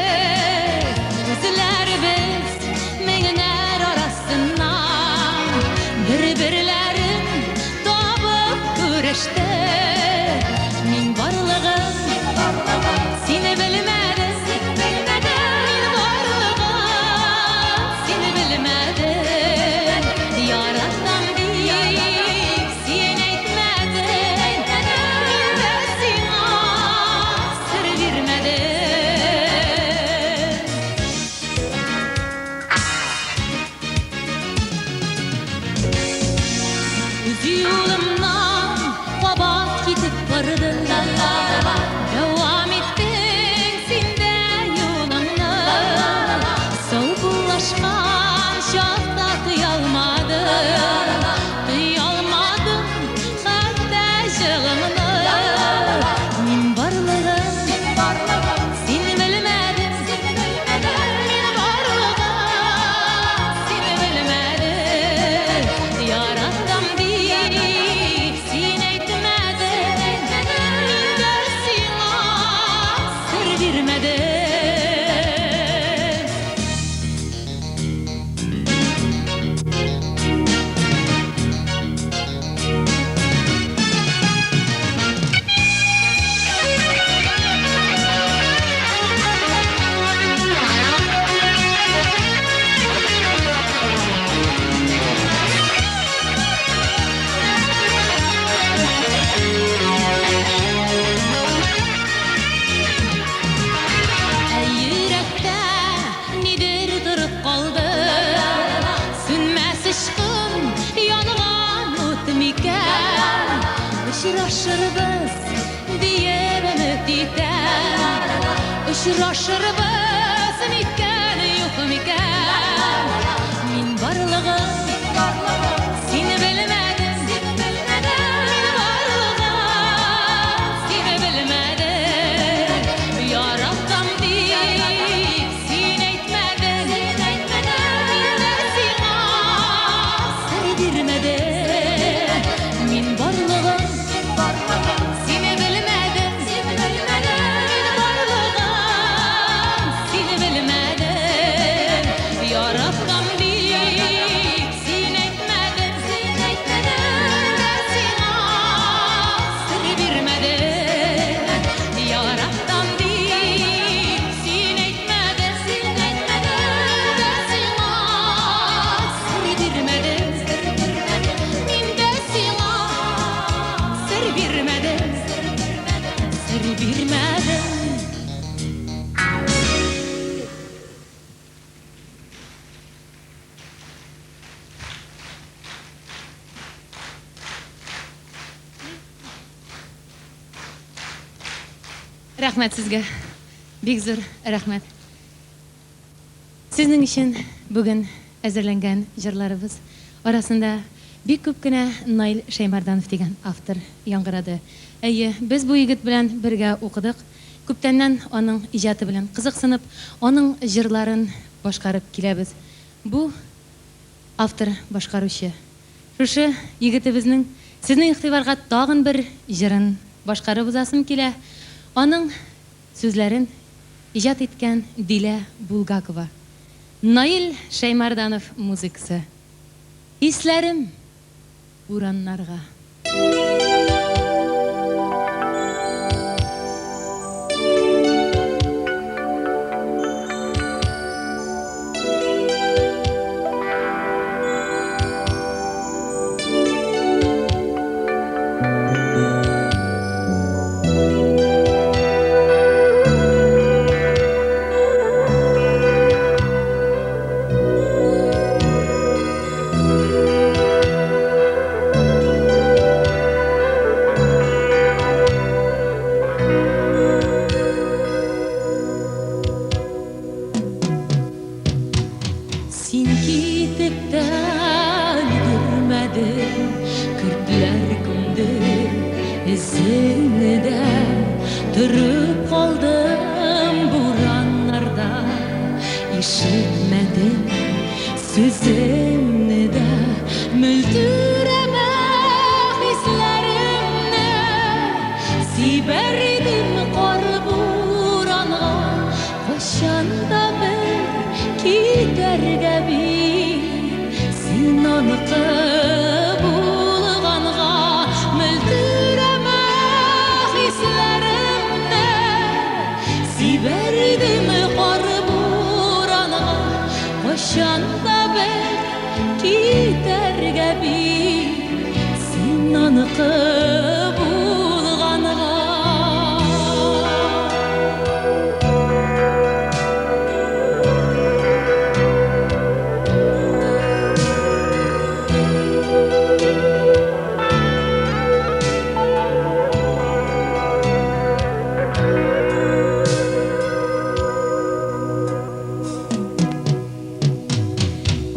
Үзләребез меңнәр арасыннан бер-берләрен табып күреште. Мин барлыгын сине белмәдем, мин барлыгын сине белмәдем. Яратам дип син әйтмәдең, мин дә сиңа сер бирмәдем. Очрашырбыз диеп өмет итәм. Очрашырбыз микән, юк микән. Мин барлыгын сине белмәдем. Мин барлыгын сине белмәдем. Яратам дип син әйтмәдең. Мин дә сиңа сер бирмәдем. Мин барлыгын сине белмәдем. Мин барлыгын сине белмәдем. Яратам дип син әйтмәдең. Мин дә сиңа сер бирмәдем. Яратам дип син әйтмәдең. Мин дә сиңа сер бирмәдем. Мин дә сиңа сер бирмәдем. Сер бирмәдем. Рәхмәт сезгә. Бик зур рәхмәт. Сезнең өчен бүген әзерләнгән җырларыбыз арасында бик күп кенә Наил Шәймәрданов дигән автор яңгырады. Әйе, без бу егет белән бергә укыдык. Күптәннән аның иҗаты белән кызыксынып, аның җырларын башкарып киләбез. Бу автор башкаручы. Шушы егетебезнең сезнең игътибарга тагын бер җырын башкарып узасым килә. Аның сүзләрен иҗат иткән Дилә Булгакова. Наил Шәймәрданов музыкасы. Хисләрем ураннарга. Син китеп тә өлгермәдең, көртләр күмде эзеңне дә. Торып калдым бураннарда, ишетмәдем сүзеңне дә. Мөлдерәмә хисләремне, сибәр идем кар буранга. Кайчанда бер китәргә бит, син аныкы булганга. Мөлдерәмә хисләремне, сибәр идем кар буранга. Кайчанда бер китәргә бит, син аныкы булганга.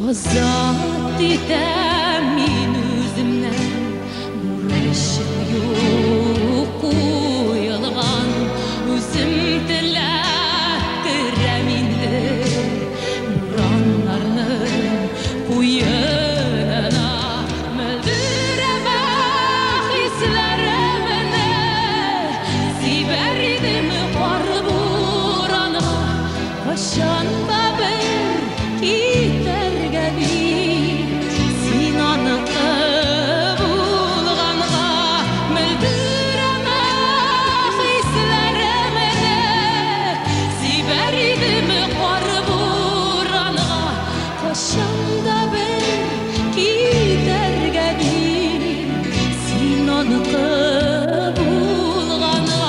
Азат итәм мин үземнән, бурычым юк куелган. Үзем теләп керәм инде бураннарның куенына. Мөлдерәмә хисләремне, сибәр идем кар буранга. Кайчанда бер китәргә бит, син аныкы булганга. Мөлдерәмә хисләремне, сибәр идем кар буранга. Кайчанда бер китәргә бит, син аныкы булганга.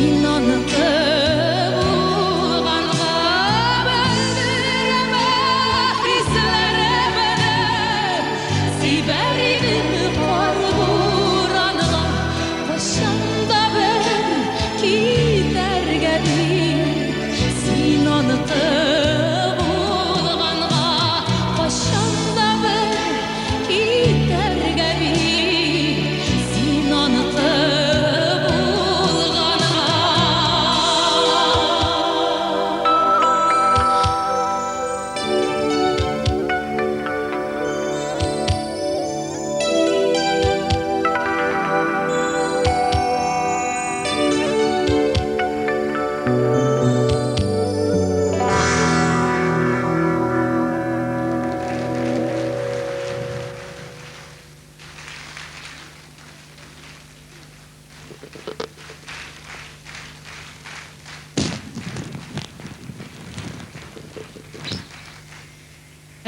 Син аныкы булганга белдереме хисләремне. Сибәр идем кар буранга, кайчан да бер китәргә бир. Син аныкы булганга, кайчан да бер китәргә бир. Син аныкы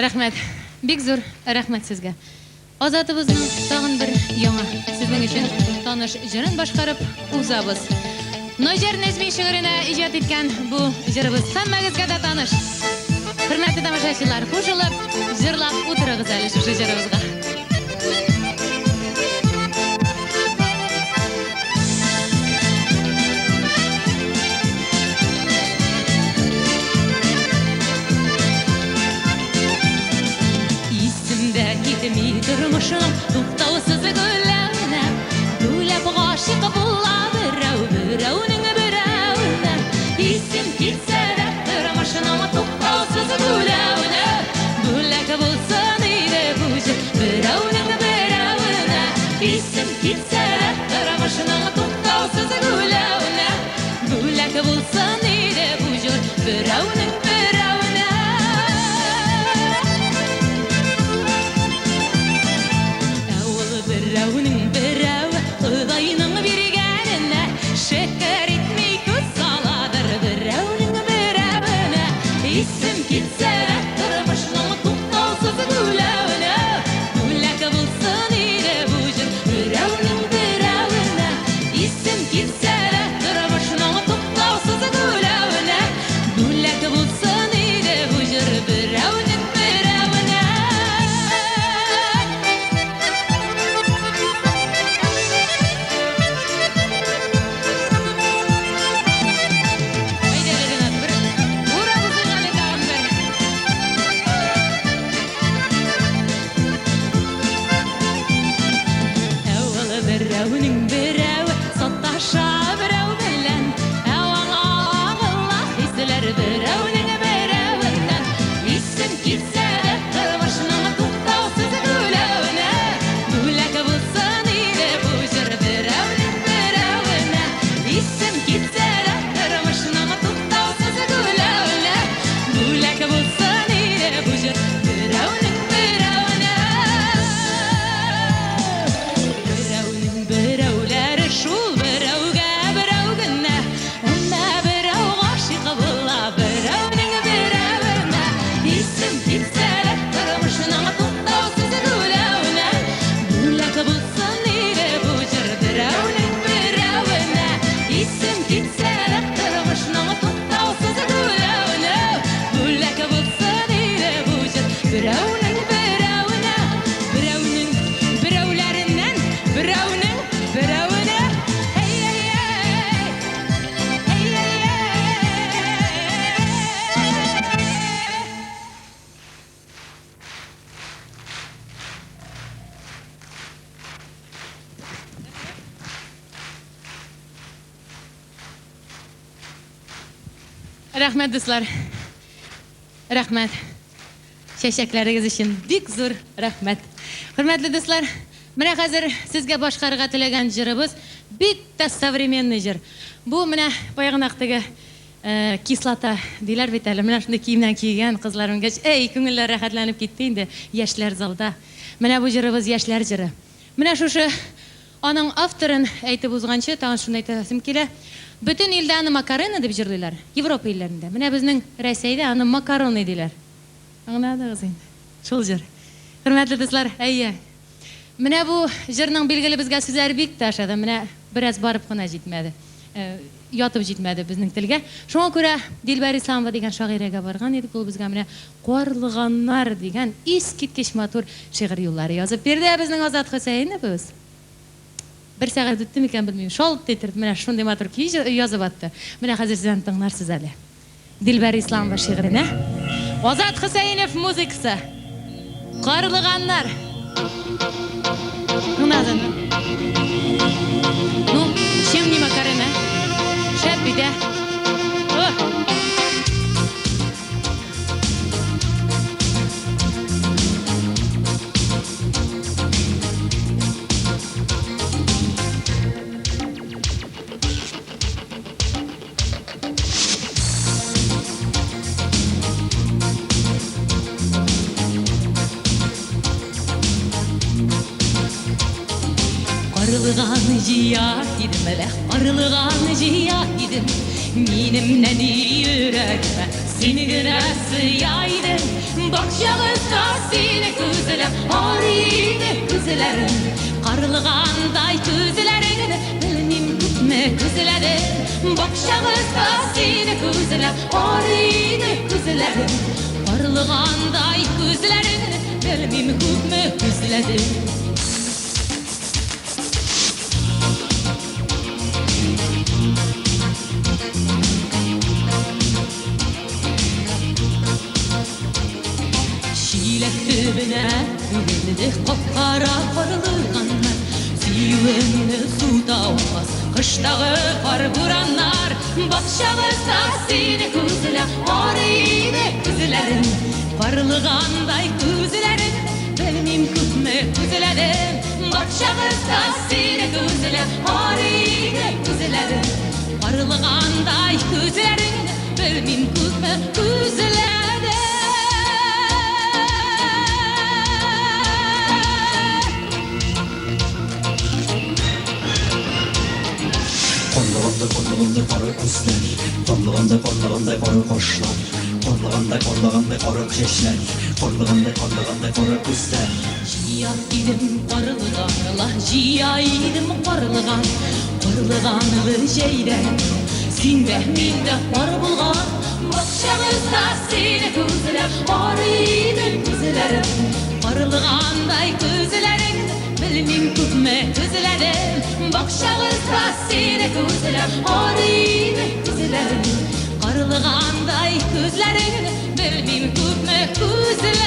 Рәхмәт. Бик зур рәхмәт сезгә. Азатыбызның тагын бер яңа сезнең өчен таныш җырын башкарып узабыз. Наҗар Нәҗми шигыренә иҗат иткән бу җырыбыз һәммәгезгә дә таныш. Хөрмәтле тамашачылар, кушылып җырлап утырыгыз әле шушы җырыбызга. Китми тормышым туктаусыз гүлләнә, гүләп гашык була берәүнең берәүнә. Исем китсә дә тормышым туктаусыз гүлләнә, гүләк булсын иде бу җыр берәүнең берәүнә. Исем китсә дә тормышым туктаусыз гүлләнә, гүләк булсын иде бу җыр берәүнең берәүнә. Берәүнең берәү Құдайның биргәненә шәкәр итмей күз саладыр берәүнең берәүнә. Исем китсә дә тормышның туктаусыз гүләнә, гүләк булсын иде бу җыр берәүнең берәүнә. Исем китсә дә тормышның туктаусыз гүләнә, гүләк булсын иде бу җыр берәүнең берәүнә. Берәүнең берәү саташа берәү белән, аңа Аллаһ хисләр берәүнең берәүнән. Исем китсә дә тормышның туктаусыз гүләнә, гүләк булсын иде бу җыр берәүнең берәүнә. Исем китсә дә тормышның туктаусыз гүләнә, гүләк булсын иде бу җыр берәүнең берәүнә. Берәүләр шул берәүгә берәү генә, әмма берәү гашык була берәүнең берәүнә. Исем китсә дә тормышның туктаусыз гүләнә, гүләк булсын иде бу җыр берәүнең берәүнә. Исем китсә дә тормышның туктаусыз гүләнә, гүләк булсын иде бу җыр берәүнең берәүнә. Берәүнең берәүләреннән берәүнең берәүнә. Рәхмәт, дуслар. Рәхмәт. Чәчәкләрегез өчен бик зур рәхмәт. Хөрмәтле дуслар, менә хәзер сезгә башкарырга теләгән җырыбыз бик тә современный җыр. Бу менә баягынак теге кислота диләр бит әле. Менә шундый киемнән кигән кызларым гәч, күңелләр рәхәтләнеп китте инде яшьләр залда. Менә бу җырыбыз яшьләр җыры. Менә шушы аның авторын әйтеп узганчы, тагын шуны әйтәсем килә. Бөтен илдә аны макароны дип җырлыйлар, Европа илләрендә. Менә безнең Россиядә аны макароны диләр. Аңладыгыз инде. Шул җыр. Хөрмәтле дуслар, Менә бу җырның билгеле безгә сүзләре бик ташады. Менә бераз барып кына җитмәде. yotib җитмәде безнең телгә. Шуңа күрә Дилбәр Исламова дигән шагыйрәгә барган идек. Ул безгә менә Карлыганнар дигән искиткеч матур шигырь юллары язып бирде безнең Азат Хөсәйновыбыз. Bir сәгать үтте микән белмим. Шалт итеп менә шундый матур ки язып атты. Менә хәзер сездән тыңларсыз әле. Дилбәр Исламова шигыренә Азат Хөсәйнов музыкасы. Карлыганнар. Кунадын. Ну, чем не макарена? Шәп бит, Qarılığan ciyahidim elə, qarılığan ciyahidim Minimdən yüreğime seni güne sıyaydım Bakşağızda seni güzelim, arıydı güzelerim Qarılığanday güzelerin, bilmem gitme güzelerim Bakşağızda seni güzelim, arıydı güzelerim Qarılığanday güzelerin, bilmem gitme güzelerim Tübüne ürünlü kapkara karılığanlar Siyuğunu suda olmaz kıştağı kar buranlar Bakşağızda seni kızıla arıydı kızılarım Karılığanday kızılarım Bilmem kütme kızılarım Bakşağızda seni kızıla arıydı kızılarım Karılığanday kızılarım Bilmem kütme kızılarım Korlağanda kara kızlar Korlağanda kara koşlar Korlağanda kara keşler Korlağanda kara kızlar Ciyahidim qarılığanla Ciyahidim qarılığan Qarılığanlı şeyden Sin vehminde var bulğan Bakşağızda seni güzele Arıydı güzelerim Qarılığanday güzelerim Bilmem kütme güzelerim Bakşağızda seni güzele Arıydı güzelerim Qarılığanday güzelerim Bilmem kütme güzelerim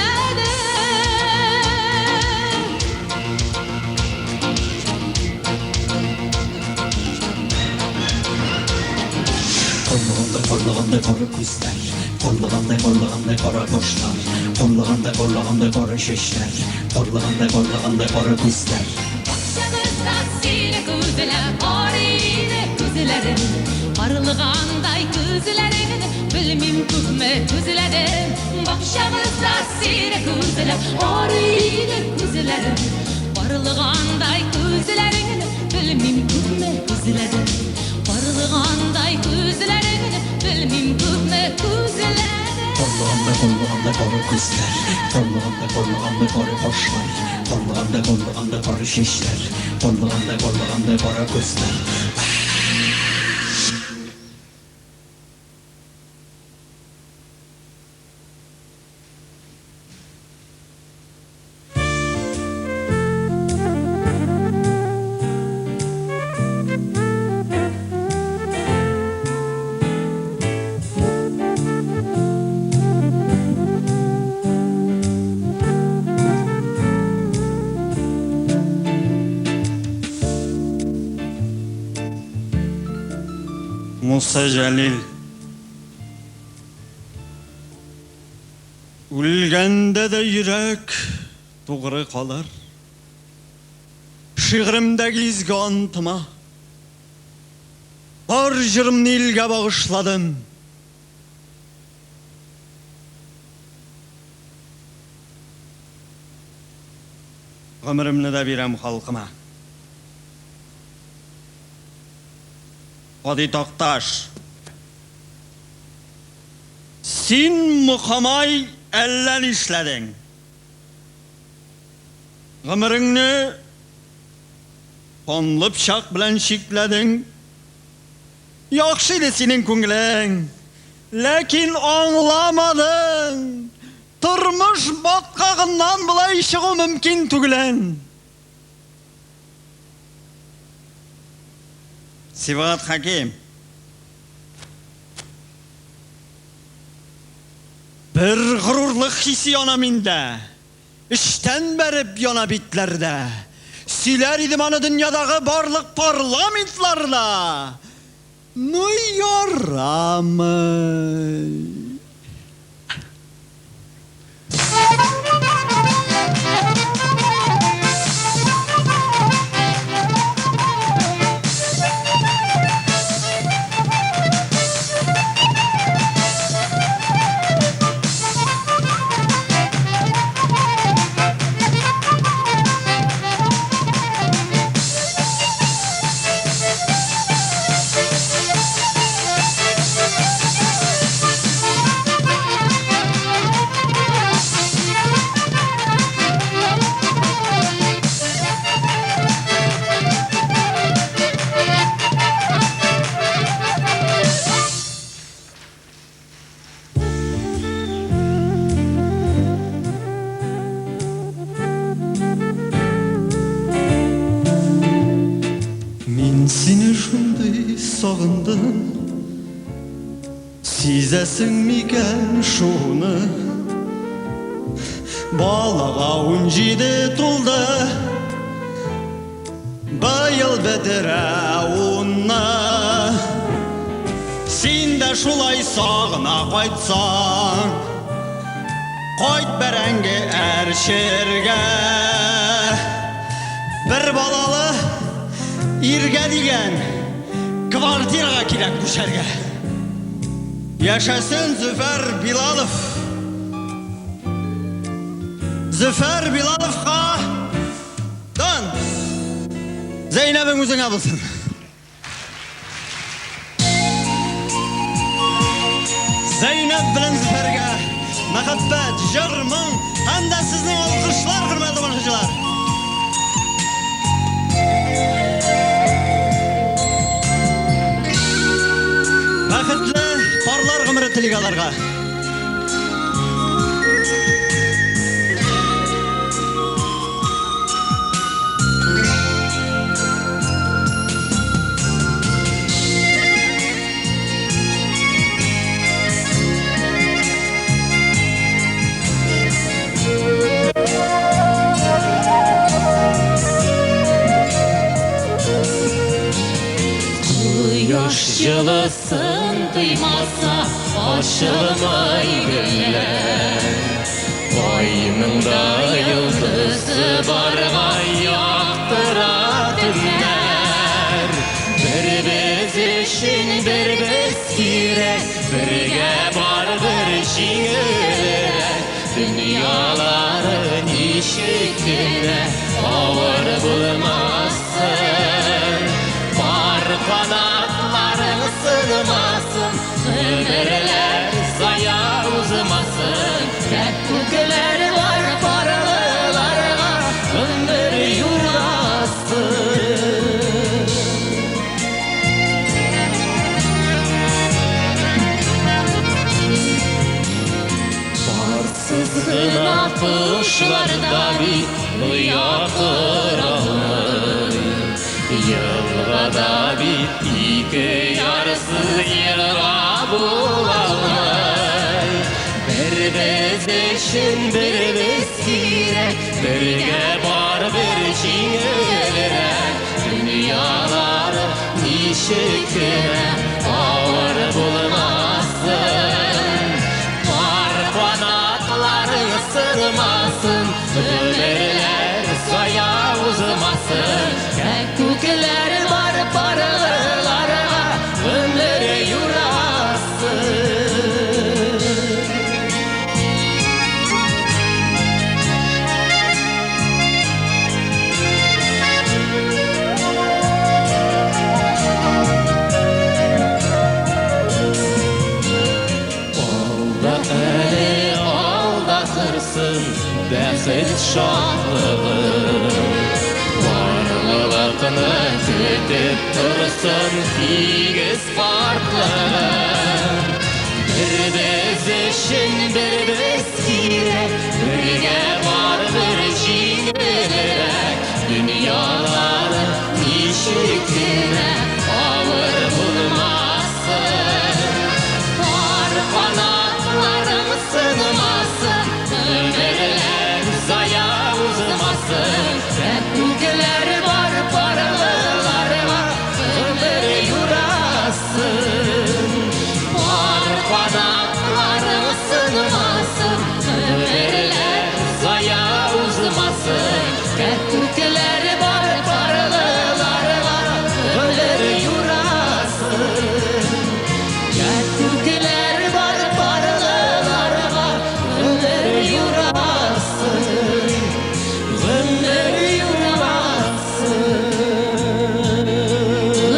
Korlağanda kara kızlar Korlağanda kara koşlar Korlağanda kara şeşler Korlağanda kara kızlar Bakşağızda seni güzele arıydı güzelerim Qarılığanday güzelerim Bilmem kütme güzelerim Bakşağızda seni güzele arıydı güzelerim Qarılığanday güzelerim Bilmem kütme güzelerim Qarılığanday güzelerim Bilmem kütme güzelerim Korlağanda kara kızlar Korlağanda kara koşlar Korlağanda kara şeşler Korlağanda kara kızlar Musa Jalil Ülgende de yürek doğru kalır Şiirimdeki izgi antıma Var jırımni ilge bağışladım Ömrümni de birem halkıma Adi Toktaş Sin muhamay ellen işledin Ömrünü Konlu bıçak bilen şikledin Яхшы иде синең күңелең, ләкин аңламадың. Тормыш баткагыннан булай чыгу мөмкин түгелен. Сибгат Хаким. Bir gururluk hissi yana minde, işten berip yana bitlerde, siler idim anı dünyadaki barlık parlamentlarda. Nu yaramı. Seni şunday sağındım, sizesin miken şunu. Balağa 17 tuldu, bayıl bedere unna. Sen de şulay sağına koytsan, koyt berenge erşerge. Bir balalı İrge digen kvartiraga kirek düşerge. Yaşasın Züfer Bilalov. Züfer Bilalov'a dön. Zeynep'in üzerine bulsun. Zeynep bilen Züfer'ge muhabbet, jırmın hem de sizin alkışlar hürmetli konuşucular. Бақытлы парлар ғымыры тілегаларға. Yaş yılısın duymasa aşılmay güller. Boynunda yıldızı barga yaktıra tünler. Bir biz için bir biz kirek, birge var bir şiirek. Dünyaların işikine ağır bulmazsın. Var kanatların sığmasın, ömürler zaya uzmasın. Kökler var paralarga, ömür yurasın. Barsız gına kuşlarda bir yakıramın. Yılgada bir iki yarısı yılga bulalmay. Bir biz için bir biz kirek, birge var bir çiğirek. Dünyaları nişikine ağır bulmasın. Var kanatları sırmasın, ömürler soya uzmasın. Kökler var paralarga, ömür yurasın. Alda eli aldatırsın, bexit şahlığı. Varlığı Халқыны күтіп тұрсын тигіз қартлығын. Bir biz үшін bir biz керек, бірге бар бір жеңілірек. Дүниялары нешіктені ауыр болмасын. Бар қанаттарың сынмасын, өмірлер зая узмасын. Сәттілер бар барлыларға өмір юрасын. Бар қанаттарың сынмасын, өмірлер зая узмасын. Сәттілер бар барлыларға өмір юрасын. Сәттілер бар барлыларға өмір юрасын. Өмір юрасын.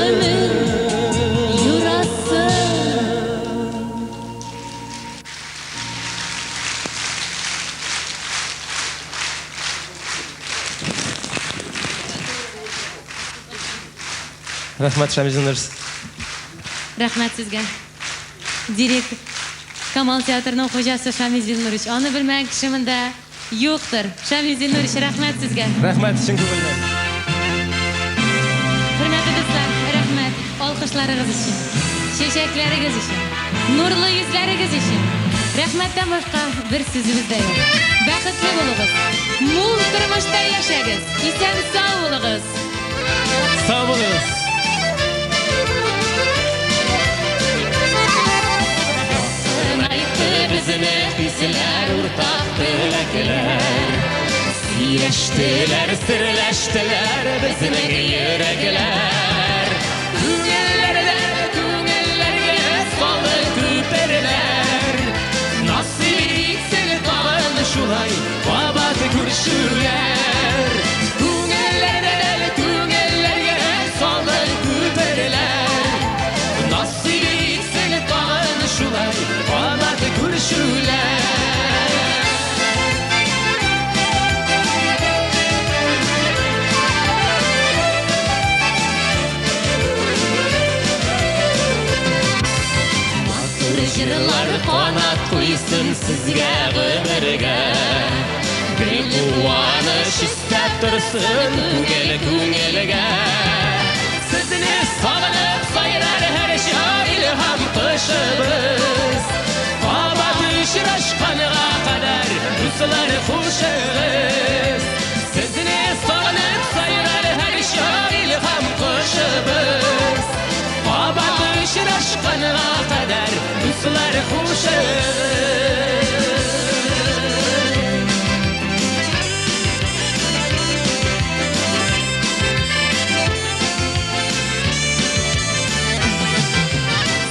Өмір юрасын. Рахмат, Шамилдин Нурс. Рахмат sizga. Direktor Kamal teatrining xo'jasi Shamizdin Nurish. Uni bilmagan kishi menda yo'qdir. Shamizdin Nurish, rahmat sizga. Рахмат, chin ko'ngildan. Hurmatli do'stlar, rahmat. Olqishlaringiz uchun, sheshaklaringiz uchun, nurli yuzlaringiz uchun. Rahmatdan boshqa bir so'zimiz yo'q. Baxtli bo'ling'iz. Mo'l turmushda yashag'iz. Eson sog' bo'ling'iz. Sağ olunuz. Aytdi bizni bizlar o'rtoq tilaklar. Siyleştiler, sirleştiler bizning yürekler. Ko'ngillarga solib ko'tarlar. Nasib etsin tag'in shulay babat ko'rishurlar. Ko'ngillarga solib ko'tarlar. Nasib etsin tag'in shulay babat ko'rishurlar. Jırlar qanat qo'ysin sizga ömürge. Bir quvonch istab tursin ko'ngilga. Sizni sog'inib sayrar har shoir ilhom qo'shimiz. Qomat uchrashqanga qadar ruslar xushimiz. Sizni sog'inib sayrar har shoir ilhom qo'shimiz. Qomat uchrashqanga qadar ruslar xushimiz.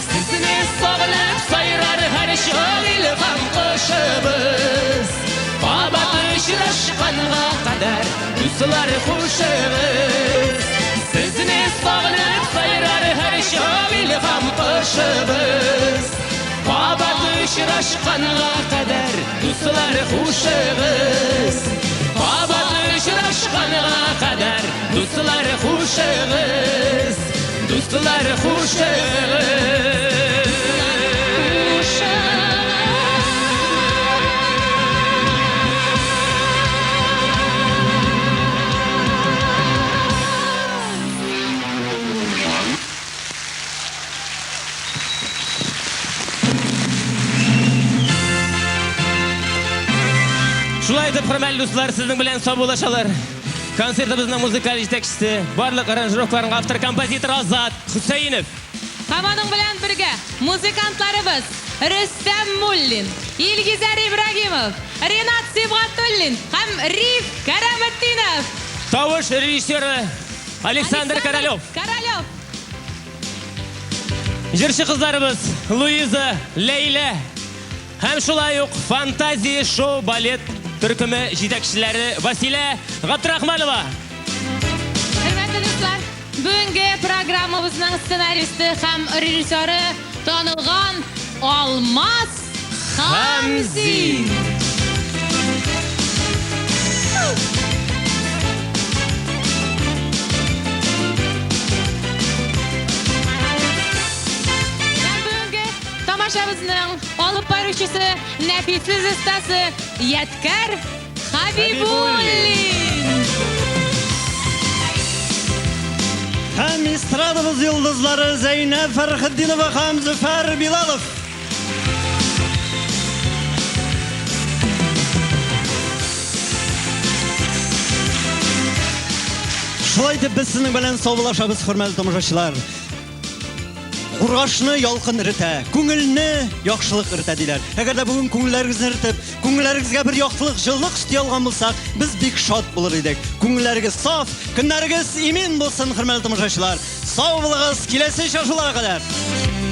Sizni sog'inib sayrar har shoir ilhom qo'shimiz. Qomat uchrashqanga qadar ruslar xushimiz. Sizni sog'inib sayrar har shoir ilhom qo'shimiz. Qomat uchrashqanga qadar ruslar xushimiz. Qomat uchrashqanga qadar ruslar xushimiz. Do'stlar xushimiz. Шулай deb hurmatli do'stlar, sizning bilan sog'lashinglar. Konsertimizning muzikal yetakchisi, barliq aranjirovkalarning avtor kompozitor Azat Husaynov. Qamoning bilan birga muzikantlarimiz Rustam Mullin, Ilgizar Ibragimov, Renat Sibg'atullin ham Rif Karametdinov. Tovush rejissyori Aleksandr Korolyov. Jirchi qizlarimiz Luiza, Leyla ham shulay o'q fantaziya show balet turkumi yetakchilari Vasila G'abdurahmonova. Hurmatli do'stlar, bugungi programmamizning ssenaristi ham rejissyori tanilgan Olmaz Hamzi. Hamzi. тамашабызның алып баручысы, нәфис ustası Яткар Хабибуллин. Һәм эстрадабыз йолдызлары Зәйнәп Фәрхетдинова һәм Зөфәр Билалов. Шулай итеп без сезнең белән саубуллашабыз, хөрмәтле тамашачылар. Кургашны ялкын иртә, күңелне яхшылык иртә диләр. Әгәр дә бүген күңелләрегезне иртеп, күңелләрегезгә бер яктылык, җылылык өсти алган булсак, без бик шат булыр идек. Күңелләрегез саф, көннәрегез имин булсын, хөрмәтле тамашачылар. Сау булыгыз, киләсе шашуларга кадәр.